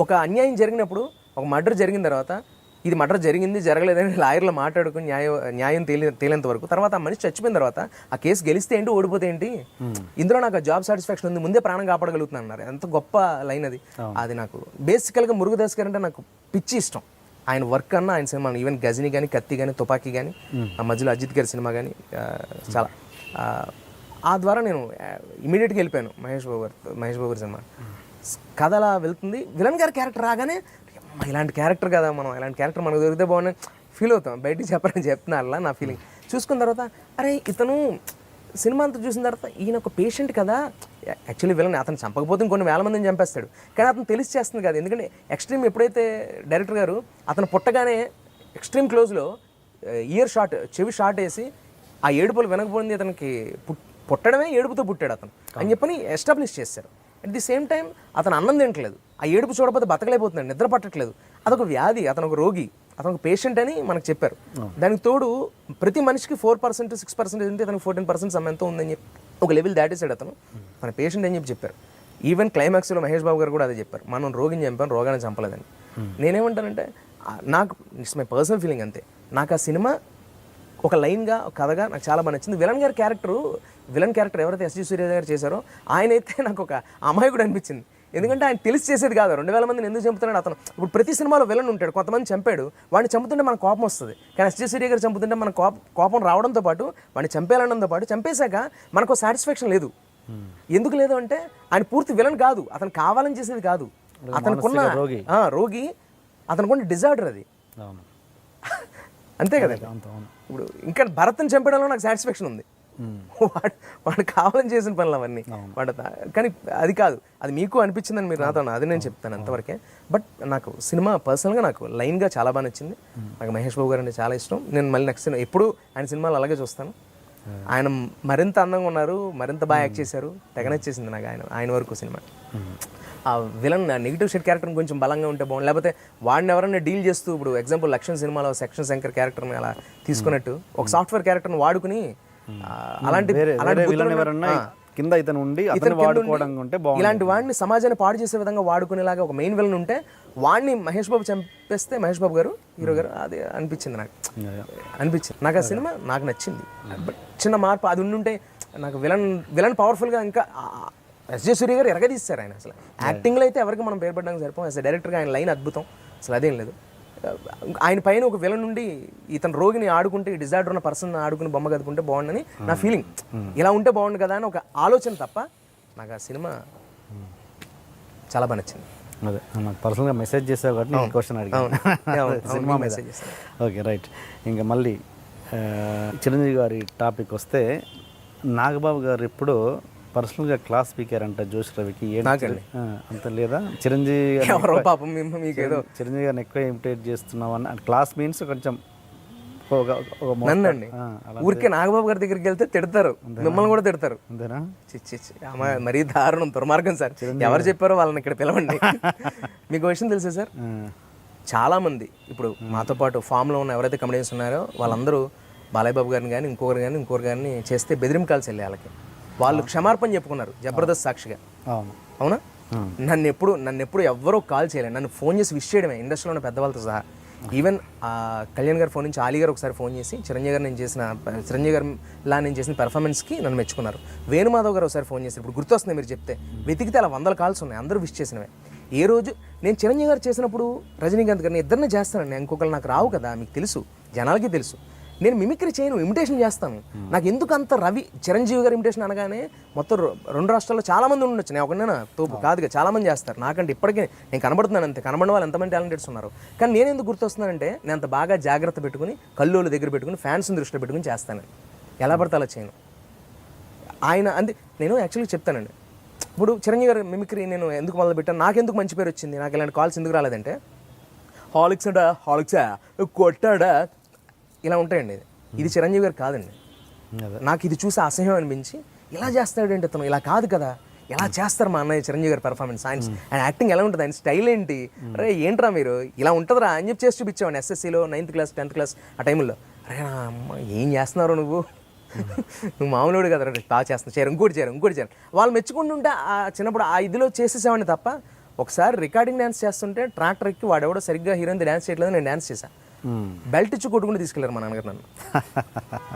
ఒక అన్యాయం జరిగినప్పుడు, ఒక మర్డర్ జరిగిన తర్వాత ఇది మర్డర్ జరిగింది జరగలేదని లాయర్లు మాట్లాడుకుని న్యాయం తేలేంత వరకు, తర్వాత ఆ మనిషి చచ్చిపోయిన తర్వాత ఆ కేసు గెలిస్తే ఏంటి, ఓడిపోతే ఏంటి, ఇందులో నాకు జాబ్ సాటిస్ఫాక్షన్ ఉంది, ముందే ప్రాణం కాపాడగలుగుతున్నాను అన్నారు. ఎంత గొప్ప లైన్ అది. అది నాకు బేసికల్గా మురుగదాస్ గారు అంటే నాకు పిచ్చి ఇష్టం. ఆయన వర్క్ అన్న, ఆయన సినిమా, ఈవెన్ గజని కానీ, కత్తి కానీ, తుపాకీ కానీ, ఆ మధ్యలో అజిత్ గారి సినిమా కానీ చాలా, ఆ ద్వారా నేను ఇమీడియట్గా వెళ్ళిపోయాను మహేష్ బాబు గారి సినిమా. కథ అలా వెళ్తుంది, విలన్ గారి క్యారెక్టర్ రాగానే ఇలాంటి క్యారెక్టర్ కదా, మనం ఇలాంటి క్యారెక్టర్ మనకు దొరికితే బాగుంది ఫీల్ అవుతాం. బయటికి చెప్పాలని చెప్తున్నా అలా నా ఫీలింగ్. చూసుకున్న తర్వాత అరే ఇతను సినిమా అంతా చూసిన తర్వాత ఈయన ఒక పేషెంట్ కదా, యాక్చువల్లీ విలన్ అతను చంపకపోతే ఇంకొన్ని వేల మందిని చంపేస్తాడు, కానీ అతను తెలిసి చేస్తుంది కదా. ఎందుకంటే ఎక్స్ట్రీమ్ ఎప్పుడైతే డైరెక్టర్ గారు అతను పుట్టగానే ఎక్స్ట్రీమ్ క్లోజ్లో ఇయర్ షాట్, చెవి షాట్ వేసి ఆ ఏడుపులు వినకపోయింది, అతనికి పుట్టడమే ఏడుపుతో పుట్టాడు అతను అని చెప్పని ఎస్టాబ్లిష్ చేశారు. అట్ ది సేమ్ టైం అతను అన్నం తినట్లేదు, ఆ ఏడుపు చూడకపోతే బతకలేకపోతున్నాడు, నిద్ర పట్టట్లేదు, అదొక వ్యాధి, అతను ఒక రోగి, అతను ఒక పేషెంట్ అని మనకు చెప్పారు. దానికి తోడు ప్రతి మనిషికి 4%, 6% ఉంటే అతనికి 14% సమ్మెంతో ఉందని చెప్పి ఒక లెవెల్ దాటేశాడు అతను, మన పేషెంట్ అని చెప్పారు. ఈవెన్ క్లైమాక్స్లో మహేష్ బాబు గారు కూడా అదే చెప్పారు, మనం రోగిని చంపాను, రోగాన్ని చంపలేదని. నేనేమంటానంటే నాకు ఇట్స్ మై పర్సనల్ ఫీలింగ్ అంతే. నాకు ఆ సినిమా ఒక లైన్గా, ఒక కథగా నాకు చాలా బాగా నచ్చింది. విలన్ క్యారెక్టర్ ఎవరైతే ఎస్జి సూర్య గారు చేశారో ఆయన అయితే నాకు ఒక అమాయకుడు అనిపించింది. ఎందుకంటే ఆయన తెలిసి చేసేది కాదు, 2000 మందిని ఎందుకు చంపుతున్నాడు అతను. ఇప్పుడు ప్రతి సినిమాలో విలన్ ఉంటాడు, కొంతమంది చంపాడు, వాడిని చంపుతుంటే మనకు కోపం వస్తుంది. కానీ ఎస్జి సూర్య గారు చంపుతుంటే మన కోపం రావడంతో పాటు, వాడిని చంపేయాలడంతో పాటు, చంపేశాక మనకు సాటిస్ఫాక్షన్ లేదు. ఎందుకు లేదు అంటే ఆయన పూర్తి విలన్ కాదు, అతను కావాలని చేసేది కాదు, అతనుకున్న రోగి, అతనుకున్న డిజార్డర్ అది, అంతే కదా. ఇప్పుడు ఇంకా భరత్ని చంపడంలో నాకు సాటిస్ఫాక్షన్ ఉంది, వాడు కావాలని చేసిన పనులు అవన్నీ వాడు, కానీ అది కాదు, అది మీకు అనిపించిందని మీరు నాతో, అది నేను చెప్తాను అంతవరకే. బట్ నాకు సినిమా పర్సనల్గా నాకు లైన్గా చాలా బాగా నచ్చింది. నాకు మహేష్ బాబు గారు అంటే చాలా ఇష్టం. నేను మళ్ళీ నెక్స్ట్ ఎప్పుడు ఆయన సినిమాలు అలాగే చూస్తాను. ఆయన మరింత అందంగా ఉన్నారు, మరింత బాగా యాక్ట్ చేశారు, తెగ నచ్చేసింది నాకు ఆయన వరకు సినిమా. ఆ విలన్ నెగిటివ్ షేడ్ క్యారెక్టర్ కొంచెం బలంగా ఉంటే బాగుంది, లేకపోతే వాడిని ఎవరైనా డీల్ చేస్తూ ఇప్పుడు ఎగ్జాంపుల్ లక్ష్మణ్ సినిమాలో సెక్షన్ శంకర్ క్యారెక్టర్ని అలా తీసుకున్నట్టు ఒక సాఫ్ట్వేర్ క్యారెక్టర్ని వాడుకుని అలాంటి కింద ఇతను ఉండి వాడుకోవడం ఉంటే బాగుంది. ఇలాంటి వాడిని సమాజాన్ని పాడు చేసే విధంగా వాడుకునేలాగా ఒక మెయిన్ విలన్ ఉంటే వాడిని మహేష్ బాబు చంపేస్తే మహేష్ బాబు గారు హీరో గారు అది అనిపించింది నాకు ఆ సినిమా నాకు నచ్చింది. బట్ చిన్న మార్పు అది ఉండుంటే నాకు విలన్ పవర్ఫుల్గా ఇంకా ఎస్జే సూర్య గారు ఎరగదీస్తారు ఆయన. అసలు యాక్టింగ్లో అయితే ఎవరికి మనం పేర్పడడానికి సరిపోం, యాజ్ డైరెక్టర్గా ఆయన లైన్ అద్భుతం, అసలు అదేం లేదు. ఆయన పైన ఒక విలన్ నుండి ఇతను రోగిని ఆడుకుంటే, ఈ డిజార్డర్ ఉన్న పర్సన్ ఆడుకుని బొమ్మ కదుకుంటే బాగుండని నా ఫీలింగ్. ఇలా ఉంటే బాగుండు కదా అని ఒక ఆలోచన తప్ప నాకు ఆ సినిమా చాలా బాగా నచ్చింది. అదే నాకు పర్సనల్గా మెసేజ్ చేసావు కాబట్టి నేను క్వశ్చన్ అడిగాను సినిమా మెసేజ్. Okay right. ఇంకా మళ్ళీ చిరంజీవి గారి టాపిక్ వస్తే, నాగబాబు గారు ఎప్పుడు పర్సనల్గా క్లాస్ స్పీకర్ అంట జోష్ రవికి. అంత లేదా చిరంజీవి చిరంజీవి గారిని ఎక్కువ ఇమిటేట్ చేస్తున్నావు అని క్లాస్ మీన్స్ కొంచెం నన్నండి ఊరికే నాగబాబు గారి దగ్గరికి వెళ్తే తిడతారు, మిమ్మల్ని కూడా తిడతారు. అంతేనా? మరీ దారుణం, దుర్మార్గం సార్. ఎవరు చెప్పారో వాళ్ళని ఇక్కడ పిలవండి. మీకు విషయం తెలుసా సార్, చాలా మంది ఇప్పుడు మాతో పాటు ఫామ్లో ఉన్న ఎవరైతే కమెడియన్స్ ఉన్నారో వాళ్ళందరూ బాలయ్య బాబు గారిని కానీ ఇంకొకరు కానీ చేస్తే బెదిరింకాల్సి వెళ్ళి వాళ్ళు క్షమార్పణ చెప్పుకున్నారు జబర్దస్త్ సాక్షిగా. అవునా? నన్ను ఎప్పుడు ఎవ్వరూ కాల్ చేయలేదు, నన్ను ఫోన్ చేసి విష్ చేయడమే, ఇండస్ట్రీలో ఉన్న పెద్దవాళ్ళతో సహా. ఈవెన్ కళ్యాణ్ గారి ఫోన్ నుంచి ఆలీ గారు ఒకసారి ఫోన్ చేసి చిరంజీవి గారు నేను చేసిన పెర్ఫార్మెన్స్కి నన్ను మెచ్చుకున్నారు. వేణుమాధవ్ గారు ఒకసారి ఫోన్ చేసి, ఇప్పుడు గుర్తొస్తుంది మీరు చెప్తే, వెతికితే అలా 100 కాల్స్ ఉన్నాయి, అందరూ విష్ చేసినవే. ఏ రోజు నేను చిరంజీవి గారు చేసినప్పుడు రజనీకాంత్ గారిని ఇద్దరిని చేస్తానండి, ఇంకొకరు నాకు రావు కదా, మీకు తెలుసు, జనాలకి తెలుసు. నేను మిమిక్రీ చేయను, ఇమిటేషన్ చేస్తాను. నాకు ఎందుకు అంత చిరంజీవి గారు ఇమిటేషన్ అనగానే మొత్తం 2 రాష్ట్రాల్లో చాలా మంది ఉండొచ్చు, నేను ఒకనేనా తోపు కాదుగా, చాలా మంది చేస్తారు. నాకంటే ఇప్పటికే నేను కనబడుతున్నాను అంతే, కనబడిన వాళ్ళు ఎంతమంది టాలెంటెడ్స్ ఉన్నారు. కానీ నేను ఎందుకు గుర్తొస్తున్నానంటే, నేను అంత బాగా జాగ్రత్త పెట్టుకుని, కళ్ళోళ్ళు దగ్గర పెట్టుకుని, ఫ్యాన్స్ని దృష్టిలో పెట్టుకుని చేస్తాను. ఎలా పడితే అలా చేయను. ఆయన నేను యాక్చువల్గా చెప్తానండి, ఇప్పుడు చిరంజీవి గారు మిమిక్రీ నేను ఎందుకు మొదలు పెట్టాను, నాకెందుకు మంచి పేరు వచ్చింది, నాకు ఇలాంటి కాల్స్ ఎందుకు రాలేదంటే, హాలిక్సా కొట్టాడా ఇలా ఉంటాయండి. ఇది చిరంజీవి గారు కాదండి. నాకు ఇది చూసి అసహ్యం అనిపించి, ఇలా చేస్తాడంటే అతను ఇలా కాదు కదా, ఎలా చేస్తారు మా అన్నయ్య చిరంజీవి గారి పర్ఫార్మెన్స్, ఆయన యాక్టింగ్ ఎలా ఉంటుంది, ఆయన స్టైల్ ఏంటి, అరే ఏంట్రా మీరు ఇలా ఉంటుందిరా అని చెప్పి చేసి చూపించామండి. ఎస్ఎస్సీలో 9th క్లాస్ 10th క్లాస్ ఆ టైంలో. అరే అమ్మ ఏం చేస్తున్నారు నువ్వు మామూలుడు కదా, బాగా చేస్తున్నావు, ఇంకోటి చేయరు వాళ్ళు మెచ్చుకుంటుంటే చిన్నప్పుడు ఆ ఇదిలో చేసేసామని తప్ప, ఒకసారి రికార్డింగ్ డ్యాన్స్ చేస్తుంటే ట్రాక్టర్ ఎక్కి వాడెవడో సరిగ్గా హీరోయిన్ డ్యాన్స్ చేయట్లేదు, నేను డ్యాన్స్ చేశాను. బెల్ట్ ఇచ్చి కొట్టుకుని తీసుకెళ్ళారు మా నాన్నగారు నన్ను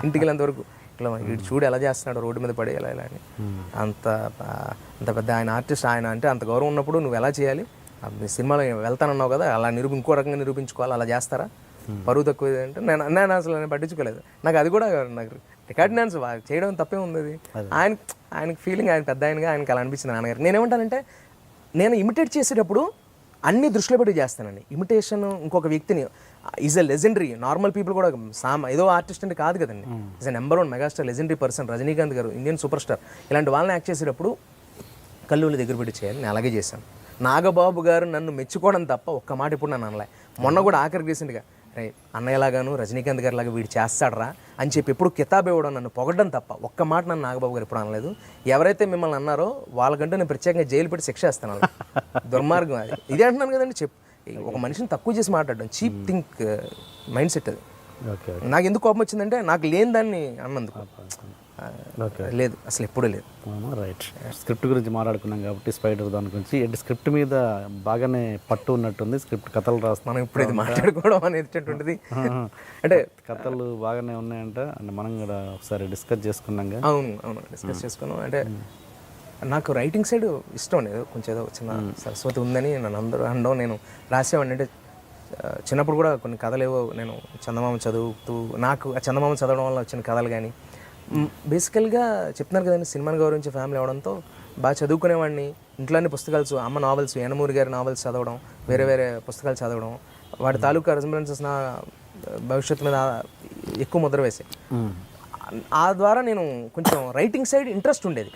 ఇంటికి వెళ్ళేంతవరకు. ఇట్లా వీడు చూడు ఎలా చేస్తున్నాడు, రోడ్డు మీద పడేయాలి ఇలా అని. అంత పెద్ద ఆయన ఆర్టిస్ట్, ఆయన అంటే అంత గౌరవం ఉన్నప్పుడు నువ్వు ఎలా చేయాలి, సినిమాలో వెళ్తానన్నావు కదా, అలా ఇంకో రకంగా నిరూపించుకోవాలి, అలా చేస్తారా, పరువు తక్కువ అంటే నేను అసలు నేను పట్టించుకోలేదు. నాకు అది కూడా నాకు రికార్డ్ డాన్స్ చేయడం తప్పే ఉంది. ఆయనకి ఫీలింగ్, ఆయన పెద్ద ఆయనకి అలా అనిపించింది నాన్నగారు. నేనేమంటానంటే, నేను ఇమిటేట్ చేసేటప్పుడు అన్ని దృష్టిలో పెట్టి చేస్తానండి. ఇమిటేషన్ ఇంకొక వ్యక్తిని is a legendary, normal people కూడా ఏదో ఆర్టిస్ట్ అంటే కాదు కదండి, is a number 1 megastar legendary person Rajinikanth గారు, ఇండియన్ సూపర్ స్టార్. ఇలాంటి వాళ్ళని యాక్ట్ చేసేటప్పుడు కళ్ళుని దగ్గర పెట్టి చేయాలి. నేను అలాగే చేశాను. నాగబాబు గారు నన్ను మెచ్చుకోవడం తప్ప ఒక్క మాట ఇప్పుడు నన్ను అనలే. మొన్న కూడా ఆఖరికి రీసెంట్గా, రే అన్నయ్యలాగాను రజనీకాంత్ గారి లాగా వీడు చేస్తాడరా అని చెప్పి ఎప్పుడు కితాబ్ ఇవ్వడం, నన్ను పొగడం తప్ప ఒక్క మాట నన్ను నాగబాబు గారు ఎప్పుడు అనలేదు. ఎవరైతే మిమ్మల్ని అన్నారో వాళ్ళకంటే నేను ప్రత్యేకంగా జైలు పెట్టి శిక్ష వేస్తాను. దుర్మార్గం అది. ఇదే అంటున్నాను కదండి, ఒక మనిషిని తక్కువ చేసి మాట్లాడడం చీప్ థింక్ మైండ్ సెట్ అది. నాకు ఎందుకు కోపం వచ్చిందంటే, నాకు లేని దాన్ని అన్నందుకు. లేదు, అసలు ఎప్పుడూ లేదు. రైట్. స్క్రిప్ట్ గురించి మాట్లాడుకున్నాం కాబట్టి స్పైడర్ దాని గురించి, స్క్రిప్ట్ మీద బాగానే పట్టు ఉన్నట్టుంది. స్క్రిప్ట్ కథలు రాస్తాం, మనం ఇప్పుడు ఇది మాట్లాడుకోవడం అనేటటువంటిది అంటే కథలు బాగానే ఉన్నాయంట, అంటే మనం కూడా ఒకసారి డిస్కస్ చేసుకున్నాం. అవును డిస్కస్ చేసుకున్నాం. అంటే నాకు రైటింగ్ సైడ్ ఇష్టం లేదు, కొంచెం ఏదో చిన్న సరస్వతి ఉందని నన్ను అందరూ అనడం, నేను రాసేవాడిని. అంటే చిన్నప్పుడు కూడా కొన్ని కథలు ఏవో నేను చందమామ చదువుతూ, నాకు ఆ చందమామ చదవడం వల్ల వచ్చిన కథలు కానీ, బేసికల్గా చెప్తున్నారు కదండి, సినిమాని గౌరవించే ఫ్యామిలీ అవడంతో బాగా చదువుకునేవాడిని. ఇంట్లోనే పుస్తకాలు, అమ్మ నావెల్స్, యనమూరి గారి నావెల్స్ చదవడం, వేరే పుస్తకాలు చదవడం, వాటి తాలూకా రెస్పాన్సెస్ నా భవిష్యత్తు మీద ఎక్కువ ముద్ర వేసాయి. ఆ ద్వారా నేను కొంచెం రైటింగ్ సైడ్ ఇంట్రెస్ట్ ఉండేది.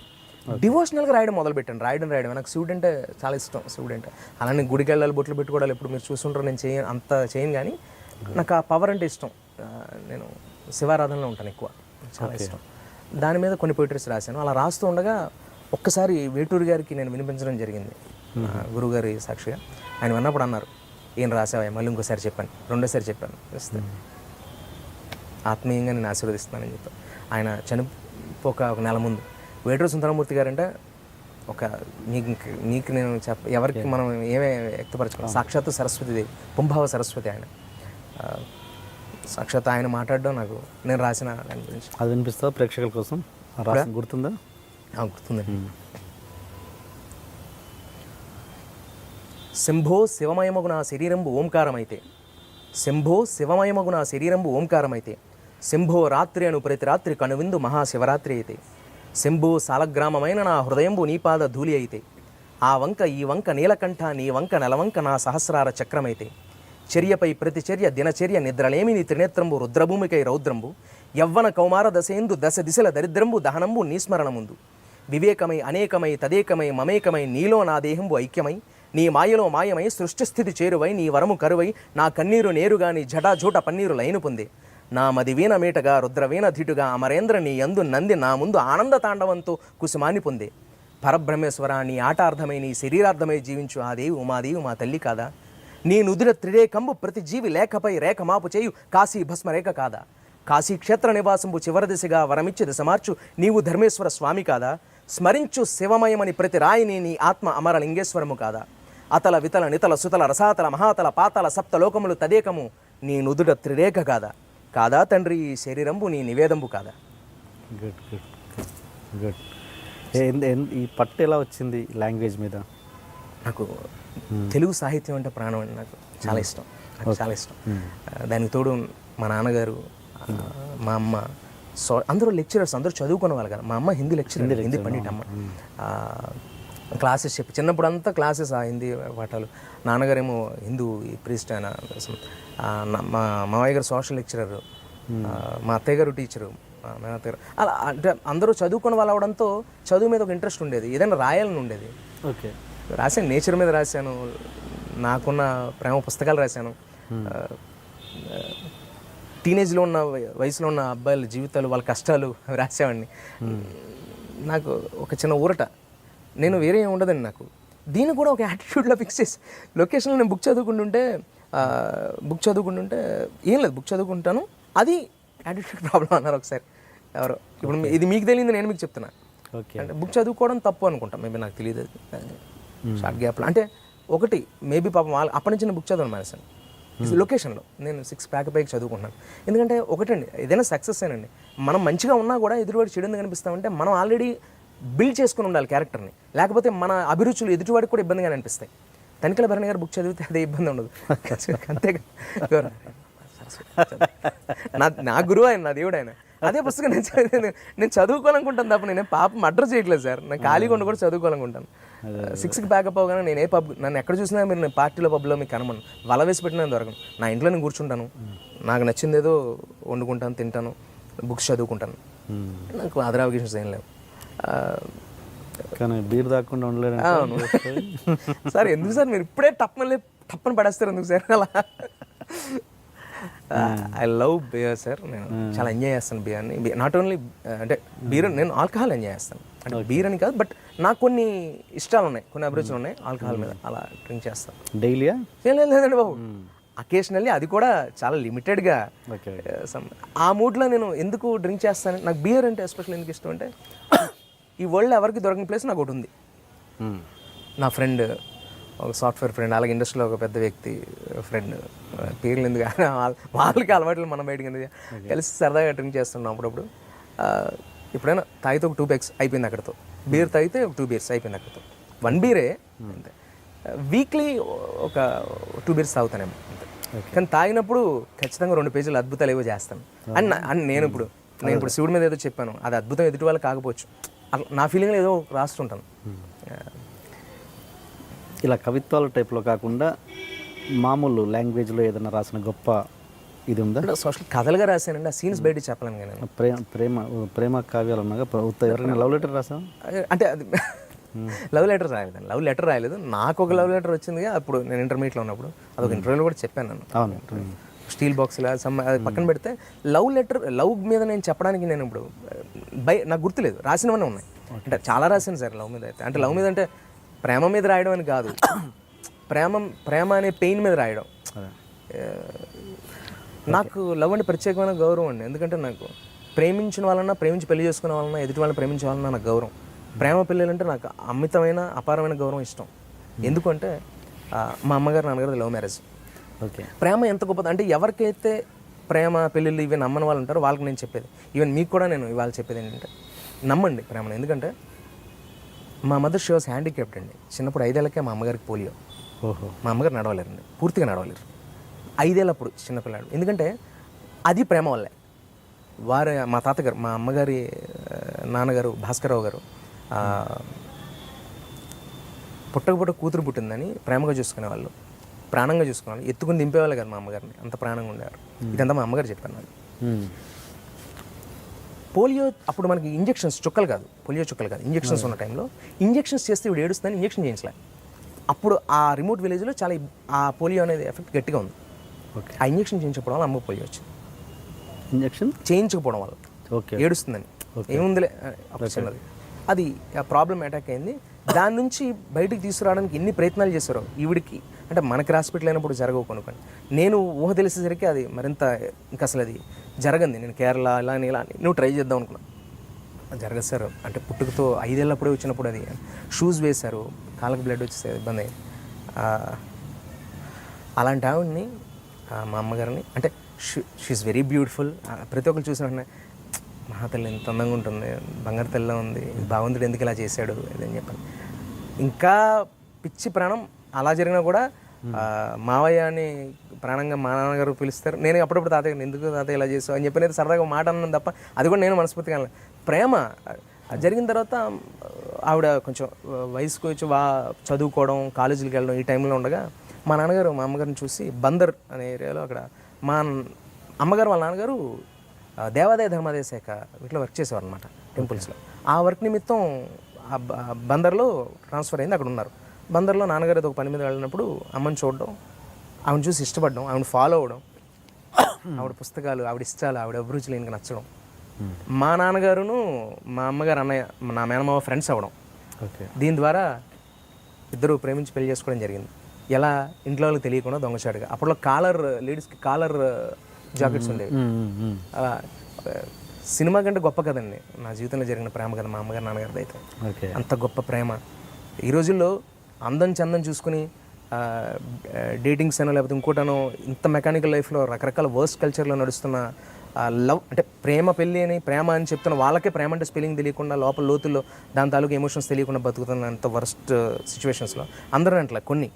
డివోషనల్గా రాయడం మొదలుపెట్టాను. రాయడం నాకు శివుడు అంటే చాలా ఇష్టం. శివుడు అంటే అలానే గుడికి వెళ్ళాలి, బొట్లు పెట్టుకోవడాలి, ఇప్పుడు మీరు చూస్తుంటారు, నేను చేయను కానీ నాకు ఆ పవర్ అంటే ఇష్టం. నేను శివారాధనలో ఉంటాను ఎక్కువ, చాలా ఇష్టం. దాని మీద కొన్ని పోయిటరీస్ రాశాను. అలా రాస్తూ ఉండగా ఒక్కసారి వేటూరి గారికి నేను వినిపించడం జరిగింది, గురువుగారి సాక్షిగా. ఆయన విన్నప్పుడు అన్నారు, ఏం రాసావా, మళ్ళీ ఇంకోసారి చెప్పాను, రెండోసారి చెప్పాను, వస్తే ఆత్మీయంగా నేను ఆశీర్వదిస్తున్నానని చెప్పాను. ఆయన చనిపోక ఒక నెల ముందు వేటూరి సుందరమూర్తి గారంటే ఒక నీకు నేను ఎవరికి మనం ఏమే వ్యక్తపరచుకోవాలి, సాక్షాత్తు సరస్వతిదేవి, పుంభావ సరస్వతి ఆయన. సాక్షాత్ ఆయన మాట్లాడడం నాకు, నేను రాసిన దాని గురించి అది వినిపిస్తా ప్రేక్షకుల కోసం. గుర్తుందా? గుర్తుందండి. శంభో శివమయమగు నా శరీరంబు ఓంకారమైతే, శంభో శివమయమగు నా శరీరంబు ఓంకారమైతే, శంభో రాత్రి అను ప్రతి రాత్రి కనువిందు మహాశివరాత్రి అయితే, శంభో సాలగ్రామమైన నా హృదయంబు నీపాద ధూళి అయితే, ఆ వంక ఈ వంక నీలకంఠ నీ వంక నెలవంక నా సహస్రార చక్రమైతే, చర్యపై ప్రతిచర్య దినచర్య నిద్రలేమి నీ త్రినేత్రంబు రుద్రభూమికై రౌద్రంబు, యవ్వన కౌమార దశేందు దశ దిశల దరిద్రంబు దహనంబు నీస్మరణముందు, వివేకమై అనేకమై తదేకమై మమేకమై నీలో నా దేహంబు ఐక్యమై, నీ మాయలో మాయమై సృష్టిస్థితి చేరువై నీ వరము కరువై, నా కన్నీరు నేరుగా నీ జటాజూట పన్నీరు లైను పొందే, నా మది వీణ మీటగా రుద్రవీణ ధీటుగా అమరేంద్ర నీ యందు నంది నా ముందు ఆనంద తాండవంతో కుసుమాని పొందే, పరబ్రహ్మేశ్వర నీ ఆటార్థమై నీ శరీరార్థమై జీవించు ఆ దేవి ఉమాదేవి మా తల్లి కాదా, నీ నుదుర త్రిరేకంబు ప్రతి జీవి లేఖపై రేఖ మాపు చేయు కాశీ భస్మరేఖ కాదా, కాశీ క్షేత్ర నివాసంబు చివరి దిశగా వరమిచ్చి దిశమార్చు నీవు ధర్మేశ్వర స్వామి కాదా, స్మరించు శివమయమని ప్రతి రాయిని నీ ఆత్మ అమర లింగేశ్వరము కాదా, అతల వితల నితల సుతల రసాతల మహాతల పాతల సప్తలోకములు తదేకము నీ నుదుట త్రిరేఖ కాదా, కాదా తండ్రి ఈ శరీరంబు నీ నివేదంబు కాదా. Good good good. ఈ పట్టు ఎలా వచ్చింది లాంగ్వేజ్ మీద? నాకు తెలుగు సాహిత్యం అంటే ప్రాణం అండి, నాకు చాలా ఇష్టం, నాకు చాలా ఇష్టం. దానికి తోడు మా నాన్నగారు, మా అమ్మ, అందరూ లెక్చరర్స్, అందరూ చదువుకునే వాళ్ళు కదా. మా అమ్మ హిందీ లెక్చరర్, హిందీ పండిట్ అమ్మ. క్లాసెస్ చెప్పి చిన్నప్పుడు అంతా క్లాసెస్ ఆ హిందీ పాఠాలు. నాన్నగారేమో హిందూ ప్రీస్ట్ ఆయన. మా మావయ్య గారు సోషల్ లెక్చరర్, మా అత్తయ్య గారు టీచరు, మా అత్తయ్య గారు. అలా అంటే అందరూ చదువుకునే వాళ్ళు అవడంతో చదువు మీద ఒక ఇంట్రెస్ట్ ఉండేది, ఏదైనా రాయాలని ఉండేది. ఓకే, రాశాను, నేచర్ మీద రాశాను, నాకున్న ప్రేమ పుస్తకాలు రాశాను, టీనేజ్లో ఉన్న వయసులో ఉన్న అబ్బాయిల జీవితాలు, వాళ్ళ కష్టాలు అవి రాసేవాడిని. నాకు ఒక చిన్న ఊరట, నేను వేరే ఏమి ఉండదండి నాకు. దీన్ని కూడా ఒక యాటిట్యూడ్లో ఫిక్స్ చేసి లొకేషన్లో నేను బుక్ చదువుకుంటుంటే ఏం లేదు, బుక్ చదువుకుంటాను, అది యాటిట్యూడ్ ప్రాబ్లం అన్నారు ఒకసారి ఎవరో. ఇప్పుడు ఇది మీకు తెలియదు, నేను మీకు చెప్తున్నా. ఓకే, అంటే బుక్ చదువుకోవడం తప్పు అనుకుంటాం, మేబీ నాకు తెలియదు. షార్ట్ గ్యాప్లో అంటే ఒకటి మేబీ పాపం వాళ్ళు అప్పటి నుంచి నేను బుక్ చదవను మానేసాను. లొకేషన్లో నేను 6 ప్యాక్ చదువుకుంటున్నాను. ఎందుకంటే ఒకటండి, ఏదైనా సక్సెస్ ఏనండి, మనం మంచిగా ఉన్నా కూడా ఎదుటివాడు చెడు ఎందుకు కనిపిస్తామంటే మనం ఆల్రెడీ బిల్డ్ చేసుకుని ఉండాలి క్యారెక్టర్ని, లేకపోతే మన అభిరుచులు ఎదుటివాడికి కూడా ఇబ్బందిగా అనిపిస్తాయి. తనిఖీల భరణి గారు బుక్ చదివితే అదే ఇబ్బంది ఉండదు, అంతేగా. నా గురువు ఆయన, నా దేవుడు ఆయన. అదే పుస్తకం నేను చదువుకోవాలనుకుంటాను తప్ప నేను పాపం మర్డర్ చేయట్లేదు సార్. నేను ఖాళీగా ఉండి కూడా చదువుకోవాలనుకుంటాను. 6కి ప్యాకప్ అవగానే నేను ఏ పబ్, నన్ను ఎక్కడ చూసినా మీరు నేను పార్టీలో పబ్లో మీకు కనమను, వల వేసి పెట్టిన దొరకను. నా ఇంట్లో నేను కూర్చుంటాను, నాకు నచ్చింది ఏదో వండుకుంటాను, తింటాను, బుక్స్ చదువుకుంటాను. నాకు అదర్ అవకేషన్స్ ఏం లేవు. కానీ బీర్ దాక్కుండా ఉండలేదు సార్. ఎందుకు సార్ మీరు ఇప్పుడే టప్పని పడేస్తారు ఎందుకు సార్ అలా? I love beer sir. నేను చాలా ఎంజాయ్ చేస్తాను బియర్ని. నాట్ ఓన్లీ అంటే బీర్, నేను ఆల్కహాల్ ఎంజాయ్ చేస్తాను. అంటే బీర్ అని కాదు, బట్ నాకు కొన్ని ఇష్టాలు ఉన్నాయి, కొన్ని అభిరుచులు ఉన్నాయి ఆల్కహాల్ మీద, అలా డ్రింక్ చేస్తాను. డైలీయా? లేదండి బాబు, అకేషనల్లీ, అది కూడా చాలా లిమిటెడ్గా. ఆ మూడ్లో నేను ఎందుకు డ్రింక్ చేస్తాను. నాకు బియర్ అంటే ఎస్పెషల్ ఎందుకు ఇష్టం అంటే, ఈ వరల్డ్లో ఎవరికి దొరకని ప్లేస్ నాకు ఒకటి ఉంది. నా ఫ్రెండ్, ఒక సాఫ్ట్వేర్ ఫ్రెండ్, అలాగే ఇండస్ట్రీలో ఒక పెద్ద వ్యక్తి ఫ్రెండ్, పేర్లు ఎందుకు, వాళ్ళకి అలవాట్లు మనం బయటకి ఎందుకు, కలిసి సరదాగా డ్రింక్ చేస్తున్నాం అప్పుడప్పుడు. ఎప్పుడైనా తాగితే ఒక 2 పెగ్స్ అయిపోయింది అక్కడితో. బీర్ తాగితే ఒక 2 బీర్స్ అయిపోయింది అక్కడితో. 1 బీరే అంతే. వీక్లీ ఒక 2 బీర్స్ తాగుతానేమో అంతే. కానీ తాగినప్పుడు ఖచ్చితంగా 2 పేజీలు అద్భుతాలు ఏవో చేస్తాను. అండ్ నేను ఇప్పుడు శివుడి మీద ఏదో చెప్పాను, అది అద్భుతం ఎదుటి వాళ్ళు కాకపోవచ్చు, నా ఫీలింగ్లో ఏదో రాస్తుంటాను. ఇలా కవిత్వాల టైప్లో కాకుండా మామూలు లాంగ్వేజ్లో ఏదైనా రాసిన గొప్ప ఇది ఉందా? సోషల్ కథలుగా రాశానండి, ఆ సీన్స్ బయట చెప్పలేను కానీ. ప్రేమ కావ్యాలు ఉన్నాగా, ఎవరైనా లవ్ లెటర్ రాసా? అంటే అది లవ్ లెటర్ రాయలేదండి, లవ్ లెటర్ రాయలేదు. నాకు ఒక లవ్ లెటర్ వచ్చింది అప్పుడు నేను ఇంటర్మీడియట్లో ఉన్నప్పుడు, అదొక ఇంటర్వ్యూలో కూడా చెప్పాను నేను. అవును, స్టీల్ బాక్స్లో అది పక్కన పెడితే లవ్ లెటర్, లవ్ మీద నేను చెప్పడానికి నేను ఇప్పుడు నాకు గుర్తులేదు, రాసినవన్నీ ఉన్నాయి. అంటే చాలా రాశాను సార్ లవ్ మీద అయితే. అంటే లవ్ మీద అంటే ప్రేమ మీద రాయడం అని కాదు, ప్రేమ అనే పెయిన్ మీద రాయడం. నాకు లవ్ అంటే ప్రత్యేకమైన గౌరవం అండి. ఎందుకంటే నాకు ప్రేమించిన వాళ్ళన్నా, ప్రేమించి పెళ్లి చేసుకునే వాళ్ళన్నా, ఎదుటి వాళ్ళని ప్రేమించే వాళ్ళన్నా నాకు గౌరవం. ప్రేమ పెళ్ళిలంటే నాకు అమితమైన అపారమైన గౌరవం ఇష్టం. ఎందుకంటే మా అమ్మగారు నాన్నగారు లవ్ మ్యారేజ్. ఓకే. ప్రేమ ఎంత గొప్పది అంటే ఎవరికైతే ప్రేమ పెళ్ళిళ్ళు ఇవి నమ్మని వాళ్ళు ఉంటారో వాళ్ళకి నేను చెప్పేది, ఈవెన్ మీకు కూడా నేను ఇవాళ చెప్పేది ఏంటంటే నమ్మండి ప్రేమను. ఎందుకంటే మా మదర్ షీ వాస్ హ్యాండిక్యాప్డ్ అండి. చిన్నప్పుడు 5 ఏళ్ళకే మా అమ్మగారికి పోలియో. ఓహో. మా అమ్మగారు నడవలేరండి, పూర్తిగా నడవలేరు 5 ఏళ్ళప్పుడు చిన్నపిల్లాడు. ఎందుకంటే అది ప్రేమ వల్లే. మా తాతగారు, మా అమ్మగారి నాన్నగారు భాస్కరరావు గారు పుట్టక కూతురు పుట్టిందని ప్రేమగా చూసుకునేవాళ్ళు, ప్రాణంగా చూసుకునేవాళ్ళు. ఎత్తుకుని దింపేవాళ్ళు కదా మా అమ్మగారిని, అంత ప్రాణంగా ఉండేవారు. ఇదంతా మా అమ్మగారు చెప్పారు నాకు. పోలియో అప్పుడు మనకి ఇంజెక్షన్స్, చుక్కలు కాదు, పోలియో చుక్కలు కాదు, ఇంజెక్షన్స్ ఉన్న టైంలో ఇంజెక్షన్స్ చేస్తే ఇప్పుడు ఏడుస్తుందని ఇంజెక్షన్ చేయించలే. అప్పుడు ఆ రిమోట్ విలేజ్లో చాలా ఆ పోలియో అనేది ఎఫెక్ట్ గట్టిగా ఉంది. ఓకే. ఆ ఇంజెక్షన్ చేయించకపోవడం వల్ల అమ్మకు పోలియో వచ్చింది. ఇంజెక్షన్ చేయించకపోవడం వల్ల ఓకే ఏడుస్తుందని, ఏముందిలే చిన్నది, అది ఆ ప్రాబ్లం అటాక్ అయింది. దాని నుంచి బయటికి తీసుకురావడానికి ఎన్ని ప్రయత్నాలు చేశారో ఈవిడికి. అంటే మనకి హాస్పిటల్ అయినప్పుడు జరగవు కొనుక్కొని, నేను ఊహ తెలిసేసరికి అది మరింత ఇంకా అసలు అది జరగంది. నేను కేరళ ఇలా నువ్వు ట్రై చేద్దాం అనుకున్నాను, జరగదు సార్. అంటే పుట్టుకతో 5 ఏళ్ళప్పుడే వచ్చినప్పుడు అది షూస్ వేశారు, కాళ్ళకి బ్లడ్ వచ్చేస్తే ఇబ్బంది అయ్యింది. అలాంటి ఆవిడ్ని మా అమ్మగారిని, అంటే షీఈస్ వెరీ బ్యూటిఫుల్. ప్రతి ఒక్కరు చూసిన వెంటనే మహాతల్లి ఎంత అందంగా ఉంటుంది, బంగారు తెల్ల ఉంది, భగవంతుడు ఎందుకు ఇలా చేశాడు ఇదని చెప్పాను. ఇంకా పిచ్చి ప్రాణం. అలా జరిగినా కూడా మావయ్య అని ప్రాణంగా మా నాన్నగారు పిలుస్తారు. నేను అప్పుడప్పుడు తాతయ్య ఎందుకు తాతయ్య ఇలా చేసావు అని చెప్పి సరదాగా మాట అన్నాను తప్ప, అది కూడా నేను మనస్ఫూర్తిగా అనలేదు. ప్రేమ జరిగిన తర్వాత ఆవిడ కొంచెం వయసుకు వచ్చి చదువుకోవడం, కాలేజీకి వెళ్ళడం ఈ టైంలో ఉండగా మా నాన్నగారు మా అమ్మగారిని చూసి బందర్ అనే ఏరియాలో, అక్కడ మా అమ్మగారు వాళ్ళ నాన్నగారు దేవాదాయ ధర్మాదాయ శాఖ వీటిలో వర్క్ చేసేవారు అనమాట, టెంపుల్స్లో. ఆ వర్క్ నిమిత్తం బందర్లో ట్రాన్స్ఫర్ అయింది, అక్కడ ఉన్నారు. బందర్లో నాన్నగారు ఒక పని మీద వెళ్ళినప్పుడు అమ్మని చూడడం, ఆవిడ చూసి ఇష్టపడడం, ఆవిడ ఫాలో అవ్వడం, ఆవిడ పుస్తకాలు, ఆవిడ ఇష్టాలు, ఆవిడ అభిరుచులు ఇంకా నచ్చడం. మా నాన్నగారును మా అమ్మగారు అన్నయ్య నా మేనమావ ఫ్రెండ్స్ అవ్వడం. ఓకే. దీని ద్వారా ఇద్దరు ప్రేమించి పెళ్లి చేసుకోవడం జరిగింది. ఎలా? ఇంట్లో వాళ్ళకి తెలియకుండా దొంగచాటుగా. అప్పట్లో లేడీస్కి కాలర్ జాకెట్స్ ఉండేవి. అలా సినిమా కంటే గొప్ప కదండి నా జీవితంలో జరిగిన ప్రేమ కదా మా అమ్మగారు నాన్నగారిది అయితే. ఓకే. అంత గొప్ప ప్రేమ. ఈ రోజుల్లో అందం చందం చూసుకుని డేటింగ్స్ అనో లేకపోతే ఇంకోటనో ఇంత మెకానికల్ లైఫ్లో రకరకాల వర్స్ట్ కల్చర్లో నడుస్తున్న లవ్, అంటే ప్రేమ పెళ్ళి అని ప్రేమ అని చెప్తున్న వాళ్ళకే ప్రేమ అంటే స్పెల్లింగ్ తెలియకుండా లోపల లోతుల్లో దాని తాలూకు ఎమోషన్స్ తెలియకుండా బతుకుతున్న అంత వర్స్ట్ సిచ్యువేషన్స్లో అందరూ అట్లా కొన్ని.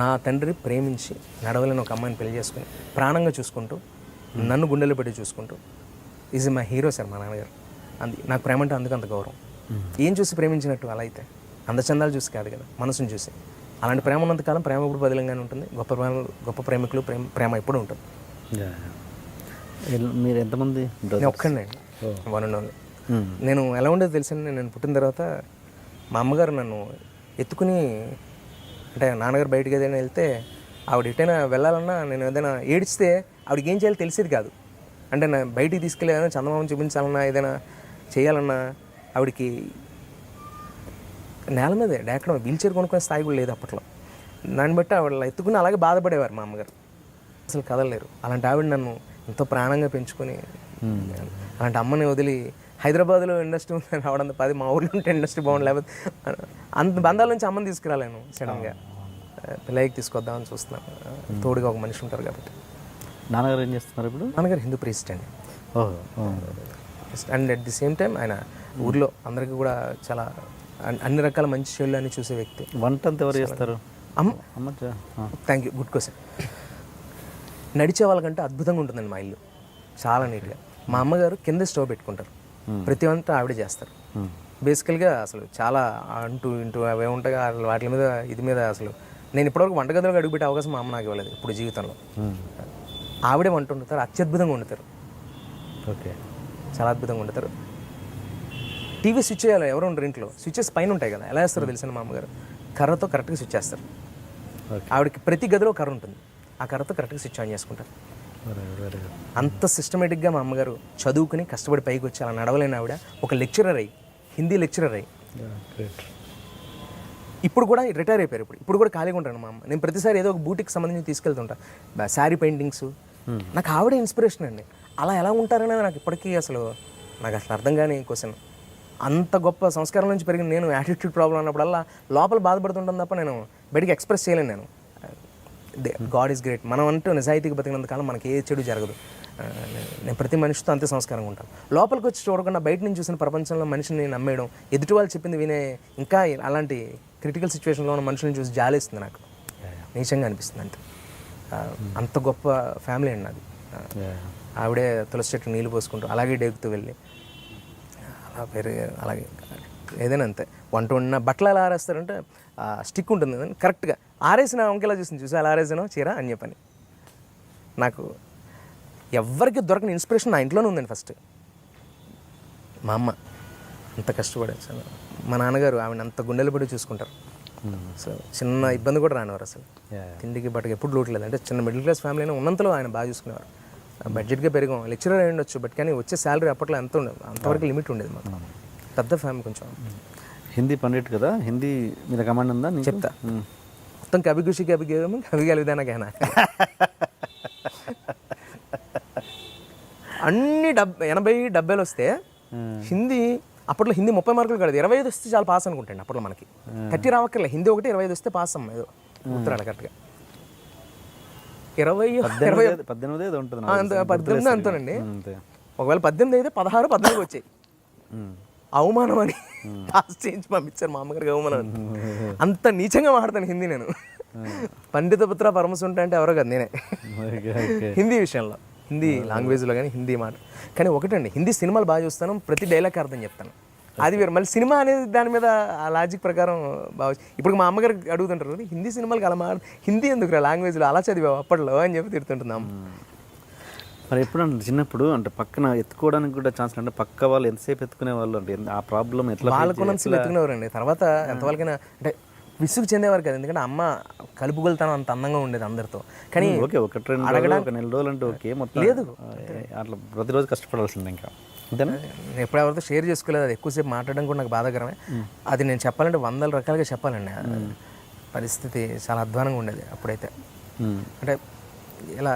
నా తండ్రి ప్రేమించి నడవలేని ఒక అమ్మాయిని పెళ్లి చేసుకుని ప్రాణంగా చూసుకుంటూ నన్ను గుండెలో పెట్టి చూసుకుంటూ ఈజ్ మై హీరో సార్ మా నాన్నగారు. నాకు ప్రేమ అంటే అందుకు అంత గౌరవం. ఏం చూసి ప్రేమించినట్టు? అలా అయితే అందచందాలు చూసి కాదు కదా, మనసుని చూసి. అలాంటి ప్రేమ ఉన్నంతకాలం ప్రేమ ఎప్పుడు బదిలంగానే ఉంటుంది. గొప్ప ప్రేమికులు ప్రేమ ఎప్పుడు ఉంటుంది. మీరు ఎంతమంది? నేను ఒక్కడే అండి, వన్ అండ్ ఓన్లీ. నేను ఎలా ఉండేది తెలుసండి, నేను పుట్టిన తర్వాత మా అమ్మగారు నన్ను ఎత్తుకుని, అంటే నాన్నగారు బయటకు ఏదైనా వెళ్తే ఆవిడ ఎటైనా వెళ్ళాలన్నా నేను ఏదైనా ఏడిస్తే ఆవిడకి ఏం చేయాలో తెలిసేది కాదు. అంటే నా బయటికి తీసుకెళ్ళి ఏదైనా చందమామని చూపించాలన్నా ఏదైనా చేయాలన్నా ఆవిడకి నేల మీద ఎక్కడం వీల్ చైర్ కొనుక్కునే స్థాయి కూడా లేదు అప్పట్లో. దాన్ని బట్టి ఆవిడ ఎత్తుకుని అలాగే బాధపడేవారు మా అమ్మగారు, అసలు కదలలేరు. అలాంటి ఆవిడ నన్ను ఎంతో ప్రాణంగా పెంచుకొని, అలాంటి అమ్మని వదిలి హైదరాబాద్లో ఇండస్ట్రీ ఉందని రావడం తప్ప, అది మా ఊళ్ళో ఉంటే ఇండస్ట్రీ బాగుంది, లేకపోతే అంత బంధాల నుంచి అమ్మని తీసుకురాలేను. సడన్గా పిల్లలకి తీసుకొద్దామని చూస్తున్నాను, తోడుగా ఒక మనిషి ఉంటారు కాబట్టి. నాన్నగారు ఏం చేస్తున్నారు ఇప్పుడు? నాన్నగారు హిందూ ప్రీస్ట్ అండి. And at the same time ఆయన ఊర్లో అందరికీ కూడా చాలా అన్ని రకాల మంచి చెళ్ళు అని చూసే వ్యక్తి. వంట అంతా ఎవరు చేస్తారు? అమ్మ. Thank you, good question. నడిచే వాళ్ళకంటే అద్భుతంగా ఉంటుందండి మా ఇల్లు, చాలా నీట్గా. మా అమ్మగారు కింద స్టవ్ పెట్టుకుంటారు, ప్రతి వంట ఆవిడ చేస్తారు. బేసికల్గా అసలు చాలా ఇంటూ అవే ఉంటాయి వాటి మీద ఇది మీద అసలు నేను ఇప్పటివరకు వంటగదిలోకి అడుగుపెట్టే అవకాశం మా అమ్మ నాకు ఇవ్వలేదు ఇప్పుడు జీవితంలో. ఆవిడే వంట వండుతారు, అత్యద్భుతంగా వండుతారు. ఓకే. చాలా అద్భుతంగా వండుతారు. టీవీ స్విచ్ చేయాలి, ఎవరు ఉండరు ఇంట్లో, స్విచ్చెస్ పైన ఉంటాయి కదా, ఎలా వేస్తారో తెలిసిన మా అమ్మగారు కర్రతో కరెక్ట్గా స్విచ్ చేస్తారు. ఆవిడకి ప్రతి గదిలో కర్ర ఉంటుంది, ఆ కర్రతో కరెక్ట్గా స్విచ్ ఆన్ చేసుకుంటారు. Very good. అంత సిస్టమేటిక్గా మా అమ్మగారు చదువుకుని కష్టపడి పైకి వచ్చి అలా నడవలేని ఆవిడ ఒక లెక్చరర్ అయ్యి, హిందీ లెక్చరర్ అయ్యి, గ్రేట్. ఇప్పుడు కూడా రిటైర్ అయిపోయారు. ఇప్పుడు కూడా ఖాళీగా ఉంటాను మా అమ్మ. నేను ప్రతిసారి ఏదో ఒక బూటికి సంబంధించి తీసుకెళ్తుంటా, శారీ పెయింటింగ్స్. నాకు ఆవిడే ఇన్స్పిరేషన్ అండి. అలా ఎలా ఉంటారనేది నాకు ఇప్పటికీ అసలు అర్థం కాని క్వశ్చన్. అంత గొప్ప సంస్కారం నుంచి పెరిగిన నేను యాటిట్యూడ్ ప్రాబ్లం అన్నప్పుడల్లా లోపల బాధపడుతుంటాను తప్ప నేను బయటికి ఎక్స్ప్రెస్ చేయలేను. నేను గాడ్ ఈజ్ గ్రేట్. మనం అంటూ నిజాయితీగా బతికినంతకాలం మనకి ఏ చెడు జరగదు. నేను ప్రతి మనిషితో అంతే సంస్కారంగా ఉంటాను. లోపలికి వచ్చి చూడకుండా బయట నుంచి చూసిన ప్రపంచంలో మనిషిని నమ్మేయడం, ఎదుటి వాళ్ళు చెప్పింది వినే, ఇంకా అలాంటి క్రిటికల్ సిచ్యువేషన్లో ఉన్న మనుషులను చూసి జాలేస్తుంది నాకు, నీచంగా అనిపిస్తుంది. అంతే. అంత గొప్ప ఫ్యామిలీ అండి నాది. ఆవిడే తులసి చెట్టు నీళ్ళు పోసుకుంటూ అలాగే డేగుతూ వెళ్ళి అలా పెరిగి అలాగే ఏదైనా అంతే. వంట వండిన బట్టలు ఎలా ఆరేస్తారంటే స్టిక్ ఉంటుంది కదండి, కరెక్ట్గా ఆరేసిన వంకెలా చూసింది, చూసి అలా ఆరేసానో చీర అని చెప్పని. నాకు ఎవరికి దొరకని ఇన్స్పిరేషన్ నా ఇంట్లోనే ఉందండి. ఫస్ట్ మా అమ్మ అంత కష్టపడేది, మా నాన్నగారు ఆవిడ అంత గుండెలు పడి చూసుకుంటారు. సో చిన్న ఇబ్బంది కూడా రానివారు అసలు. తిండికి బట్టకి ఎప్పుడు లోటు లేదు. అంటే చిన్న మిడిల్ క్లాస్ ఫ్యామిలీ అయినా ఉన్నంతలో ఆయన బాగా చూసుకునేవారు. బడ్జెట్గా పెరిగాం, లెక్చరర్ అయి ఉండొచ్చు, బట్ కానీ వచ్చే శాలరీ అప్పట్లో ఎంత ఉండదు, అంతవరకు లిమిట్ ఉండేది మాకు. పెద్ద ఫ్యామిలీ కొంచెం. హిందీ పండిట్ కదా, హిందీ మీద కమాండ్ ఉందా? నేను చెప్తా మొత్తం. కవి ఖుషి కవి గేమ్ కవి గలిదానా గహనా అన్ని 80-70 వస్తే హిందీ అప్పట్లో హిందీ 30 మార్కులు కాదు, 25 వస్తే చాలా పాస్ అనుకుంటాండి అప్పట్లో మనకి. 30 రావక్కర్లే, హిందీ ఒకటి 25 వస్తే పాస్ అమ్మ. ఏదో ఉత్తరాలు కరెక్ట్గా 18 ఉంటుంది, 18 అంతేనండి. ఒకవేళ 18 అయితే 16-14 వచ్చాయి. అవమానం అని పాస్ చేయించి పంపించారు మా అమ్మగారికి. అవమానం అని అంత నీచంగా మాట్లాడతాను హిందీ నేను. పండిత పుత్ర పరమసుంట అంటే ఎవరో కదా నేనే హిందీ విషయంలో, హిందీ లాంగ్వేజ్లో కానీ హిందీ మాట. కానీ ఒకటండి, హిందీ సినిమాలు బాగా చూస్తాను, ప్రతి డైలాగ్ అర్థం చెప్తాను. అది వేరు. మళ్ళీ సినిమా అనేది దాని మీద ఆ లాజిక్ ప్రకారం బాగా. ఇప్పుడు మా అమ్మగారికి అడుగుతుంటారు, హిందీ సినిమాలకి అలా హిందీ ఎందుకు లాంగ్వేజ్లో అలా చదివావు అప్పట్లో అని చెప్పి తిడుతుంటున్నాం. మరి ఎప్పుడు అంటే చిన్నప్పుడు అంటే పక్కన ఎత్తుకోవడానికి కూడా ఛాన్స్, అంటే పక్క వాళ్ళు ఎంతసేపు ఎత్తుకునే వాళ్ళు, అంటే ఆ ప్రాబ్లం ఎట్లా వాళ్ళకున్నంతసేపు ఎత్తుకునేవారండి. తర్వాత ఎంతవరకైనా అంటే విసుగు చెందేవారు కదా, ఎందుకంటే అమ్మ కలుపుగలుతాను అంత అందంగా ఉండేది అందరితో. కానీ ఓకే, ఒక 2 నెల రోజులు అంటే ఓకే, మొత్తం లేదు అట్లా ప్రతిరోజు కష్టపడాల్సిందే. ఇంకా అంతేనా? నేను ఎప్పుడు ఎవరితో షేర్ చేసుకోలేదు. అది ఎక్కువసేపు మాట్లాడడం కూడా నాకు బాధాకరమే. అది నేను చెప్పాలంటే 100 రకాలుగా చెప్పాలండి. పరిస్థితి చాలా అధ్వానంగా ఉండేది అప్పుడైతే. అంటే ఇలా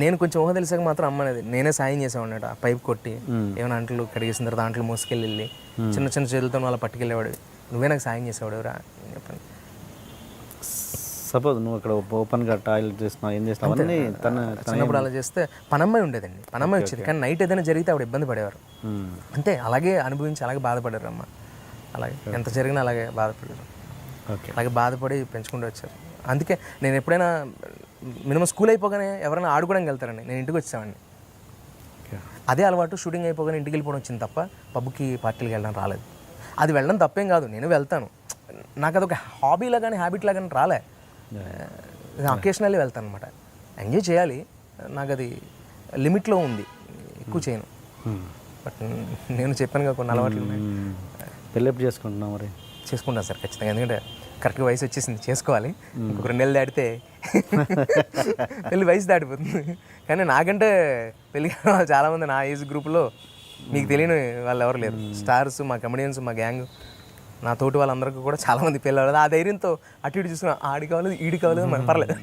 నేను కొంచెం ఊహ తెలిసాక మాత్రం అమ్మ అనేది నేనే సాయం చేసేవాడినట. ఆ పైప్ కొట్టి ఏమైనా అంట్లు కడిగేసిన తర్వాత దాంట్లో మోసుకెళ్ళి చిన్న చిన్న చేతులతో వాళ్ళ పట్టుకెళ్ళేవాడు. నువ్వే నాకు సాయం చేసేవాడు రా అని చెప్పండి. సపోజ్ నువ్వు అక్కడ ఓపెన్గా టాయిలెట్ చేస్తున్నావు, ఏం చేస్తావు అవన్నీ చిన్నప్పుడు అలా చేస్తే పనమ్మాయి ఉండేదండి. పనమ్మాయి వచ్చేది, కానీ నైట్ ఏదైనా జరిగితే ఆవిడ ఇబ్బంది పడేవారు. అంతే, అలాగే అనుభవించి అలాగే బాధపడారు అమ్మ. అలాగే ఎంత జరిగినా అలాగే బాధపడారు. అలాగే బాధపడి పెంచుకుంటూ వచ్చారు. అందుకే నేను ఎప్పుడైనా మినిమం స్కూల్ అయిపోగానే ఎవరైనా ఆడుకోవడానికి వెళ్తారండి, నేను ఇంటికి వచ్చేవాడిని. అదే అలవాటు షూటింగ్ అయిపోగానే ఇంటికి వెళ్ళిపోవడం వచ్చింది తప్ప పబ్కి పార్టీలకి వెళ్ళడం రాలేదు. అది వెళ్ళడం తప్పేం కాదు, నేను వెళ్తాను. నాకు అదొక హాబీలా కానీ హ్యాబిట్ లాగానే రాలే. అకేషనల్లీ వెళ్తాను అనమాట. ఎంజాయ్ చేయాలి, నాకు అది లిమిట్లో ఉంది, ఎక్కువ చేయను. బట్ నేను చెప్పాను కొన్ని అలవాట్లు ఉన్నాయి. పెళ్ళి ఎప్పుడు చేసుకుంటున్నావు మరి? చేసుకుంటాను సార్ ఖచ్చితంగా, ఎందుకంటే కరెక్ట్గా వయసు వచ్చేసింది, చేసుకోవాలి. ఇంకొక 2 నెలలు దాటితే పెళ్ళి వయసు దాటిపోతుంది. కానీ నాకంటే పెళ్ళి చాలామంది నా ఏజ్ గ్రూప్లో మీకు తెలియని వాళ్ళు ఎవరు లేరు. స్టార్స్, మా కమెడియన్స్, మా గ్యాంగ్, నా తోటి వాళ్ళందరికీ కూడా చాలామంది పెళ్ళి అవ్వలేదు. ఆ ధైర్యంతో అటు ఇటు చూసుకున్నా, ఆడి కావలేదు ఈడి కావలేదు మనకు పర్లేదు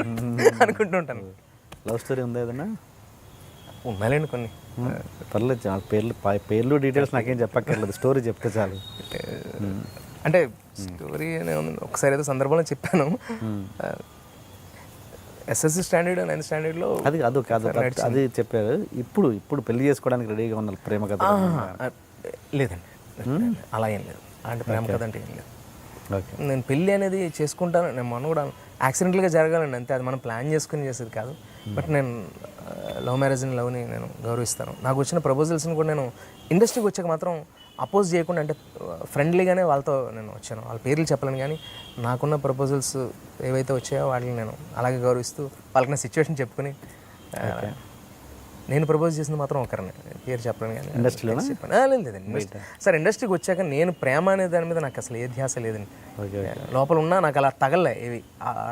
అనుకుంటూ ఉంటాను. లవ్ స్టోరీ ఉందా ఏదన్నా? ఉన్నాయండి కొన్ని. పర్లేదు, పేర్లు డీటెయిల్స్ నాకేం చెప్పక్కర్లేదు, స్టోరీ చెప్తే చాలు. అంటే స్టోరీ అనే ఉంది, ఒకసారి ఏదో సందర్భంలో చెప్పాను. ఎస్ఎస్సి స్టాండర్డ్ 9th స్టాండర్డ్లో అది చెప్పారు. ఇప్పుడు పెళ్లి చేసుకోవడానికి రెడీగా ఉన్నారు, ప్రేమ కథ లేదండి, అలా ఏం లేదు. అంటే ప్రేమ కథ అంటే ఏం లేదు. నేను పెళ్ళి అనేది చేసుకుంటాను, నేను మనం కూడా యాక్సిడెంటల్గా జరగాలండి అంతే, అది మనం ప్లాన్ చేసుకుని చేసేది కాదు. బట్ నేను లవ్ మ్యారేజ్ అండ్ లవ్ని నేను గౌరవిస్తాను. నాకు వచ్చిన ప్రపోజల్స్ని కూడా నేను ఇండస్ట్రీకి వచ్చాక మాత్రం అపోజ్ చేయకుండా, అంటే ఫ్రెండ్లీగానే వాళ్ళతో నేను వచ్చాను. వాళ్ళ పేర్లు చెప్పలేను, కానీ నాకున్న ప్రపోజల్స్ ఏవైతే వచ్చాయో వాటిని నేను అలాగే గౌరవిస్తూ వాళ్ళకి నా సిచ్యువేషన్ చెప్పుకొని, నేను ప్రపోజ్ చేసింది మాత్రం ఒకరిని, పేరు చెప్పలేను కానీ ఇండస్ట్రీలో చెప్పాను. లేదండి సార్, ఇండస్ట్రీకి వచ్చాక నేను ప్రేమ అనే దాని మీద నాకు అసలు ఏ ధ్యాస లేదండి. లోపల ఉన్నా నాకు అలా తగలే, ఏవి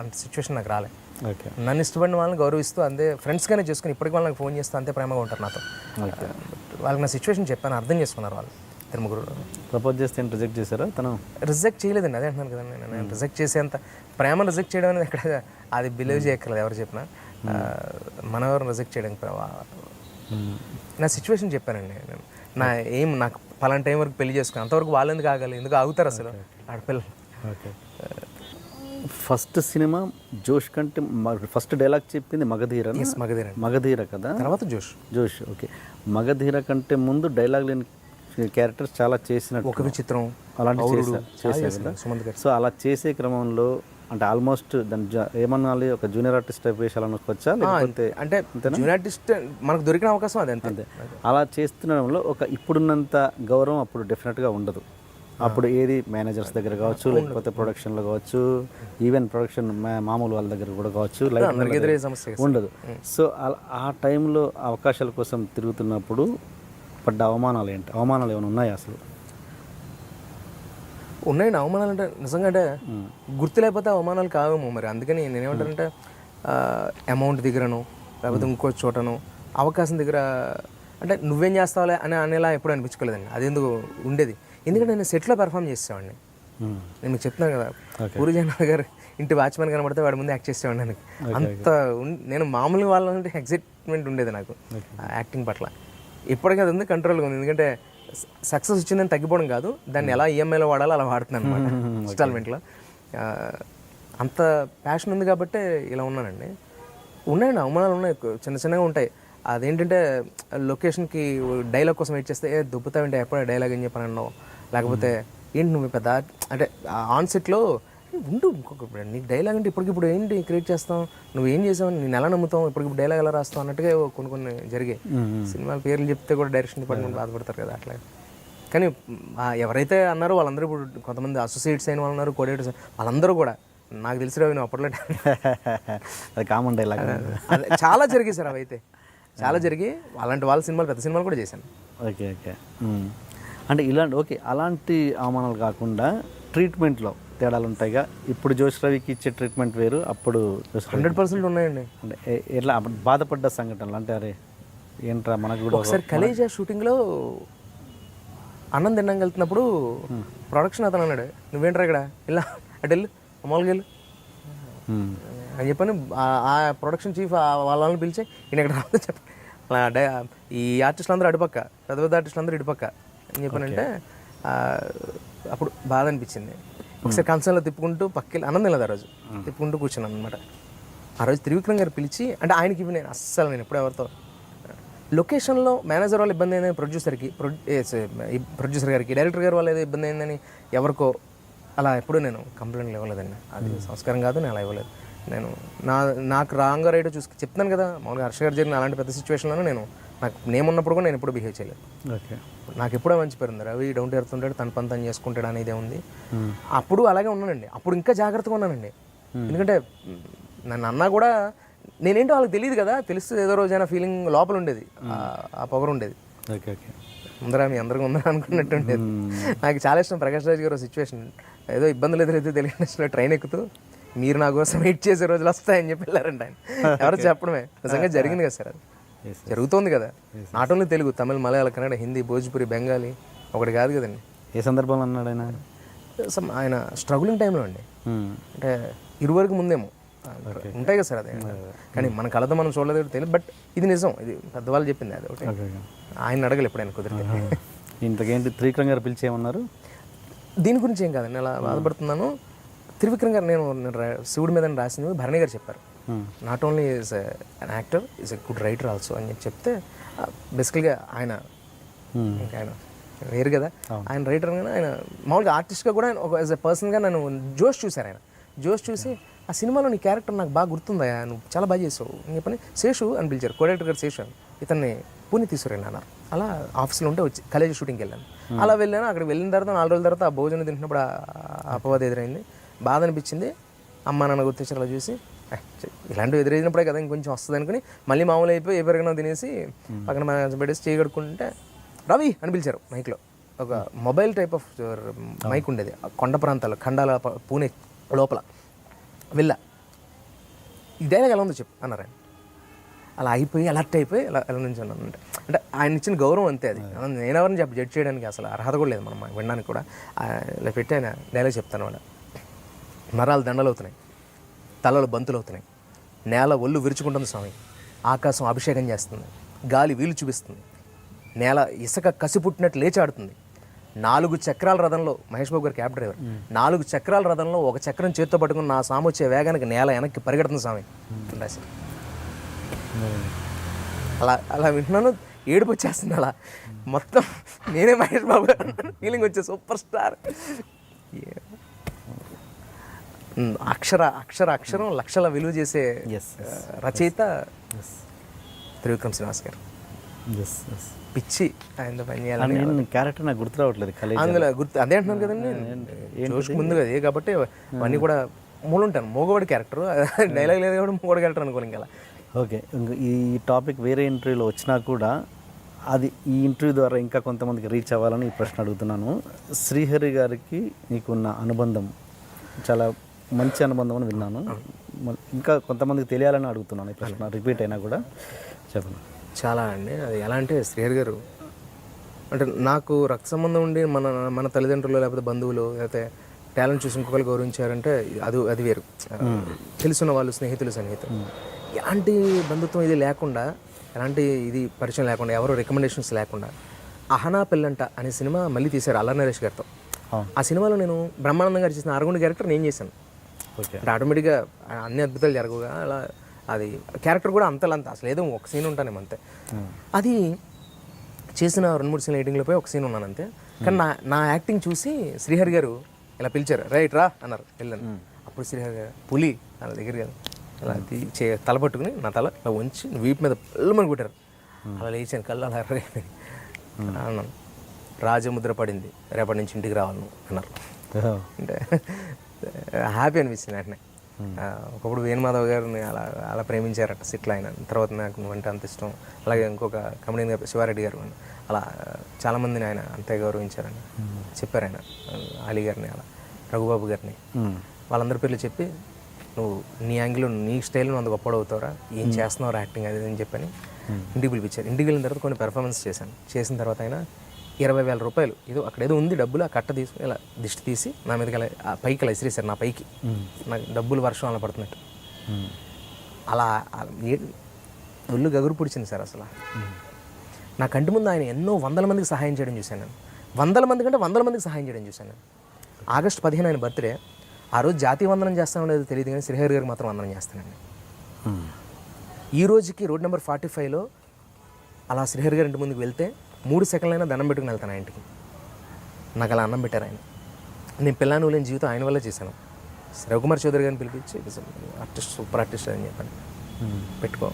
అంత సిచ్యువేషన్ నాకు రాలే. ఓకే నన్ను ఇష్టపడిన వాళ్ళని గౌరవిస్తూ అంతే ఫ్రెండ్స్గానే చేసుకుని ఇప్పటికి వాళ్ళకి ఫోన్ చేస్తూ అంతే ప్రేమగా ఉంటారు నాతో. ఓకే వాళ్ళకి నా సిచ్యువేషన్ చెప్పాను, అర్థం చేసుకున్నారు వాళ్ళు. ఇద్దరు ముగ్గురు ప్రపోజ్ చేస్తే రిజెక్ట్ చేశారా తను? రిజెక్ట్ చేయలేదండి, అదే అంటున్నాను కదండి. నేను రిజెక్ట్ చేసేంత ప్రేమ రిజెక్ట్ చేయడం అనేది ఎక్కడ అది బిలీవ్ చేయక్కర్లేదు ఎవరు చెప్పినా. మనవరం రిజెక్ట్ చేయడం నా సిచ్యువేషన్ చెప్పానండి నేను. నా ఏం నాకు పలానా టైం వరకు పెళ్లి చేసుకుని అంతవరకు వాళ్ళు ఎందుకు ఆగాలి, ఎందుకు ఆగుతారు అసలు ఆడపిల్లలు. ఓకే ఫస్ట్ సినిమా జోష్ కంటే ఫస్ట్ డైలాగ్ చెప్పింది మగధీర. మగధీర మగధీర కదా, తర్వాత జోష్. జోష్ ఓకే. మగధీర కంటే ముందు డైలాగ్ లేని క్యారెక్టర్స్ చాలా చేసినట్టు, ఒక విచిత్రం అలాంటి చేశారు కదా. సుమంత్ గారు. సో అలా చేసే క్రమంలో అంటే ఆల్మోస్ట్ దాని ఏమనాలి, ఒక జూనియర్ ఆర్టిస్ట్ టైప్ వేసాలనుకోవచ్చా లేకపోతే అంటే జూనియర్ ఆర్టిస్ట్ మనకు దొరికిన అవకాశం అదే అంతే. అలా చేస్తుండడంలో ఒక ఇప్పుడున్నంత గౌరవం అప్పుడు డెఫినెట్గా ఉండదు. అప్పుడు ఏది మేనేజర్స్ దగ్గర కావచ్చు, లేకపోతే ప్రొడక్షన్లో కావచ్చు, ఈవెన్ ప్రొడక్షన్ మామూలు వాళ్ళ దగ్గర కూడా కావచ్చు, ఎదురే సమస్య ఉండదు. సో ఆ టైంలో అవకాశాల కోసం తిరుగుతున్నప్పుడు పడ్డ అవమానాలు ఏంటి? అవమానాలు ఏమైనా ఉన్నాయా అసలు? ఉన్నాయండి అవమానాలు. అంటే నిజంగా అంటే గుర్తు లేకపోతే అవమానాలు కావేమో మరి. అందుకని నేనేమంటానంటే అమౌంట్ దగ్గరను లేకపోతే ఇంకో చోటను అవకాశం దగ్గర అంటే నువ్వేం చేస్తావులే అని అనేలా ఎప్పుడు అనిపించుకోలేదండి. అది ఎందుకు ఉండేది, ఎందుకంటే నేను సెట్లో పెర్ఫామ్ చేసేవాడిని. నేను మీకు చెప్తున్నాను కదా, పూరిజనాథ్ గారు ఇంటి వాచ్మెన్ కనబడితే వాడి ముందు యాక్ట్ చేసేవాడిని. నాకు అంత నేను మామూలుగా వాళ్ళంటే ఎగ్జైట్మెంట్ ఉండేది నాకు యాక్టింగ్ పట్ల. ఇప్పటికీ అది ఉంది, కంట్రోల్గా ఉంది. ఎందుకంటే సక్సెస్ వచ్చిందని తగ్గిపోవడం కాదు, దాన్ని ఎలా ఈఎంఐలో వాడాలో అలా వాడుతున్నాను అనమాట ఇన్స్టాల్మెంట్లో. అంత ప్యాషన్ ఉంది కాబట్టి ఇలా ఉన్నానండి. ఉన్నాయండి అవమానాలు ఉన్నాయి, చిన్న చిన్నగా ఉంటాయి. అదేంటంటే లొకేషన్కి డైలాగ్ కోసం వెయిట్ చేస్తే దుబ్బుతావంటే ఎప్పుడే డైలాగ్ అని చెప్పని అన్నావు, లేకపోతే ఏంటి నువ్వు పెద్ద అంటే ఆన్ సెట్లో ఉండు ఇంకొక నీకు డైలాగ్ అంటే ఇప్పటికిప్పుడు ఏంటి క్రియేట్ చేస్తాం, నువ్వు ఏం చేసావు, నేను ఎలా నమ్ముతాం, ఇప్పటికిప్పుడు డైలాగ్ ఎలా రాస్తావు అన్నట్టుగా కొన్ని జరిగాయి. సినిమాల పేర్లు చెప్తే కూడా డైరెక్షన్ డిపార్ట్మెంట్ బాధపడతారు కదా అట్లా. కానీ ఎవరైతే అన్నారో వాళ్ళందరూ ఇప్పుడు కొంతమంది అసోసియేట్స్ అయిన వాళ్ళు ఉన్నారు, కోఆర్డినేటర్స్, వాళ్ళందరూ కూడా నాకు తెలిసి రావు అప్పట్లో కామన్ డైలాగ్ చాలా జరిగాయి సార్. అవి అయితే చాలా జరిగి అలాంటి వాళ్ళ సినిమాలు పెద్ద సినిమాలు కూడా చేశాను. ఓకే ఓకే అంటే ఇలాంటి ఓకే అలాంటి అవమానాలు కాకుండా ట్రీట్మెంట్లో తేడాలు ఉంటాయిగా. ఇప్పుడు జోష్ రవికి ఇచ్చే ట్రీట్మెంట్ వేరు, అప్పుడు 100% ఉన్నాయండి. అంటే ఎట్లా బాధపడ్డ సంఘటనలు అంటే అరే ఏంట్రా మనకు కూడా. ఒకసారి కలేజా షూటింగ్లో అన్నం తిన్నాక వెళ్తున్నప్పుడు ప్రొడక్షన్ అతను అన్నాడు, నువ్వేంట్రా ఇక్కడ ఇలా అటు వెళ్ళు మామూలుగా వెళ్ళు అని చెప్పని ఆ ప్రొడక్షన్ చీఫ్ వాళ్ళని పిలిచి ఈయన ఇక్కడ రావద్దని చెప్పి అలా ఈ ఆర్టిస్టులు అందరూ అటుపక్క, పెద్ద పెద్ద ఆర్టిస్టులు అందరూ ఇటుపక్క అని చెప్పానంటే అప్పుడు బాధ అనిపించింది. ఒకసారి కన్సర్న్లో తిప్పుకుంటూ పక్కకి అన్నం తినలేదు ఆ రోజు, తిప్పుకుంటూ కూర్చున్నాను అనమాట. ఆ రోజు త్రివిక్రమ్ గారు పిలిచి అంటే ఆయనకి నేను అస్సలు నేను ఎప్పుడు ఎవరితో లొకేషన్లో మేనేజర్ వాళ్ళ ఇబ్బంది అయిందని ప్రొడ్యూసర్ గారికి, డైరెక్టర్ గారు వాళ్ళ ఏదో ఇబ్బంది అయిందని ఎవరికో అలా ఎప్పుడూ నేను కంప్లైంట్లు ఇవ్వలేదండి. అది సంస్కారం కాదు, నేను అలా ఇవ్వలేదు. నేను నాకు రాంగ్ రైట్ చెప్తున్నాను కదా, మామూలుగా హర్ష గారు జరిగిన అలాంటి పెద్ద సిచ్యువేషన్లో నాకు నేమ్ ఉన్నప్పుడు కూడా నేను ఎప్పుడు బిహేవ్ చేయలేదు. ఓకే నాకు ఎప్పుడో మంచి పేరు ఉంది, రవి డౌన్ టు ఎర్త్ ఉంటాడు, తన పని తను చేసుకుంటాడు అనేదే ఉంది. అప్పుడు అలాగే ఉన్నానండి, అప్పుడు ఇంకా జాగ్రత్తగా ఉన్నానండి. ఎందుకంటే నన్ను అన్నా కూడా నేనేంటో వాళ్ళకి తెలియదు కదా, తెలిస్తే ఏదో రోజైనా ఫీలింగ్ లోపల ఉండేది, ఆ పొగరు ఉండేది. ఓకే ఓకే ఉందరా మీ అందరికీ ఉందరా అనుకున్నట్టు ఉండేది. నాకు చాలా ఇష్టం ప్రకాష్ రాజ్ గారు సిచ్యువేషన్, ఏదో ఇబ్బందులు ఎదురైతే తెలియని ట్రైన్ ఎక్కుతూ మీరు నా కోసం వెయిట్ చేసే రోజులు వస్తాయని చెప్పి వెళ్ళారండి ఆయన. ఎవరు చెప్పడమే నిజంగా జరిగింది కదా సార్, అది జరుగుతోంది కదా. నాట్ ఓన్లీ తెలుగు, తమిళ, మలయాళ, కన్నడ, హిందీ, భోజ్పురి, బెంగాలీ ఒకటి కాదు కదండి. ఏ సందర్భంలో అన్నాడు ఆయన? ఆయన స్ట్రగులింగ్ టైంలో అండి, అంటే ఇరువరకు ముందేమో ఉంటాయి కదా సార్ అదే. కానీ మన కళతో మనం చూడలేదు తెలియదు, బట్ ఇది నిజం, ఇది పెద్దవాళ్ళు చెప్పింది. అది ఒకటి ఆయన అడగలు ఎప్పుడైనా కుదిరితే. ఇంతకేంటి త్రివిక్రమ్ గారు పిలిచేయమన్నారు? దీని గురించి ఏం కాదండి, అలా బాధపడుతున్నాను. త్రివిక్రమ్ గారు నేను శివుడి మీద రాసింది భరణి గారు చెప్పారు. Not only is an actor, is a good writer also అని చెప్తే బేసికల్గా ఆయన ఇంకా ఆయన వేరు కదా, ఆయన రైటర్ కానీ ఆయన మామూలుగా ఆర్టిస్ట్గా కూడా ఒక యాజ్ ఎ పర్సన్గా నన్ను జోష్ చూశారు. ఆయన జోష్ చూసి ఆ సినిమాలో నీ క్యారెక్టర్ నాకు బాగా గుర్తుందయా, నువ్వు చాలా బాగా చేసావు అని చెప్పని శేషు అని పిలిచారు, కోడైరెక్టర్ గారు శేషు అని. ఇతన్ని పూణె తీసుకురండి అన్నారు. అలా ఆఫీస్లో ఉంటే వచ్చి కాలేజీ షూటింగ్కి వెళ్ళాను. అలా వెళ్ళాను. అక్కడికి వెళ్ళిన తర్వాత 4 రోజుల తర్వాత ఆ భోజనం తింటున్నప్పుడు అపవాదం ఎదురైంది, బాధ అనిపించింది. అమ్మ నాన్న గుర్తొచ్చారు, అలా చూసి ఇలాంటివి ఎదురైనప్పుడే కదా ఇంకొంచెం వస్తుంది అనుకుని మళ్ళీ మామూలు అయిపోయి ఏ పెరిగినా తినేసి పక్కన పెట్టేసి చేయగడుకుంటే రవి అని పిలిచారు మైక్లో. ఒక మొబైల్ టైప్ ఆఫ్ మైక్ ఉండేది కొండ ప్రాంతాల్లో, ఖండాల పూణె లోపల వెళ్ళా. ఈ డైలాగ్ ఎలా ఉందో చెప్పు అన్నారు ఆయన. అలా అయిపోయి అలర్ట్ అయిపోయి ఎలా నుంచి అన్నాను అంటే ఆయన ఇచ్చిన గౌరవం అంతే అది. నేను ఎవరిని జడ్జ్ చేయడానికి అసలు అర్హత కూడా లేదు మనం వినడానికి కూడా. ఇలా పెట్టి ఆయన డైలాగ్ చెప్తాను వాళ్ళ. నరాలు దండలు అవుతున్నాయి, తలలు బంతులు అవుతున్నాయి, నేల ఒళ్ళు విరుచుకుంటుంది స్వామి, ఆకాశం అభిషేకం చేస్తుంది, గాలి వీలు చూపిస్తుంది, నేల ఇసుక కసి పుట్టినట్టు లేచి ఆడుతుంది, 4 చక్రాల రథంలో, మహేష్ బాబు గారు క్యాబ్ డ్రైవర్, 4 చక్రాల రథంలో ఒక చక్రం చేత్తో పట్టుకుని నా సాము వచ్చే వేగానికి నేల వెనక్కి పరిగెడుతుంది స్వామి రాసి. అలా వింటున్నాను, ఏడుపు వచ్చేస్తుంది. అలా మొత్తం నేనే మహేష్ బాబు గారు ఫీలింగ్ వచ్చే సూపర్ స్టార్. అక్షరం లక్షల విలువ చేసే రచయిత త్రివిక్రమ్ శ్రీనివాస్ గారు. పిచ్చి ఆయన పని చేయాలని క్యారెక్టర్ నాకు గుర్తు రావట్లేదు. అందులో గుర్తు అదే అంటున్నాను కదండి, జోష్కి ముందు కదా కాబట్టి అవన్నీ కూడా మూలుంటాను. మోగవాడి క్యారెక్టర్ డైలాగ్ లేదు కూడా మోగవాడి క్యారెక్టర్ అనుకోని ఇంకా. ఓకే, ఈ టాపిక్ వేరే ఇంటర్వ్యూలో వచ్చినా కూడా అది ఈ ఇంటర్వ్యూ ద్వారా ఇంకా కొంతమందికి రీచ్ అవ్వాలని ఈ ప్రశ్న అడుగుతున్నాను. శ్రీహరి గారికి నీకున్న అనుబంధం చాలా మంచి అనుబంధం అని విన్నాను. ఇంకా కొంతమందికి తెలియాలని అడుగుతున్నాను. ఈ ప్రశ్న రిపీట్ అయినా కూడా చెప్పండి. చాలా అండి. అది ఎలా అంటే శ్రీహరి గారు అంటే నాకు రక్త సంబంధం ఉండి మన తల్లిదండ్రులు లేకపోతే బంధువులు లేకపోతే టాలెంట్ చూసి ఇంకొకరు గౌరవించారంటే అది వేరు. తెలుసున్న వాళ్ళు, స్నేహితులు, సన్నిహితులు, ఎలాంటి బంధుత్వం ఇది లేకుండా, ఎలాంటి ఇది పరిచయం లేకుండా, ఎవరో రికమెండేషన్స్ లేకుండా అహనా పెళ్ళంట అనే సినిమా మళ్ళీ తీశారు అల్లరి నరేష్ గారితో. ఆ సినిమాలో నేను బ్రహ్మానందం గారు చేసిన అరగుండి క్యారెక్టర్ నేను చేశాను. అంటే ఆటోమేటిక్గా అన్ని అద్భుతాలు జరగగా అలా అది క్యారెక్టర్ కూడా అంత అసలు ఏదో ఒక సీన్ ఉంటానేమో అంతే. అది చేసిన 2-3 సీన్ల ఎడిటింగ్లో పోయి ఒక సీన్ ఉన్నాను అంతే. కానీ నా యాక్టింగ్ చూసి శ్రీహరి గారు ఇలా పిలిచారు, రైట్ రా అన్నారు, వెళ్ళాను. అప్పుడు శ్రీహరి గారు పులి అలా దగ్గర కదా అలా తల పట్టుకుని నా తల ఇలా ఉంచి వీపు మీద పళ్ళమని కొట్టారు. అలా లేచాను, కళ్ళు అలా అన్నాను, రాజముద్ర పడింది, రేపటి నుంచి ఇంటికి రావాలి నువ్వు అన్నారు. అంటే హ్యాపీ అనిపిస్తుంది వెంటనే. ఒకప్పుడు వేణుమాధవ్ గారిని అలా ప్రేమించారట సిట్లో ఆయన. తర్వాత నాకు నువ్వంటే అంత ఇష్టం. అలాగే ఇంకొక కమెడియన్ గారు శివారెడ్డి గారు అలా చాలామందిని ఆయన అంతే గౌరవించారని చెప్పారు ఆయన. అలీ గారిని, అలా రఘుబాబు గారిని, వాళ్ళందరి పేర్లు చెప్పి నువ్వు నీ యాంగిల్లో నీ స్టైల్లో అంత గొప్పడవుతావురా, ఏం చేస్తున్నావు యాక్టింగ్ అది అని చెప్పని ఇంటికి పిలిపించారు. ఇంటికి వెళ్ళిన తర్వాత కొన్ని పెర్ఫార్మెన్స్ చేశాను. చేసిన తర్వాత ఆయన 20,000 రూపాయలు ఏదో అక్కడేదో ఉంది డబ్బులు, ఆ కట్ట తీసుకుని ఇలా దిష్టి తీసి నా మీదకి అలా పైకి అలా ఇసిరేశారు. నా పైకి నాకు డబ్బులు వర్షం అలా పడుతున్నట్టు. అలా ఒళ్ళు గగురు పుడిచింది సార్ అసలు. నా కంటి ముందు ఆయన ఎన్నో 100 మందికి సహాయం చేయడం చూశాను నేను. 100 మంది కంటే 100 మందికి సహాయం చేయడం చూశాను నేను. ఆగస్టు 15 ఆయన బర్త్డే. ఆ రోజు జాతీయ వందనం చేస్తానో లేదో తెలియదు కానీ శ్రీహరి గారికి మాత్రం వందనం చేస్తానండి. ఈ రోజుకి రోడ్ నెంబర్ 45లో అలా శ్రీహరి గారి ఇంటి ముందుకు వెళ్తే 3 సెకండ్లైనా దండం పెట్టుకుని వెళ్తాను ఆ ఇంటికి. నాకు అలా అన్నం పెట్టారు ఆయన. నేను పిల్లని లేని జీవితం ఆయన వల్ల చేశాను. రవికుమార్ చౌదరి గారిని పిలిపించి ఆర్టిస్ట్, సూపర్ ఆర్టిస్ట్ అని చెప్పండి, పెట్టుకో.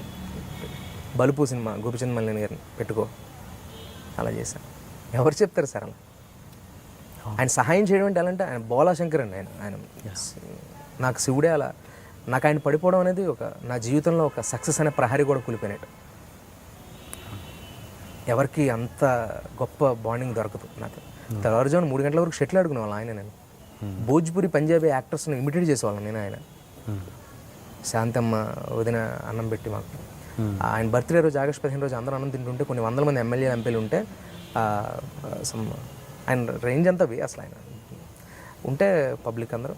బలుపు సినిమా గోపిచంద్ మల్లేని గారిని పెట్టుకో, అలా చేశాను. ఎవరు చెప్తారు సార్ అలా? ఆయన సహాయం చేయడం అంటే ఎలాంటే ఆయన బోలాశంకర్ అండి. ఆయన నాకు శివుడే. అలా నాకు ఆయన పడిపోవడం అనేది నా జీవితంలో ఒక సక్సెస్ అనే ప్రహరీ కూడా కూలిపోయినట్టు. ఎవరికి అంత గొప్ప బాండింగ్ దొరకదు నాకు. తెల్లవారుజామున 3 గంటల వరకు షటిల్ ఆడుకునే వాళ్ళం ఆయన. నేను భోజ్పురి పంజాబీ యాక్టర్స్ని ఇమిటేట్ చేసేవాళ్ళం నేను. ఆయన శాంతమ్మ వదిన అన్నం పెట్టి మాకు. ఆయన బర్త్డే రోజు ఆగస్టు 15 రోజు అందరూ అన్నం తింటుంటే కొన్ని 100 మంది ఎమ్మెల్యేలు, ఎంపీలు ఉంటే ఆయన రేంజ్ అంతా అసలు ఆయన ఉంటే పబ్లిక్ అందరూ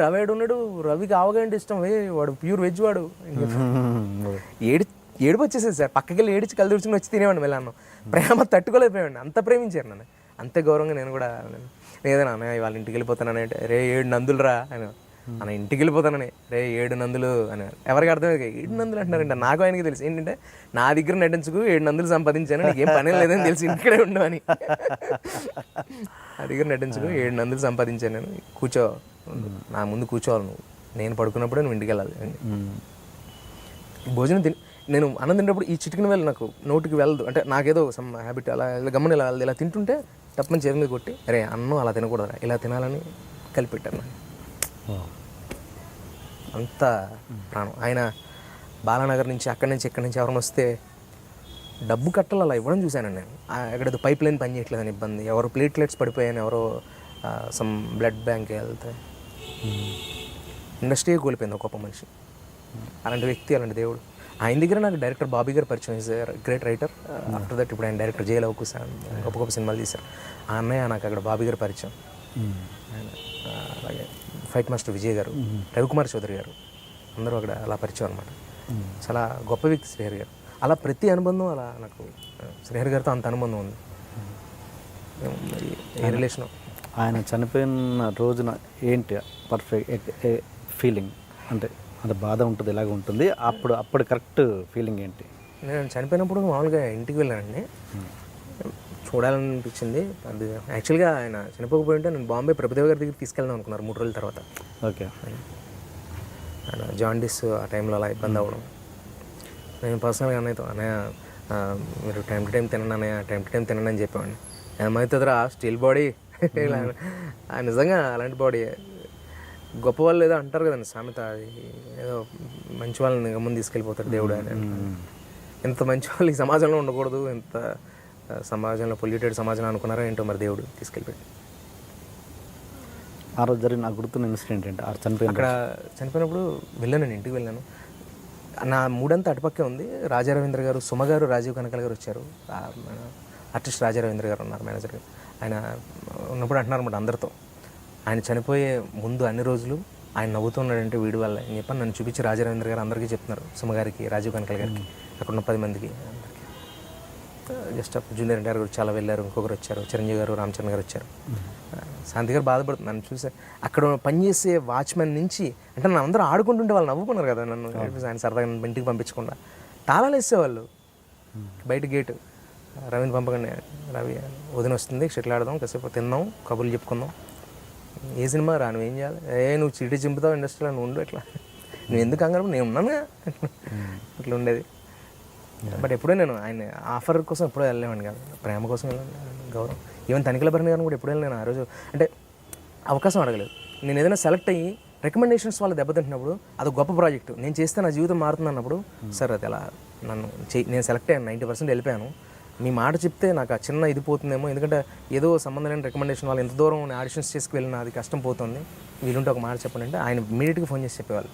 రవేడు ఉన్నాడు, రవికి ఆవగంటే ఇష్టం, వాడు ప్యూర్ వెజ్ వాడు. ఏడుపు వచ్చేసేది సార్. పక్కకి వెళ్ళి ఏడిచి కళ్ళు తుడుచుకుని వచ్చి తినేవాడిని వెళ్ళాను. ప్రేమ తట్టుకోలేకపోయాడు. అంత ప్రేమించారు నన్ను. అంతే గౌరవంగా నేను కూడా లేదన్నా వాళ్ళ ఇంటికి వెళ్ళిపోతానని అంటే, రే 7 నందులు రా అని అన్న, ఇంటికి వెళ్ళిపోతానని, రే 7 నందులు అని. ఎవరికి అర్థమైంది 7 నందులు అంటున్నారంటే? నాకు ఆయనకి తెలుసు ఏంటంటే, నా దగ్గర నటించుకు 7 నందులు సంపాదించాను, నీకేం పని లేదని తెలిసి ఇంటికడే ఉండవు అని. నా దగ్గర నటించుకు 7 నందులు సంపాదించాను నేను, కూర్చో, నా ముందు కూర్చోవాలి నువ్వు, నేను పడుకున్నప్పుడే నువ్వు ఇంటికి వెళ్ళాలి. భోజనం నేను అన్నం తింటప్పుడు ఈ చిటికిన వేళ నాకు నోటికి వెళ్ళదు. అంటే నాకేదో సమ్ హ్యాబిట్, అలా గమ్మని ఇలా వెళ్ళదు. ఇలా తింటుంటే తప్పని చేతి మీద కొట్టి, అరే అన్నం అలా తినకూడదు, ఇలా తినాలని కలిపెట్టాను. అంత ప్రాణం ఆయన. బాలానగర్ నుంచి అక్కడి నుంచి ఇక్కడి నుంచి ఎవరైనా వస్తే డబ్బు కట్టాలి అలా ఇవ్వడం చూశాను నేను. అక్కడ పైప్ లైన్ పని చేయట్లేదని ఇబ్బంది, ఎవరో ప్లేట్లెట్స్ పడిపోయాను, ఎవరో సమ్ బ్లడ్ బ్యాంక్ వెళ్తే ఇండస్ట్రీ కోల్పోయింది ఒక గొప్ప మనిషి. అలాంటి వ్యక్తి, అలాంటి దేవుడు. ఆయన దగ్గర నాకు డైరెక్టర్ బాబీ గారు పరిచయం, is great writer. After that ఇప్పుడు ఆయన డైరెక్టర్ జైలు అవకుశ గొప్ప గొప్ప సినిమాలు తీశారు. ఆ అన్నయ్య నాకు అక్కడ బాబీ గారు పరిచయం. ఆయన అలాగే ఫైట్ మాస్టర్ విజయ్ గారు, రవికుమార్ చౌదరి గారు, అందరూ అక్కడ అలా పరిచయం అనమాట. చాలా గొప్ప వ్యక్తి శ్రీహరి గారు. అలా ప్రతి అనుబంధం అలా నాకు శ్రీహరి గారితో అంత అనుబంధం ఉంది. ఏ రిలేషను. ఆయన చనిపోయిన రోజున ఏంటి పర్ఫెక్ట్ ఫీలింగ్ అంటే అంటే బాధ ఉంటుంది, ఇలాగ ఉంటుంది, అప్పుడు కరెక్ట్ ఫీలింగ్ ఏంటి? నేను చనిపోయినప్పుడు మామూలుగా ఇంటికి వెళ్ళానండి, చూడాలనిపించింది. అది యాక్చువల్గా ఆయన చనిపోకపోయి ఉంటే నేను బాంబే ప్రభుదేవ గారి దగ్గరికి తీసుకెళ్దాం అనుకున్నారు 3 రోజుల తర్వాత. ఓకే. ఆయన జాండీస్ ఆ టైంలో అలా ఇబ్బంది అవ్వడం, నేను పర్సనల్గా అన్నయ్య మీరు టైం టు టైం తినండి అన్నయ్య, టైం టు టైం తినండి అని చెప్పేవాడిని. ఏమవుతుందిరా స్టీల్ బాడీ నిజంగా అలాంటి బాడీ. గొప్ప వాళ్ళు ఏదో అంటారు కదండి సామెత, అది ఏదో మంచి వాళ్ళని ముందు తీసుకెళ్ళిపోతారు దేవుడు అని. ఎంత మంచి వాళ్ళు ఈ సమాజంలో ఉండకూడదు, ఎంత సమాజంలో పొల్యూటెడ్ సమాజంలో అనుకున్నారో ఏంటో మరి దేవుడు తీసుకెళ్ళిపోయాడు. ఆ రోజు జరిగిన నాకు గుర్తున్న ఇన్సిడెంట్ ఏంటి? అక్కడ చనిపోయినప్పుడు వెళ్ళాను, ఇంటికి వెళ్ళాను. నా మూడంతా అటుపక్కే ఉంది. రాజా రవీంద్ర గారు, సుమ గారు, రాజీవ్ కనకాల గారు వచ్చారు. ఆర్టిస్ట్ రాజా రవీంద్ర గారు ఉన్నారు, మేనేజర్ గారు. ఆయన ఉన్నప్పుడు అంటున్నారు అన్నమాట అందరితో, ఆయన చనిపోయే ముందు అన్ని రోజులు ఆయన నవ్వుతున్నాడంటే వీడి వల్ల అని చెప్పి నన్ను చూపించి రాజా రవీంద్ర గారు అందరికీ చెప్తున్నారు, సుమ గారికి, రాజీవ్ కనకాల గారికి, అక్కడ ఉన్న 10 మందికి అందరికీ. జస్ట్ జూనియర్ ఎన్టీఆర్ గారు చాలా వెళ్ళారు, ఇంకొకరు వచ్చారు, చిరంజీవి గారు, రామచంద్ర గారు వచ్చారు. శాంతి గారు బాధపడుతుంది నన్ను చూసారు. అక్కడ పనిచేసే వాచ్మెన్ నుంచి అంటే నన్ను అందరూ ఆడుకుంటుంటే వాళ్ళు నవ్వుకున్నారు కదా నన్ను, ఆయన సరదాగా ఇంటికి పంపించకుండా తాళాలు వేసేవాళ్ళు బయట గేటు. రవిని పంపకండి, రవి వదిన వస్తుంది, షటిల్ ఆడదాం, కాసేపు తిందాం, కబుర్లు చెప్పుకుందాం. ఏ సినిమా రా, నువ్వేం చేయాలి, నువ్వు చీటీ చింపుతావు ఇండస్ట్రీలో, నువ్వు ఉండు ఎట్లా, నువ్వు ఎందుకు కంగారు, నేను ఉన్నాను అట్లా ఉండేది. బట్ ఎప్పుడూ నేను ఆయన ఆఫర్ కోసం ఎప్పుడూ వెళ్ళలేమండి కాదు, ప్రేమ కోసం వెళ్ళాను, గౌరవం. ఈవెన్ తనిఖీల భరణి గారిని కూడా ఎప్పుడు వెళ్ళాను. ఆ రోజు అంటే అవకాశం అడగలేదు. నేను ఏదైనా సెలెక్ట్ అయ్యి రికమెండేషన్స్ వాళ్ళు దెబ్బతింటున్నప్పుడు అది గొప్ప ప్రాజెక్టు, నేను చేస్తే నా జీవితం మారుతుంది అన్నప్పుడు, సార్ అది అలా నన్ను నేను సెలెక్ట్ అయ్యాను, 90% వెళ్ళిపోయాను, మీ మాట చెప్తే నాకు ఆ చిన్న ఇది పోతుందేమో, ఎందుకంటే ఏదో సంబంధం లేని రికమెండేషన్ వాళ్ళు ఎంత దూరం నేను ఆడిషన్స్ చేసుకు వెళ్ళినా అది కష్టం పోతుంది, వీలుంటే ఒక మాట చెప్పండి అంటే ఆయన ఇమీడియట్గా ఫోన్ చేసి చెప్పేవాళ్ళు.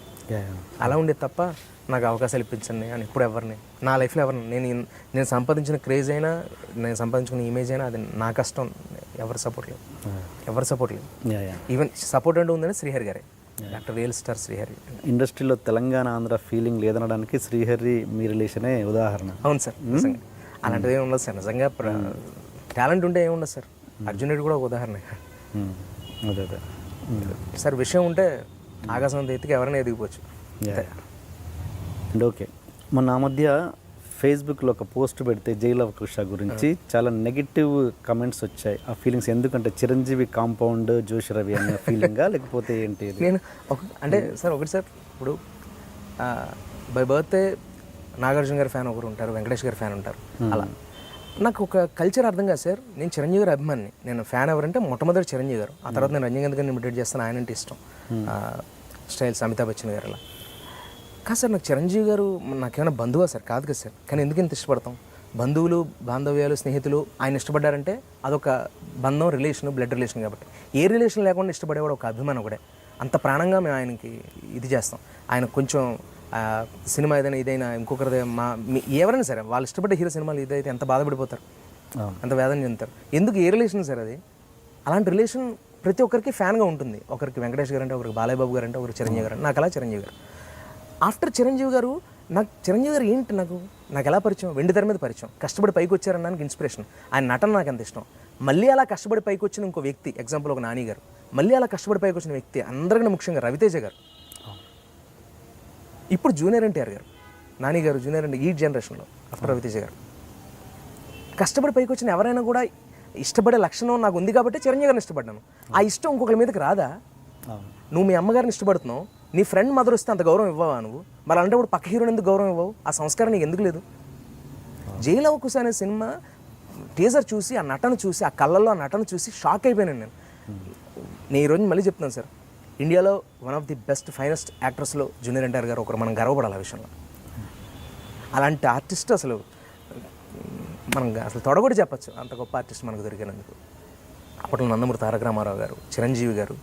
అలా ఉండేది తప్ప నాకు అవకాశాలు ఇప్పించండి అని ఇప్పుడు ఎవరిని నా లైఫ్లో ఎవరిని నేను సంపాదించిన క్రేజ్ అయినా, నేను సంపాదించుకున్న ఇమేజ్ అయినా అది నా కష్టం, ఎవరి సపోర్ట్ లేదు. ఈవెన్ సపోర్ట్ అంటూ ఉందని శ్రీహరి గారే, డాక్టర్ రియల్ స్టార్ శ్రీహరి. ఇండస్ట్రీలో తెలంగాణ ఆంధ్ర ఫీలింగ్ లేదనడానికి శ్రీహరి మీ రిలేషనే ఉదాహరణ. అవును సార్, నిజంగా అలాంటిది ఏమి ఉండదు సార్. నిజంగా టాలెంట్ ఉంటే ఏముండదు సార్. అర్జున్ రెడ్డి కూడా ఒక ఉదాహరణ. అదే సార్ విషయం ఉంటే ఆకాశం ఎత్తికి ఎవరైనా ఎదిగిపోవచ్చు. అండ్ ఓకే, మొన్న ఆ మధ్య ఫేస్బుక్లో ఒక పోస్ట్ పెడితే జైలు అవకాశ గురించి చాలా నెగిటివ్ కమెంట్స్ వచ్చాయి. ఆ ఫీలింగ్స్ ఎందుకంటే చిరంజీవి కాంపౌండ్ జోషి రవి అనే ఫీలింగా లేకపోతే ఏంటి? నేను అంటే సార్ ఒకటి సార్, ఇప్పుడు బై బర్త్డే నాగార్జున గారి ఫ్యాన్ ఒకరు ఉంటారు, వెంకటేష్ గారి ఫ్యాన్ ఉంటారు. అలా నాకు ఒక కల్చర్ అర్థం కాదు సార్. నేను చిరంజీవి గారి అభిమాని. నేను ఫ్యాన్ ఎవరంటే మొట్టమొదటి చిరంజీవి గారు, ఆ తర్వాత నేను రజనీకాంత్ గారిని ఇమిటేట్ చేస్తాను, ఆయన అంటే ఇష్టం, స్టైల్స్ అమితాబ్ బచ్చన్ గారు అలా. కాదు సార్, నాకు చిరంజీవి గారు నాకేమైనా బంధువా సార్? కాదు కదా సార్. కానీ ఎందుకు ఇంత ఇష్టపడతాం? బంధువులు, బాంధవ్యాలు, స్నేహితులు ఆయన ఇష్టపడ్డారంటే అదొక బంధం, రిలేషన్, బ్లడ్ రిలేషన్. కాబట్టి ఏ రిలేషన్ లేకుండా ఇష్టపడేవాడు ఒక అభిమానం ఒకటే. అంత ప్రాణంగా మేము ఆయనకి ఇది చేస్తాం. ఆయన కొంచెం సినిమా ఏదైనా ఇదైనా ఇంకొకరిదే ఎవరైనా సరే వాళ్ళు ఇష్టపడే హీరో సినిమాలు ఇదైతే ఎంత బాధపడిపోతారు, ఎంత వేదన చెందుతారు. ఎందుకు? ఏ రిలేషన్ సార్ అది? అలాంటి రిలేషన్ ప్రతి ఒక్కరికి ఫ్యాన్గా ఉంటుంది. ఒకరికి వెంకటేష్ గారు అంటే, ఒకరికి బాలయ్య బాబు గారు అంటే, ఒకరికి చిరంజీవి గారు అంటే. నాకు అలా చిరంజీవి గారు. ఆఫ్టర్ చిరంజీవి గారు నాకు చిరంజీవి గారు ఏంటి నాకు ఎలా పరిచయం? వెండి తెర మీద పరిచయం, కష్టపడి పైకి వచ్చారనడానికి ఇన్స్పిరేషన్. ఆయన నటన నాకు ఎంత ఇష్టం. మళ్ళీ అలా కష్టపడి పైకి వచ్చిన ఇంకో వ్యక్తి, ఎగ్జాంపుల్ ఒక నాని గారు, మళ్ళీ అలా కష్టపడి పైకి వచ్చిన వ్యక్తి అందరికన్నా ముఖ్యంగా రవితేజ గారు, ఇప్పుడు జూనియర్ ఎన్టీఆర్ గారు, నాని గారు జూనియర్ ఎన్టీఆర్ ఈ జనరేషన్లో ఆఫ్టర్ రవితేజ గారు. కష్టపడి పైకి వచ్చిన ఎవరైనా కూడా ఇష్టపడే లక్షణం నాకు ఉంది కాబట్టి చిరంజీవి గారిని ఇష్టపడ్డాను. ఆ ఇష్టం ఇంకొకరి మీదకి రాదా? నువ్వు మీ అమ్మగారిని ఇష్టపడుతున్నావు, నీ ఫ్రెండ్ మదర్ వస్తే అంత గౌరవం ఇవ్వవా నువ్వు? మరి అంటే ఇప్పుడు పక్క హీరోని ఎందుకు గౌరవం ఇవ్వవు? ఆ సంస్కారం నీకు ఎందుకు లేదు? జైలు అవకుశ అనే సినిమా టీజర్ చూసి, ఆ నటన చూసి, ఆ కళ్ళల్లో ఆ నటన చూసి షాక్ అయిపోయాను నేను ఈరోజు మళ్ళీ చెప్తున్నాను సార్, ఇండియాలో one of the best finest యాక్టర్స్లో జూనియర్ ఎన్టీఆర్ గారు ఒకరు. మనం గర్వపడాలి ఆ విషయంలో. అలాంటి ఆర్టిస్ట్ అసలు మనం అసలు తొడగొట్టి చెప్పచ్చు, అంత గొప్ప ఆర్టిస్ట్ మనకు దొరికినందుకు. అప్పట్లో నందమూరి తారక రామారావు గారు, చిరంజీవి గారు,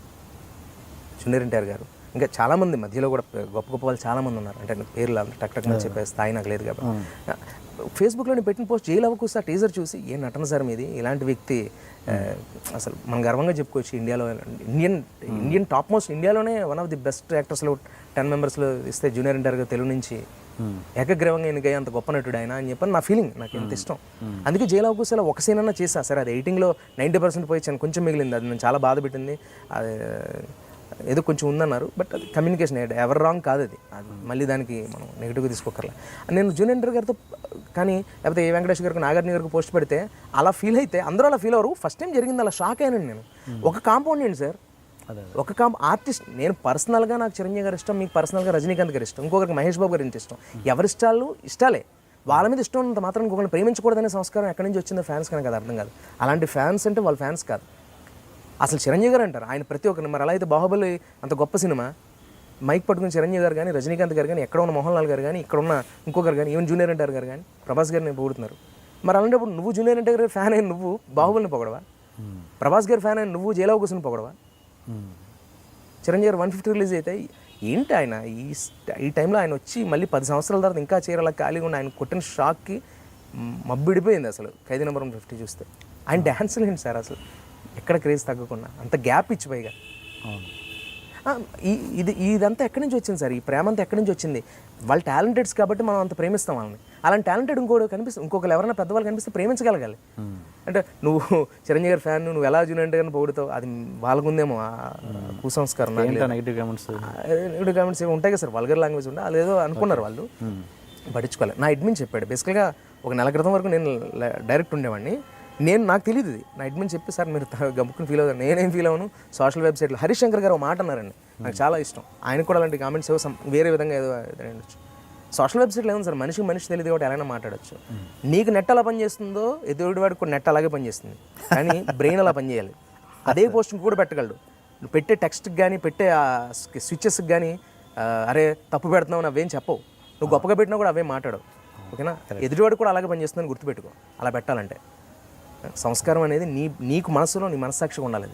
జూనియర్ ఎన్టీఆర్ గారు, ఇంకా చాలామంది మధ్యలో కూడా గొప్ప గొప్ప వాళ్ళు చాలామంది ఉన్నారు. అంటే పేర్లు టక్ టక్ చెప్పే స్థాయి నాకు లేదు కాబట్టి ఫేస్బుక్లో నేను పెట్టిన పోస్ట్ జైలు అవ్వకూసా టీజర్ చూసి ఏ నటన సార్ మీది, ఇలాంటి వ్యక్తి అసలు మనం గర్వంగా చెప్పుకోవచ్చు ఇండియాలో ఇండియన్ టాప్ మోస్ట్ ఇండియాలోనే వన్ ఆఫ్ ది బెస్ట్ యాక్టర్స్లో 10 మెంబర్స్లో ఇస్తే జూనియర్ ఎన్టీఆర్ తెలుగు నుంచి ఏకగ్రీవంగా ఎన్నికయ్యే అంత గొప్ప నటుడు ఆయన అని చెప్పని నా ఫీలింగ్, నాకు ఎంత ఇష్టం. అందుకే జైలు అవకాశాలు ఒక సీన్ అన్నా చేసా సరే, అది 80లో 90% పోయించాను, కొంచెం మిగిలింది, అది నేను చాలా బాధ పెట్టింది. అది ఏదో కొంచెం ఉందన్నారు, బట్ అది కమ్యూనికేషన్ ఎవరు రాంగ్ కాదు, అది మళ్ళీ దానికి మనం నెగిటివ్గా తీసుకోకర్లే. నేను జూనియర్ ఎన్టీఆర్ గారితో కానీ లేకపోతే ఏ వెంకటేష్ గారికి నాగార్జున గారికి పోస్ట్ పెడితే అలా ఫీల్ అయితే అందరూ అలా ఫీల్ అవ్వరు. ఫస్ట్ టైం జరిగింది అలా షాక్ అయినాను నేను. ఒక కాంపౌండ్ ఏంటి సార్, ఒక ఆర్టిస్ట్, నేను పర్సనల్గా నాకు చిరంజీవి గారు ఇష్టం, మీకు పర్సనల్గా రజనీకాంత్ గారు ఇష్టం, ఇంకొకరికి మహేష్ బాబు గారి ఇష్టం. ఎవరి ఇష్టాలే, వాళ్ళ మీద ఇష్టం ఉన్నంత మాత్రం ఇంకొకరిని ప్రేమించకూడదనే సంస్కారం ఎక్కడి నుంచి వచ్చిందో ఫ్యాన్స్ కానీ కదా అర్థం కాదు. అలాంటి ఫ్యాన్స్ అంటే వాళ్ళ ఫ్యాన్స్ కాదు, అసలు చిరంజీవి గారు అంటారు ఆయన ప్రతి ఒక్కరిని. మరి అలా అయితే బాహుబలి అంత గొప్ప సినిమా, మైక్ పట్టుకుని చిరంజీవి గారు కానీ రజనీకాంత్ గారు కానీ ఎక్కడ ఉన్న మోహన్ లాల్ గారు కానీ ఇక్కడ ఉన్న ఇంకొకరు కానీ ఈవెన్ జూనియర్ ఎన్టీఆర్ గారు కానీ ప్రభాస్ గారిని పొగుడుతున్నారు. మరి అలాంటప్పుడు నువ్వు జూనియర్ ఎన్టీఆర్ గారి ఫ్యాన్ అయిన నువ్వు బాహుబలిని పొగడవా? ప్రభాస్ గారి ఫ్యాన్ అయిన నువ్వు జైలు అవకాశం పొగడవా? చిరంజీవి గారు 150 రిలీజ్ అయితే ఏంటి ఆయన ఈ టైంలో ఆయన వచ్చి మళ్ళీ 10 సంవత్సరాల తర్వాత ఇంకా చీరలా ఖాళీగా ఉన్న ఆయన కొట్టిన షాక్కి మబ్బిడిపోయింది అసలు. ఖైదీ నెంబర్ 50 చూస్తే ఆయన డ్యాన్సులు ఏంటి సార్ అసలు, ఎక్కడ క్రేజ్ తగ్గకుండా అంత గ్యాప్ ఇచ్చి పైగా. ఇదంతా ఎక్కడి నుంచి వచ్చింది సార్, ఈ ప్రేమ అంతా ఎక్కడి నుంచి వచ్చింది? వాళ్ళు టాలెంటెడ్స్ కాబట్టి మనం అంత ప్రేమిస్తాం వాళ్ళని. అలాంటి టాలెంటెడ్ ఇంకొకరు ఎవరైనా పెద్దవాళ్ళు కనిపిస్తే ప్రేమించగలగాలి. అంటే నువ్వు చిరంజీవి గారి ఫ్యాన్, నువ్వు ఎలా జూనియర్ ఎన్టీఆర్ గారిని పొగుడుతావు, అది వాళ్ళకుందేమో కుసంస్కారం. నెగిటివ్ కామెంట్స్ ఏమి ఉంటాయి కదా సార్, వల్గర్ లాంగ్వేజ్ ఉంటే అది ఏదో అనుకున్నారు వాళ్ళు, పట్టించుకోవాలి. నా అడ్మిన్ చెప్పాడు బేసికల్గా ఒక నెల క్రితం వరకు నేను డైరెక్ట్ ఉండేవాడిని, నాకు తెలియదు ఇది. నా అడ్మిన్ చెప్పి సార్ మీరు గమ్ముకుని ఫీల్ అవుతారు, నేనేం ఫీల్ అవ్వను. సోషల్ వెబ్సైట్లో హరీష్ శంకర్ గారు ఒక మాట అన్నారండి, నాకు చాలా ఇష్టం. ఆయన కూడా అలాంటి కామెంట్స్ ఏవో వేరే విధంగా ఏదో ఉండొచ్చు. సోషల్ వెబ్సైట్లో ఏముంది సార్, మనిషి తెలియదు కాబట్టి ఎలా మాట్లాడచ్చు. నీకు నెట్ అలా పనిచేస్తుందో ఎదుటి వాడికి కూడా నెట్ అలాగే పనిచేస్తుంది, కానీ బ్రెయిన్ అలా పనిచేయాలి. అదే పోస్ట్ కూడా పెట్టగలడు. నువ్వు పెట్టే టెక్స్ట్కి కానీ పెట్టే స్విచ్చెస్కి కానీ అరే తప్పు పెడుతున్నావు అవేం చెప్పవు. నువ్వు గొప్పగా పెట్టినా కూడా అవే మాట్లాడవు, ఓకేనా? ఎదుటివాడు కూడా అలాగే పనిచేస్తుందని గుర్తుపెట్టుకో. అలా పెట్టాలంటే సంస్కారం అనేది నీకు మనసులో నీ మనస్సాక్షిగా ఉండాలి.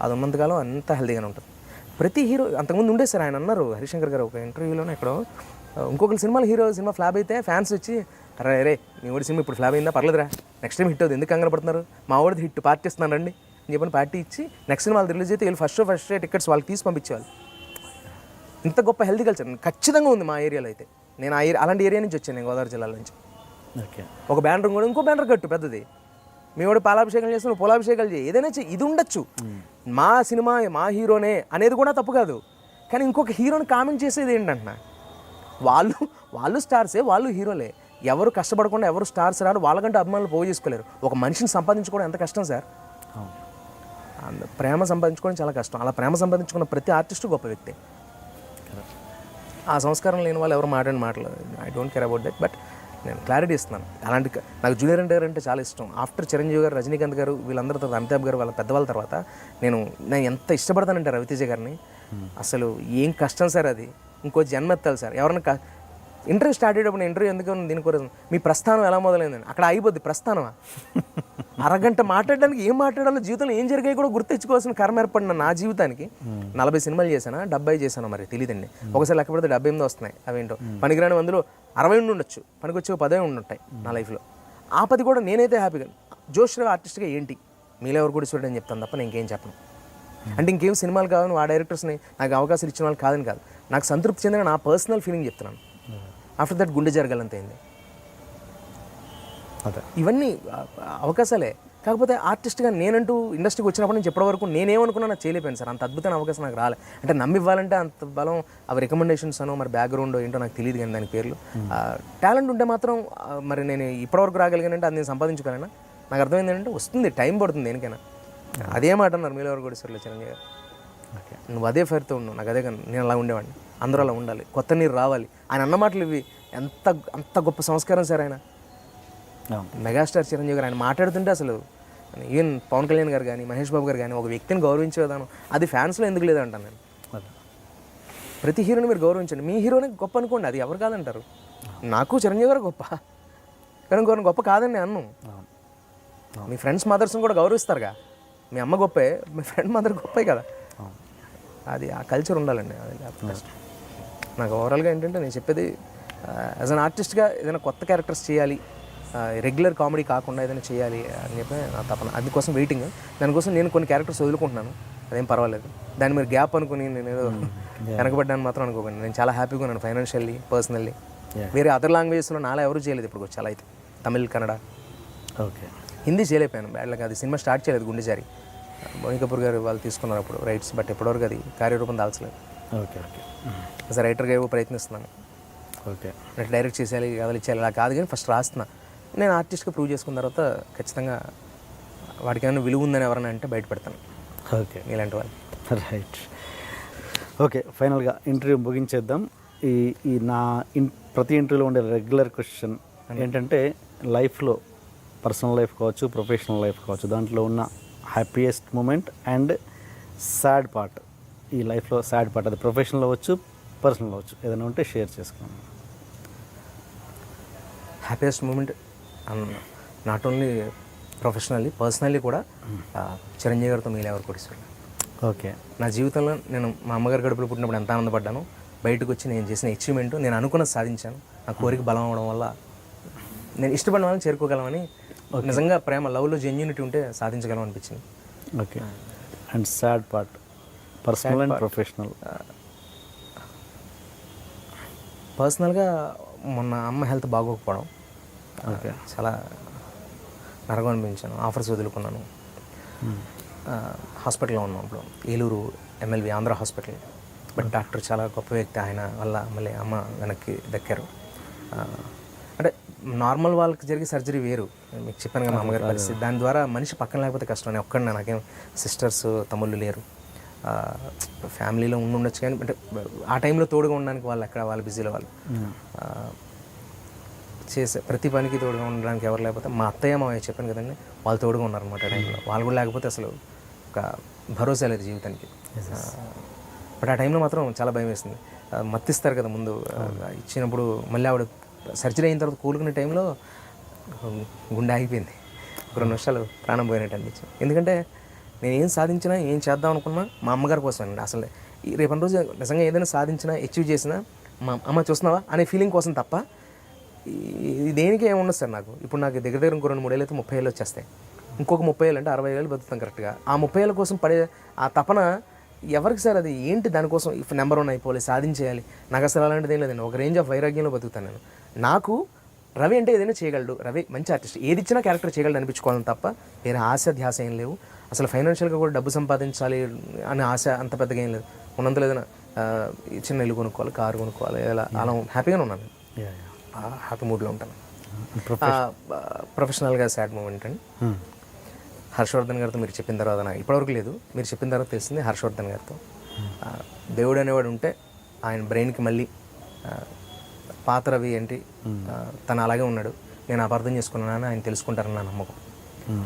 అది ఉన్నంతకాలం అంత హెల్తీగానే ఉంటుంది. ప్రతి హీరో అంతకుముందు ఉండే సార్, ఆయన అన్నారు హరిశంకర్ గారు ఒక ఇంటర్వ్యూలోనే ఎక్కడో, ఇంకొకరి సినిమా ఫ్లాప్ అయితే ఫ్యాన్స్ వచ్చి రే మీ ఓడి సినిమా ఇప్పుడు ఫ్లాప్ అయిందా, పర్లేదురా నెక్స్ట్ టైం హిట్ అవుతుంది, ఎందుకు కంగారు పడుతున్నారు, మా ఓడిది హిట్ పార్టీ ఇస్తున్నాను రండి అని చెప్పని పార్టీ ఇచ్చి నెక్స్ట్ సినిమా వాళ్ళు రిలీజ్ అయితే వీళ్ళు ఫస్ట్ టికెట్స్ వాళ్ళకి తీసి పంపించేవాళ్ళు. ఇంత గొప్ప హెల్తీ కల్చర్ ఖచ్చితంగా ఉంది మా ఏరియాలో అయితే. నేను అలాంటి ఏరియా నుంచి వచ్చాను, నేను గోదావరి జిల్లాలో నుంచి. ఒక బ్యానర్ కూడా ఇంకో బ్యానర్ కట్టు పెద్దది, మీ వాడు పాలాభిషేకం చేస్తే నువ్వు పూలాభిషేకాలు చేయి, ఏదైనా చెయ్యి, ఇది ఉండొచ్చు. మా సినిమా మా హీరోనే అనేది కూడా తప్పు కాదు, కానీ ఇంకొక హీరోని కామెంట్ చేసేది ఏంటంటున్నా, వాళ్ళు స్టార్సే, వాళ్ళు హీరోలే. ఎవరు కష్టపడకుండా ఎవరు స్టార్స్ రారు, వాళ్ళకంటే అభిమానులు పోగు చేసుకోలేరు. ఒక మనిషిని సంపాదించుకోవడం ఎంత కష్టం సార్, ప్రేమ సంపాదించుకోవడం చాలా కష్టం. అలా ప్రేమ సంపాదించుకున్న ప్రతి ఆర్టిస్టు గొప్ప వ్యక్తి. ఆ సంస్కారం లేని వాళ్ళు ఎవరు మాటలు I don't care about that. But నేను క్లారిటీ ఇస్తున్నాను. అలాంటి నాకు జూనియర్ ఎన్టీఆర్ అంటే చాలా ఇష్టం. ఆఫ్టర్ చిరంజీవి గారు, రజనీకాంత్ గారు, వీళ్ళందరూ తర్వాత అమితాబ్ గారు, వాళ్ళ పెద్దవాళ్ళ తర్వాత నేను ఎంత ఇష్టపడతానంటే రవితేజ గారిని, అసలు ఏం కష్టం సార్ అది, ఇంకో జన్మ ఎత్తాలి సార్. ఎవరన్నా ఇంటర్వ్యూ స్టార్ట్ అయ్యేటప్పుడు ఇంటర్వ్యూ ఎందుకు దీనికోసం మీ ప్రస్థానం ఎలా మొదలైందని అక్కడ అయిపోద్ది. ప్రస్థానమా, అరగంట మాట్లాడడానికి ఏం మాట్లాడాలో, జీవితంలో ఏం జరిగాయి కూడా గుర్తించుకోవాల్సిన కర్మ ఏర్పడిన నా జీవితానికి 40 సినిమాలు చేశానా 70 చేశాను మరి తెలియదండి. ఒకసారి లెక్క పెడితే 78 వస్తున్నాయి. అవేంటో పనికిరాని అందులో 60 ఉండొచ్చు, పనికి వచ్చే 10 ఉండుంటాయి నా లైఫ్లో. ఆ 10 కూడా నేనైతే హ్యాపీగా జోష్రావు ఆర్టిస్ట్గా ఏంటి మీలో ఎవరు కూడా చూడండి అని చెప్తాను తప్ప నేను ఇంకేం చెప్పను. అంటే ఇంకేం సినిమాలు కాదు ఆ డైరెక్టర్స్ని నాకు అవకాశాలు ఇచ్చిన వాళ్ళు కాదని కాదు, నాకు సంతృప్తి చెందిన నా పర్సనల్ ఫీలింగ్ చెప్తున్నాను. ఆఫ్టర్ దట్ గుండె జరగాలంతైంది. అదే ఇవన్నీ అవకాశాలే. కాకపోతే ఆర్టిస్ట్గా నేనంటూ ఇండస్ట్రీకి వచ్చినప్పుడు నుంచి ఎప్పటివరకు నేనేమనుకున్నా నాకు చేయలేకపోయాను సార్. అంత అద్భుతమైన అవకాశం నాకు రాలే. అంటే నమ్మివ్వాలంటే అంత బలం అవి రికమెండేషన్స్ అనో మరి బ్యాక్గ్రౌండ్ ఏంటో నాకు తెలియదు, కానీ దాని పేర్లు టాలెంట్ ఉంటే మాత్రం మరి నేను ఇప్పటివరకు రాగలిగానంటే అది నేను సంపాదించుకోలేనా? నాకు అర్థమైంది ఏంటంటే వస్తుంది, టైం పడుతుంది దేనికైనా. అదే మాట అన్నారు మీలో ఎవరు కూడా సార్లు చిరంజీవి గారు, నువ్వు అదే ఫైర్తో ఉన్నావు, నాకు అదే కానీ నేను అలా ఉండేవాడిని, అందరూ అలా ఉండాలి, కొత్త నీరు రావాలి. ఆయన అన్న మాటలు ఇవి అంత గొప్ప సంస్కారం సార్. ఆయన మెగాస్టార్ చిరంజీవి గారు ఆయన మాట్లాడుతుంటే అసలు ఈవెన్ పవన్ కళ్యాణ్ గారు కానీ మహేష్ బాబు గారు కానీ ఒక వ్యక్తిని గౌరవించే విధానం అది ఫ్యాన్స్లో ఎందుకు లేదంటాను నేను. ప్రతి హీరోని మీరు గౌరవించండి. మీ హీరోని గొప్ప అనుకోండి, అది ఎవరు కాదంటారు. నాకు చిరంజీవి గారు గొప్ప, కానీ ఇంకొకరిని గొప్ప కాదని నేను అన్ను. మీ ఫ్రెండ్స్ మదర్స్ని కూడా గౌరవిస్తారుగా. మీ అమ్మ గొప్పే, మీ ఫ్రెండ్ మదర్ గొప్పే కదా. అది ఆ కల్చర్ ఉండాలండి, అది లేకపోతే కష్టం. నాకు ఓవరాల్గా ఏంటంటే నేను చెప్పేది యాజ్ అన్ ఆర్టిస్ట్గా ఏదైనా కొత్త క్యారెక్టర్స్ చేయాలి, రెగ్యులర్ కామెడీ కాకుండా ఏదైనా చేయాలి అని చెప్పి నా తపన. అందుకోసం వెయిటింగ్. దానికోసం నేను కొన్ని క్యారెక్టర్స్ వదులుకుంటున్నాను, అదేం పర్వాలేదు. దాన్ని మీరు గ్యాప్ అనుకుని నేను ఏదో వెనకబడ్డాను మాత్రం అనుకోకండి. నేను చాలా హ్యాపీగా ఉన్నాను ఫైనాన్షియల్లీ, పర్సనల్లీ. వేరే అదర్ లాంగ్వేజెస్లో నాలా ఎవరు చేయలేదు ఇప్పుడు చాలా. అయితే తమిళ్, కన్నడ, ఓకే, హిందీ చేయలేకపోయాను బ్యాడ్లకి. అది సినిమా స్టార్ట్ చేయలేదు గుండెజారి. బోని కపూర్ గారు వాళ్ళు తీసుకున్నారు అప్పుడు రైట్స్, బట్ ఎప్పటివరకు అది కార్యరూపం దాల్చలేదు. ఓకే, ఓకే, అసలు రైటర్గా ఏవో ప్రయత్నిస్తున్నాను. ఓకే, అంటే డైరెక్ట్ చేసేయాలి, కథలు ఇచ్చేయాలి అలా కాదు, కానీ ఫస్ట్ రాస్తున్నా. నేను ఆర్టిస్ట్గా ప్రూవ్ చేసుకున్న తర్వాత ఖచ్చితంగా వాటికి ఏమైనా విలువ ఉందని ఎవరైనా అంటే బయటపెడతాను. ఓకే, ఇలాంటి వాళ్ళు. రైట్. ఓకే, ఫైనల్గా ఇంటర్వ్యూ ముగించేద్దాం. ఈ నా ప్రతి ఇంటర్వ్యూలో ఉండే రెగ్యులర్ క్వశ్చన్ ఏంటంటే లైఫ్లో, పర్సనల్ లైఫ్ కావచ్చు, ప్రొఫెషనల్ లైఫ్ కావచ్చు, దాంట్లో ఉన్న happiest moment and sad part, ఈ లైఫ్లో సాడ్ పార్ట్, అది ప్రొఫెషనల్ అవ్వచ్చు, పర్సనల్ అవ్వచ్చు, ఏదైనా ఉంటే షేర్ చేసుకున్నాను. Happiest moment not only professionally, personally కూడా చిరంజీవి గారితో మీలు ఎవరు కొడిస్తారు. ఓకే, నా జీవితంలో నేను మా అమ్మగారి గడుపులో పుట్టినప్పుడు ఎంత ఆనందపడ్డాను, బయటకు వచ్చి నేను చేసిన అచీవ్మెంట్, నేను అనుకున్నది సాధించాను, నా కోరిక బలం అవడం వల్ల నేను ఇష్టపడిన వాళ్ళని చేరుకోగలమని, నిజంగా ప్రేమ, లవ్లో జెన్యూనిటీ ఉంటే సాధించగలం అనిపించింది. Okay. And sad part, personal and professional. పర్సనల్గా మొన్న అమ్మ హెల్త్ బాగోకపోవడం, ఓకే, చాలా నరకం అనిపించాను. ఆఫర్స్ వదులుకున్నాను. హాస్పిటల్లో ఉన్నాం అప్పుడు, Eluru MLV Andhra hospital. But doctor చాలా గొప్ప వ్యక్తి, ఆయన వల్ల మళ్ళీ అమ్మ వెనక్కి దక్కారు. అంటే నార్మల్ వాళ్ళకి జరిగే సర్జరీ వేరు, మీకు చెప్పాను కదా మా అమ్మగారి పరిస్థితి. దాని ద్వారా మనిషి పక్కన లేకపోతే కష్టం. నేను ఒక్కడిని, నాకేం సిస్టర్స్, తమ్ముళ్ళు లేరు. ఫ్యామిలీలో ఉండొచ్చు కానీ అంటే ఆ టైంలో తోడుగా ఉండడానికి వాళ్ళు ఎక్కడ, వాళ్ళు బిజీలో వాళ్ళు. చేసే ప్రతి పనికి తోడుగా ఉండడానికి ఎవరు లేకపోతే మా అత్తయ్య, మావయ్య చెప్పాను కదండి, వాళ్ళు తోడుగా ఉన్నారనమాట ఆ టైంలో. వాళ్ళు కూడా లేకపోతే అసలు ఒక భరోసా లేదు జీవితానికి. బట్ ఆ టైంలో మాత్రం చాలా భయం వేసింది. మత్తిస్తారు కదా ముందు ఇచ్చినప్పుడు. మళ్ళీ ఆవిడ సర్జరీ అయిన తర్వాత కూలుకునే టైంలో గుండె ఆగిపోయింది. 2 నిమిషాలు ప్రాణం పోయినట్టు అనిపించింది. ఎందుకంటే నేను ఏం సాధించినా, ఏం చేద్దాం అనుకున్నా మా అమ్మగారి కోసమేనండి. అసలు రేపటి రోజు నిజంగా ఏదైనా సాధించినా, అచీవ్ చేసినా మా అమ్మ చూస్తున్నావా అనే ఫీలింగ్ కోసం తప్ప దేనికి ఏమి ఉండదు సార్ నాకు. ఇప్పుడు నాకు దగ్గర ఇంకో 2-3 ఏళ్ళు అయితే 30 ఏళ్ళు వచ్చేస్తాయి. ఇంకొక 30 ఏళ్ళు అంటే 60 ఏళ్ళు బతుకుతాం కరెక్ట్గా. ఆ 30 ఏళ్ళ కోసం పడే ఆ తపన ఎవరికి సార్? అది ఏంటి? దానికోసం నెంబర్ 1 అయిపోవాలి, సాధించేయాలి. నాకు అసలు అలాంటిది ఏం లేదండి. ఒక రేంజ్ ఆఫ్ వైరాగ్యంలో బతుకుతాను నేను. నాకు రవి అంటే ఏదైనా చేయగలడు, రవి మంచి ఆర్టిస్ట్, ఏది ఇచ్చినా క్యారెక్టర్ చేయగలడు అనిపించుకోవాలని తప్ప వేరే ఆశ ధ్యాస ఏం లేవు. అసలు ఫైనాన్షియల్గా కూడా డబ్బు సంపాదించాలి అనే ఆశ అంత పెద్దగా ఏం లేదు. ఉన్నంతలో ఏదైనా చిన్న ఇల్లు కొనుక్కోవాలి, కారు కొనుక్కోవాలి, అలా హ్యాపీగానే ఉన్నాను. హ్యాపీ మూడ్లో ఉంటాను. ప్రొఫెషనల్గా సాడ్ మూమెంట్ అండి, హర్షవర్ధన్ గారితో మీరు చెప్పిన తర్వాత, నాకు ఇప్పటివరకు లేదు, మీరు చెప్పిన తర్వాత తెలిసింది హర్షవర్ధన్ గారితో. దేవుడు అనేవాడు ఉంటే ఆయన బ్రెయిన్కి మళ్ళీ పాత రవి ఏంటి, తను అలాగే ఉన్నాడు, నేను అపార్థం చేసుకున్నానని ఆయన తెలుసుకుంటారని నా నమ్మకం.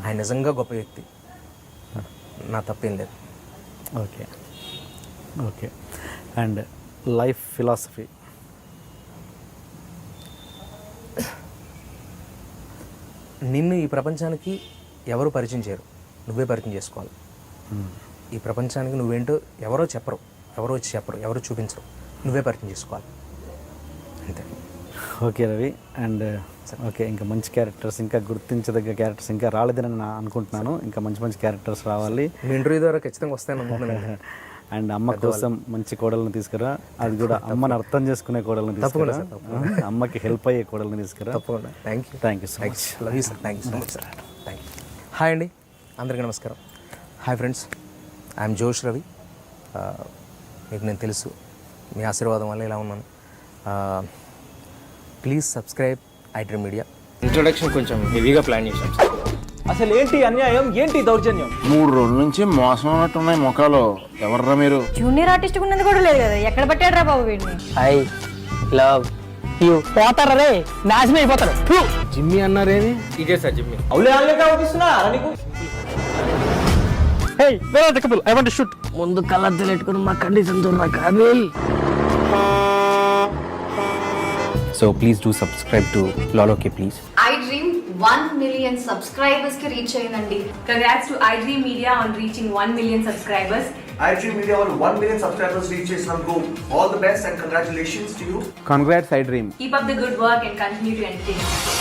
ఆయన నిజంగా గొప్ప వ్యక్తి, నా తప్పేం లేదు. Okay, okay. And life philosophy? నిన్ను ఈ ప్రపంచానికి ఎవరు పరిచయం చేయరు, నువ్వే పరిచయం చేసుకోవాలి. ఈ ప్రపంచానికి నువ్వేంటో ఎవరో చెప్పరు, ఎవరో వచ్చి చెప్పరు, ఎవరో చూపించరు, నువ్వే పరిచయం చేసుకోవాలి, అంతే. ఓకే రవి. అండ్ ఓకే, ఇంకా మంచి క్యారెక్టర్స్, ఇంకా గుర్తించదగ్గ క్యారెక్టర్స్ ఇంకా రాలేదని నేను అనుకుంటున్నాను. ఇంకా మంచి మంచి క్యారెక్టర్స్ రావాలి. మీ ఇంటర్వ్యూ ద్వారా ఖచ్చితంగా వస్తాను అనుకుంటున్నాను. అండ్ అమ్మ కోసం మంచి కోడలను తీసుకురా, అది కూడా అమ్మని అర్థం చేసుకునే కోడలను తీసుకురా, అమ్మకి హెల్ప్ అయ్యే కోడలను తీసుకురా. తప్పకుండా. Thank you so much. Love you sir. Thank you so much sir. Thank you. Hi అండి, అందరికీ నమస్కారం. హాయ్ ఫ్రెండ్స్, ఐఎమ్ జోష్ రవి. మీకు నేను తెలుసు, మీ ఆశీర్వాదం వల్ల ఇలా ఉన్నాను. Please subscribe iDream Media. Introduction కొంచెం హెవీగా ప్లాన్ చేశాం సార్. అసలు ఏంటి అన్యాయం, ఏంటి దౌర్జన్యం? 3 రోజుల నుంచి మోసం ఉన్నట్టున్నాయి ముఖాలు. ఎవర్రా మీరు? జూనియర్ ఆర్టిస్ట్ ఉన్నది కూడా లేదు కదా, ఎక్కడ పట్టాడు రా బాబు వీడిని? I love you. పోతారా రే, నాశనం అయిపోతారు. జిమ్మి అన్నారేమి? ఇదే సార్ జిమ్మి. అవులే ఆన్లైన్ అవుపిస్తున్నా నీకు. Hey where are the couple, I want to shoot. ముందు కళ్ళద్దాలు పెట్టుకుని మా కండిషన్ చూడరా Kaabil. So please do subscribe to Loloke please. iDream 1 million subscribers ki reach ayindandi. Congrats to iDream Media on reaching 1 million subscribers. iDream Media వాళ్ళు 1 million subscribers reach చేసినందుకు all the best and congratulations to you. Congrats, I dream. Keep up the good work and continue to entertain.